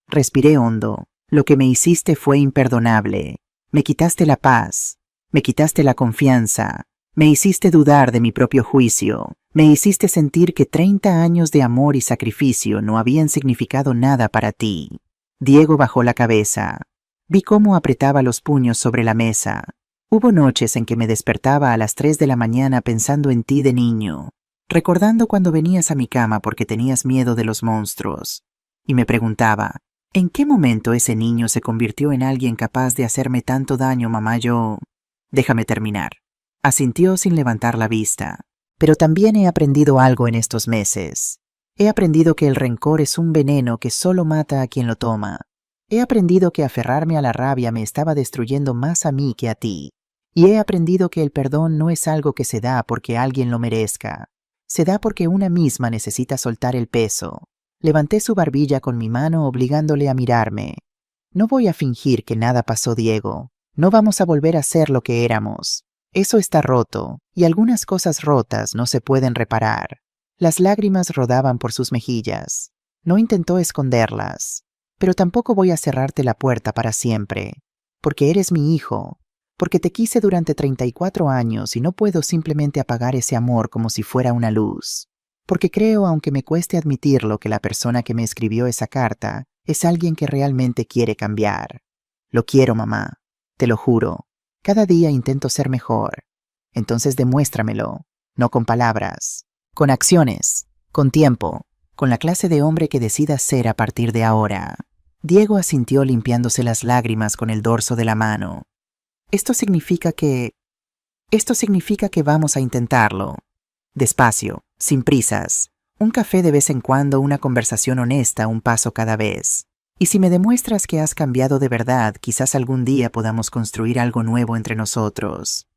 S1: Respiré hondo. «Lo que me hiciste fue imperdonable. Me quitaste la paz. Me quitaste la confianza. Me hiciste dudar de mi propio juicio. Me hiciste sentir que 30 años de amor y sacrificio no habían significado nada para ti». Diego bajó la cabeza. Vi cómo apretaba los puños sobre la mesa. Hubo noches en que me despertaba a las 3 de la mañana pensando en ti de niño, recordando cuando venías a mi cama porque tenías miedo de los monstruos. Y me preguntaba, ¿en qué momento ese niño se convirtió en alguien capaz de hacerme tanto daño, mamá? Déjame terminar. Asintió sin levantar la vista. Pero también he aprendido algo en estos meses. He aprendido que el rencor es un veneno que solo mata a quien lo toma. He aprendido que aferrarme a la rabia me estaba destruyendo más a mí que a ti. Y he aprendido que el perdón no es algo que se da porque alguien lo merezca. Se da porque una misma necesita soltar el peso. Levanté su barbilla con mi mano obligándole a mirarme. «No voy a fingir que nada pasó, Diego. No vamos a volver a ser lo que éramos. Eso está roto, y algunas cosas rotas no se pueden reparar». Las lágrimas rodaban por sus mejillas. No intentó esconderlas. «Pero tampoco voy a cerrarte la puerta para siempre. Porque eres mi hijo. Porque te quise durante 34 años y no puedo simplemente apagar ese amor como si fuera una luz. Porque creo, aunque me cueste admitirlo, que la persona que me escribió esa carta es alguien que realmente quiere cambiar. Lo quiero, mamá. Te lo juro. Cada día intento ser mejor. Entonces demuéstramelo. No con palabras. Con acciones. Con tiempo. Con la clase de hombre que decidas ser a partir de ahora». Diego asintió limpiándose las lágrimas con el dorso de la mano. Esto significa que vamos a intentarlo. Despacio, sin prisas. Un café de vez en cuando, una conversación honesta, un paso cada vez. Y si me demuestras que has cambiado de verdad, quizás algún día podamos construir algo nuevo entre nosotros.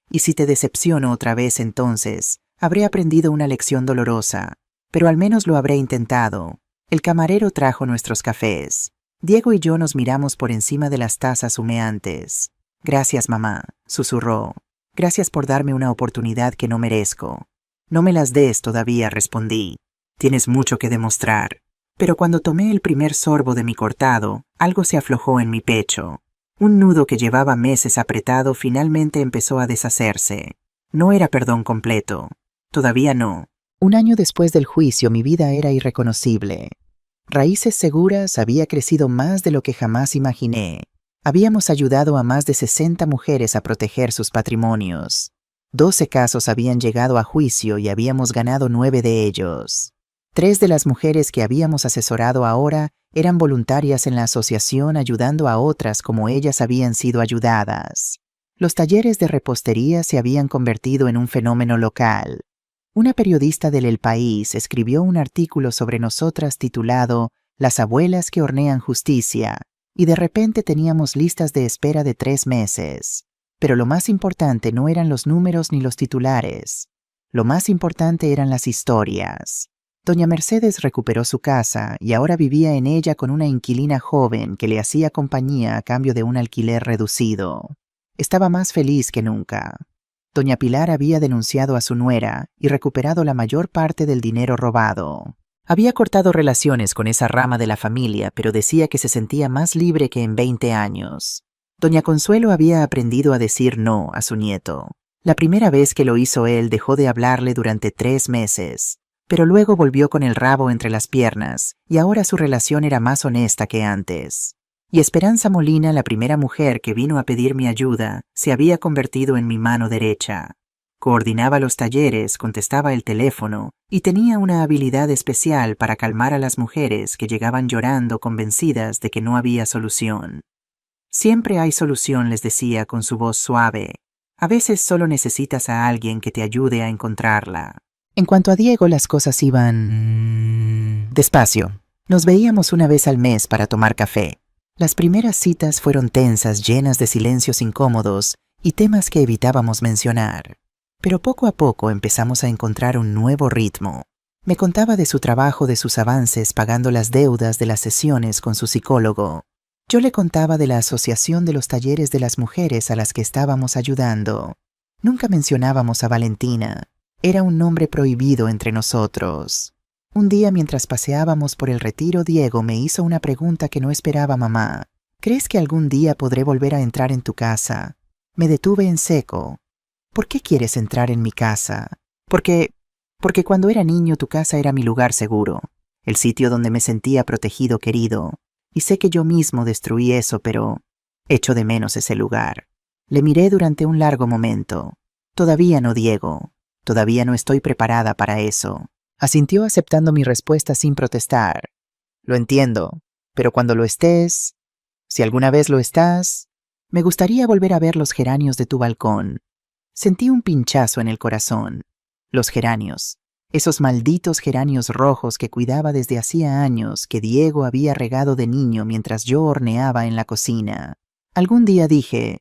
S1: Y si te decepciono otra vez, entonces habré aprendido una lección dolorosa, pero al menos lo habré intentado. El camarero trajo nuestros cafés. Diego y yo nos miramos por encima de las tazas humeantes. «Gracias, mamá», susurró. «Gracias por darme una oportunidad que no merezco». «No me las des todavía», respondí. «Tienes mucho que demostrar». Pero cuando tomé el primer sorbo de mi cortado, algo se aflojó en mi pecho. Un nudo que llevaba meses apretado finalmente empezó a deshacerse. No era perdón completo. Todavía no. Un año después del juicio, mi vida era irreconocible. Raíces Seguras había crecido más de lo que jamás imaginé. Habíamos ayudado a más de 60 mujeres a proteger sus patrimonios. 12 casos habían llegado a juicio y habíamos ganado 9 de ellos. 3 de las mujeres que habíamos asesorado ahora eran voluntarias en la asociación ayudando a otras como ellas habían sido ayudadas. Los talleres de repostería se habían convertido en un fenómeno local. Una periodista del El País escribió un artículo sobre nosotras titulado «Las abuelas que hornean justicia», y de repente teníamos listas de espera de 3 meses. Pero lo más importante no eran los números ni los titulares. Lo más importante eran las historias. Doña Mercedes recuperó su casa y ahora vivía en ella con una inquilina joven que le hacía compañía a cambio de un alquiler reducido. Estaba más feliz que nunca. Doña Pilar había denunciado a su nuera y recuperado la mayor parte del dinero robado. Había cortado relaciones con esa rama de la familia, pero decía que se sentía más libre que en 20 años. Doña Consuelo había aprendido a decir no a su nieto. La primera vez que lo hizo él dejó de hablarle durante 3 meses, pero luego volvió con el rabo entre las piernas, y ahora su relación era más honesta que antes. Y Esperanza Molina, la primera mujer que vino a pedir mi ayuda, se había convertido en mi mano derecha. Coordinaba los talleres, contestaba el teléfono y tenía una habilidad especial para calmar a las mujeres que llegaban llorando convencidas de que no había solución. Siempre hay solución, les decía con su voz suave. A veces solo necesitas a alguien que te ayude a encontrarla. En cuanto a Diego, las cosas iban despacio. Nos veíamos una vez al mes para tomar café. Las primeras citas fueron tensas, llenas de silencios incómodos y temas que evitábamos mencionar. Pero poco a poco empezamos a encontrar un nuevo ritmo. Me contaba de su trabajo, de sus avances, pagando las deudas de las sesiones con su psicólogo. Yo le contaba de la asociación de los talleres de las mujeres a las que estábamos ayudando. Nunca mencionábamos a Valentina. Era un nombre prohibido entre nosotros. Un día, mientras paseábamos por el retiro, Diego me hizo una pregunta que no esperaba mamá. ¿Crees que algún día podré volver a entrar en tu casa? Me detuve en seco. ¿Por qué quieres entrar en mi casa? Porque cuando era niño tu casa era mi lugar seguro, el sitio donde me sentía protegido, querido. Y sé que yo mismo destruí eso, pero echo de menos ese lugar. Le miré durante un largo momento. Todavía no, Diego. Todavía no estoy preparada para eso. Asintió aceptando mi respuesta sin protestar. Lo entiendo, pero cuando lo estés, si alguna vez lo estás, me gustaría volver a ver los geranios de tu balcón. Sentí un pinchazo en el corazón. Los geranios. Esos malditos geranios rojos que cuidaba desde hacía años, que Diego había regado de niño mientras yo horneaba en la cocina. Algún día dije,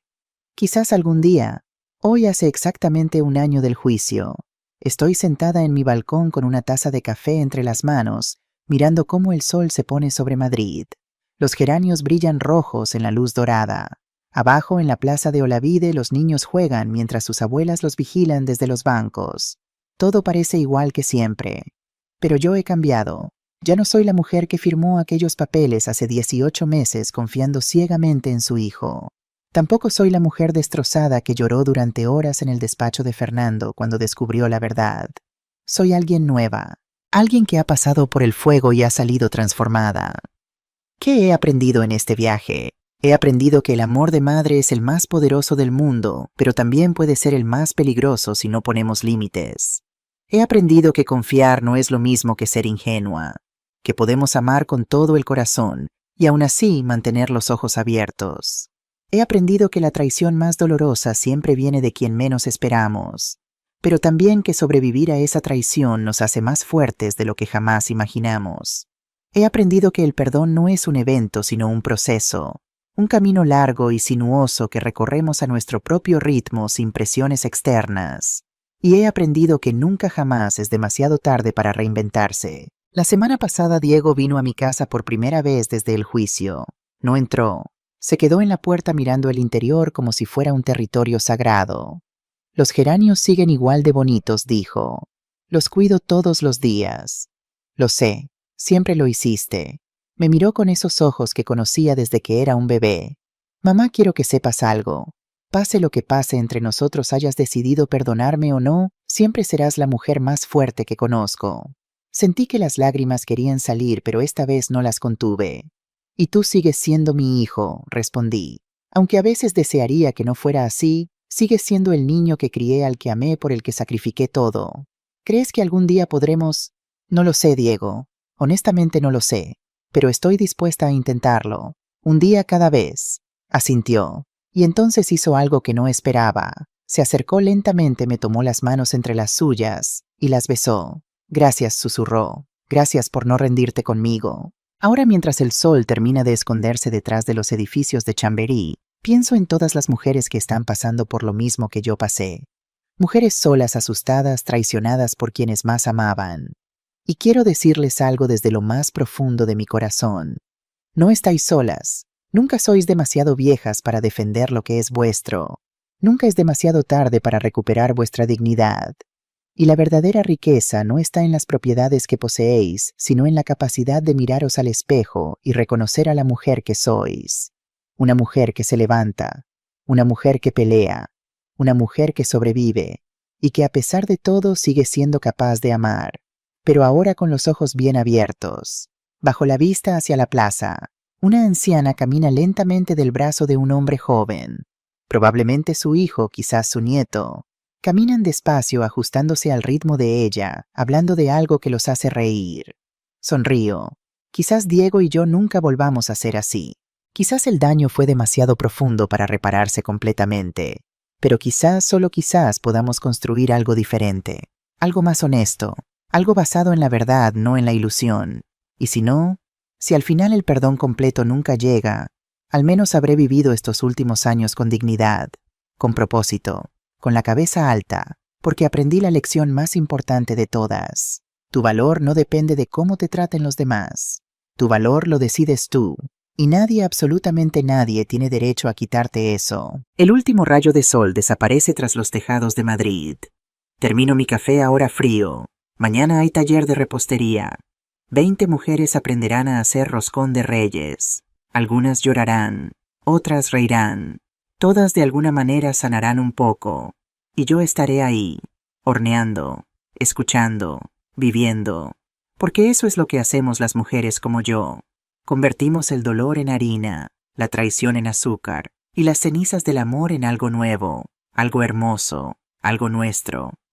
S1: quizás algún día. Hoy hace exactamente 1 año del juicio. Estoy sentada en mi balcón con una taza de café entre las manos, mirando cómo el sol se pone sobre Madrid. Los geranios brillan rojos en la luz dorada. Abajo, en la plaza de Olavide, los niños juegan mientras sus abuelas los vigilan desde los bancos. Todo parece igual que siempre. Pero yo he cambiado. Ya no soy la mujer que firmó aquellos papeles hace 18 meses confiando ciegamente en su hijo. Tampoco soy la mujer destrozada que lloró durante horas en el despacho de Fernando cuando descubrió la verdad. Soy alguien nueva, alguien que ha pasado por el fuego y ha salido transformada. ¿Qué he aprendido en este viaje? He aprendido que el amor de madre es el más poderoso del mundo, pero también puede ser el más peligroso si no ponemos límites. He aprendido que confiar no es lo mismo que ser ingenua, que podemos amar con todo el corazón y aún así mantener los ojos abiertos. He aprendido que la traición más dolorosa siempre viene de quien menos esperamos, pero también que sobrevivir a esa traición nos hace más fuertes de lo que jamás imaginamos. He aprendido que el perdón no es un evento sino un proceso, un camino largo y sinuoso que recorremos a nuestro propio ritmo sin presiones externas. Y he aprendido que nunca jamás es demasiado tarde para reinventarse. La semana pasada Diego vino a mi casa por primera vez desde el juicio. No entró. Se quedó en la puerta mirando el interior como si fuera un territorio sagrado. Los geranios siguen igual de bonitos, dijo. Los cuido todos los días. Lo sé, siempre lo hiciste. Me miró con esos ojos que conocía desde que era un bebé. Mamá, quiero que sepas algo. Pase lo que pase entre nosotros, hayas decidido perdonarme o no, siempre serás la mujer más fuerte que conozco. Sentí que las lágrimas querían salir, pero esta vez no las contuve. Y tú sigues siendo mi hijo, respondí. Aunque a veces desearía que no fuera así, sigues siendo el niño que crié, al que amé, por el que sacrifiqué todo. ¿Crees que algún día podremos? No lo sé, Diego. Honestamente no lo sé. Pero estoy dispuesta a intentarlo. Un día cada vez. Asintió. Y entonces hizo algo que no esperaba. Se acercó lentamente, me tomó las manos entre las suyas y las besó. Gracias, susurró. Gracias por no rendirte conmigo. Ahora, mientras el sol termina de esconderse detrás de los edificios de Chamberí, pienso en todas las mujeres que están pasando por lo mismo que yo pasé. Mujeres solas, asustadas, traicionadas por quienes más amaban. Y quiero decirles algo desde lo más profundo de mi corazón. No estáis solas. Nunca sois demasiado viejas para defender lo que es vuestro. Nunca es demasiado tarde para recuperar vuestra dignidad. Y la verdadera riqueza no está en las propiedades que poseéis, sino en la capacidad de miraros al espejo y reconocer a la mujer que sois. Una mujer que se levanta, una mujer que pelea, una mujer que sobrevive, y que a pesar de todo sigue siendo capaz de amar, pero ahora con los ojos bien abiertos. Bajo la vista hacia la plaza, una anciana camina lentamente del brazo de un hombre joven, probablemente su hijo, quizás su nieto. Caminan despacio ajustándose al ritmo de ella, hablando de algo que los hace reír. Sonrío. Quizás Diego y yo nunca volvamos a ser así. Quizás el daño fue demasiado profundo para repararse completamente, pero quizás, solo quizás, podamos construir algo diferente, algo más honesto, algo basado en la verdad, no en la ilusión. Y si no, si al final el perdón completo nunca llega, al menos habré vivido estos últimos años con dignidad, con propósito, con la cabeza alta, porque aprendí la lección más importante de todas. Tu valor no depende de cómo te traten los demás. Tu valor lo decides tú. Y nadie, absolutamente nadie, tiene derecho a quitarte eso.
S2: El último rayo de sol desaparece tras los tejados de Madrid. Termino mi café ahora frío. Mañana hay taller de repostería. 20 mujeres aprenderán a hacer roscón de reyes. Algunas llorarán, otras reirán. Todas de alguna manera sanarán un poco. Y yo estaré ahí, horneando, escuchando, viviendo. Porque eso es lo que hacemos las mujeres como yo. Convertimos el dolor en harina, la traición en azúcar y las cenizas del amor en algo nuevo, algo hermoso, algo nuestro.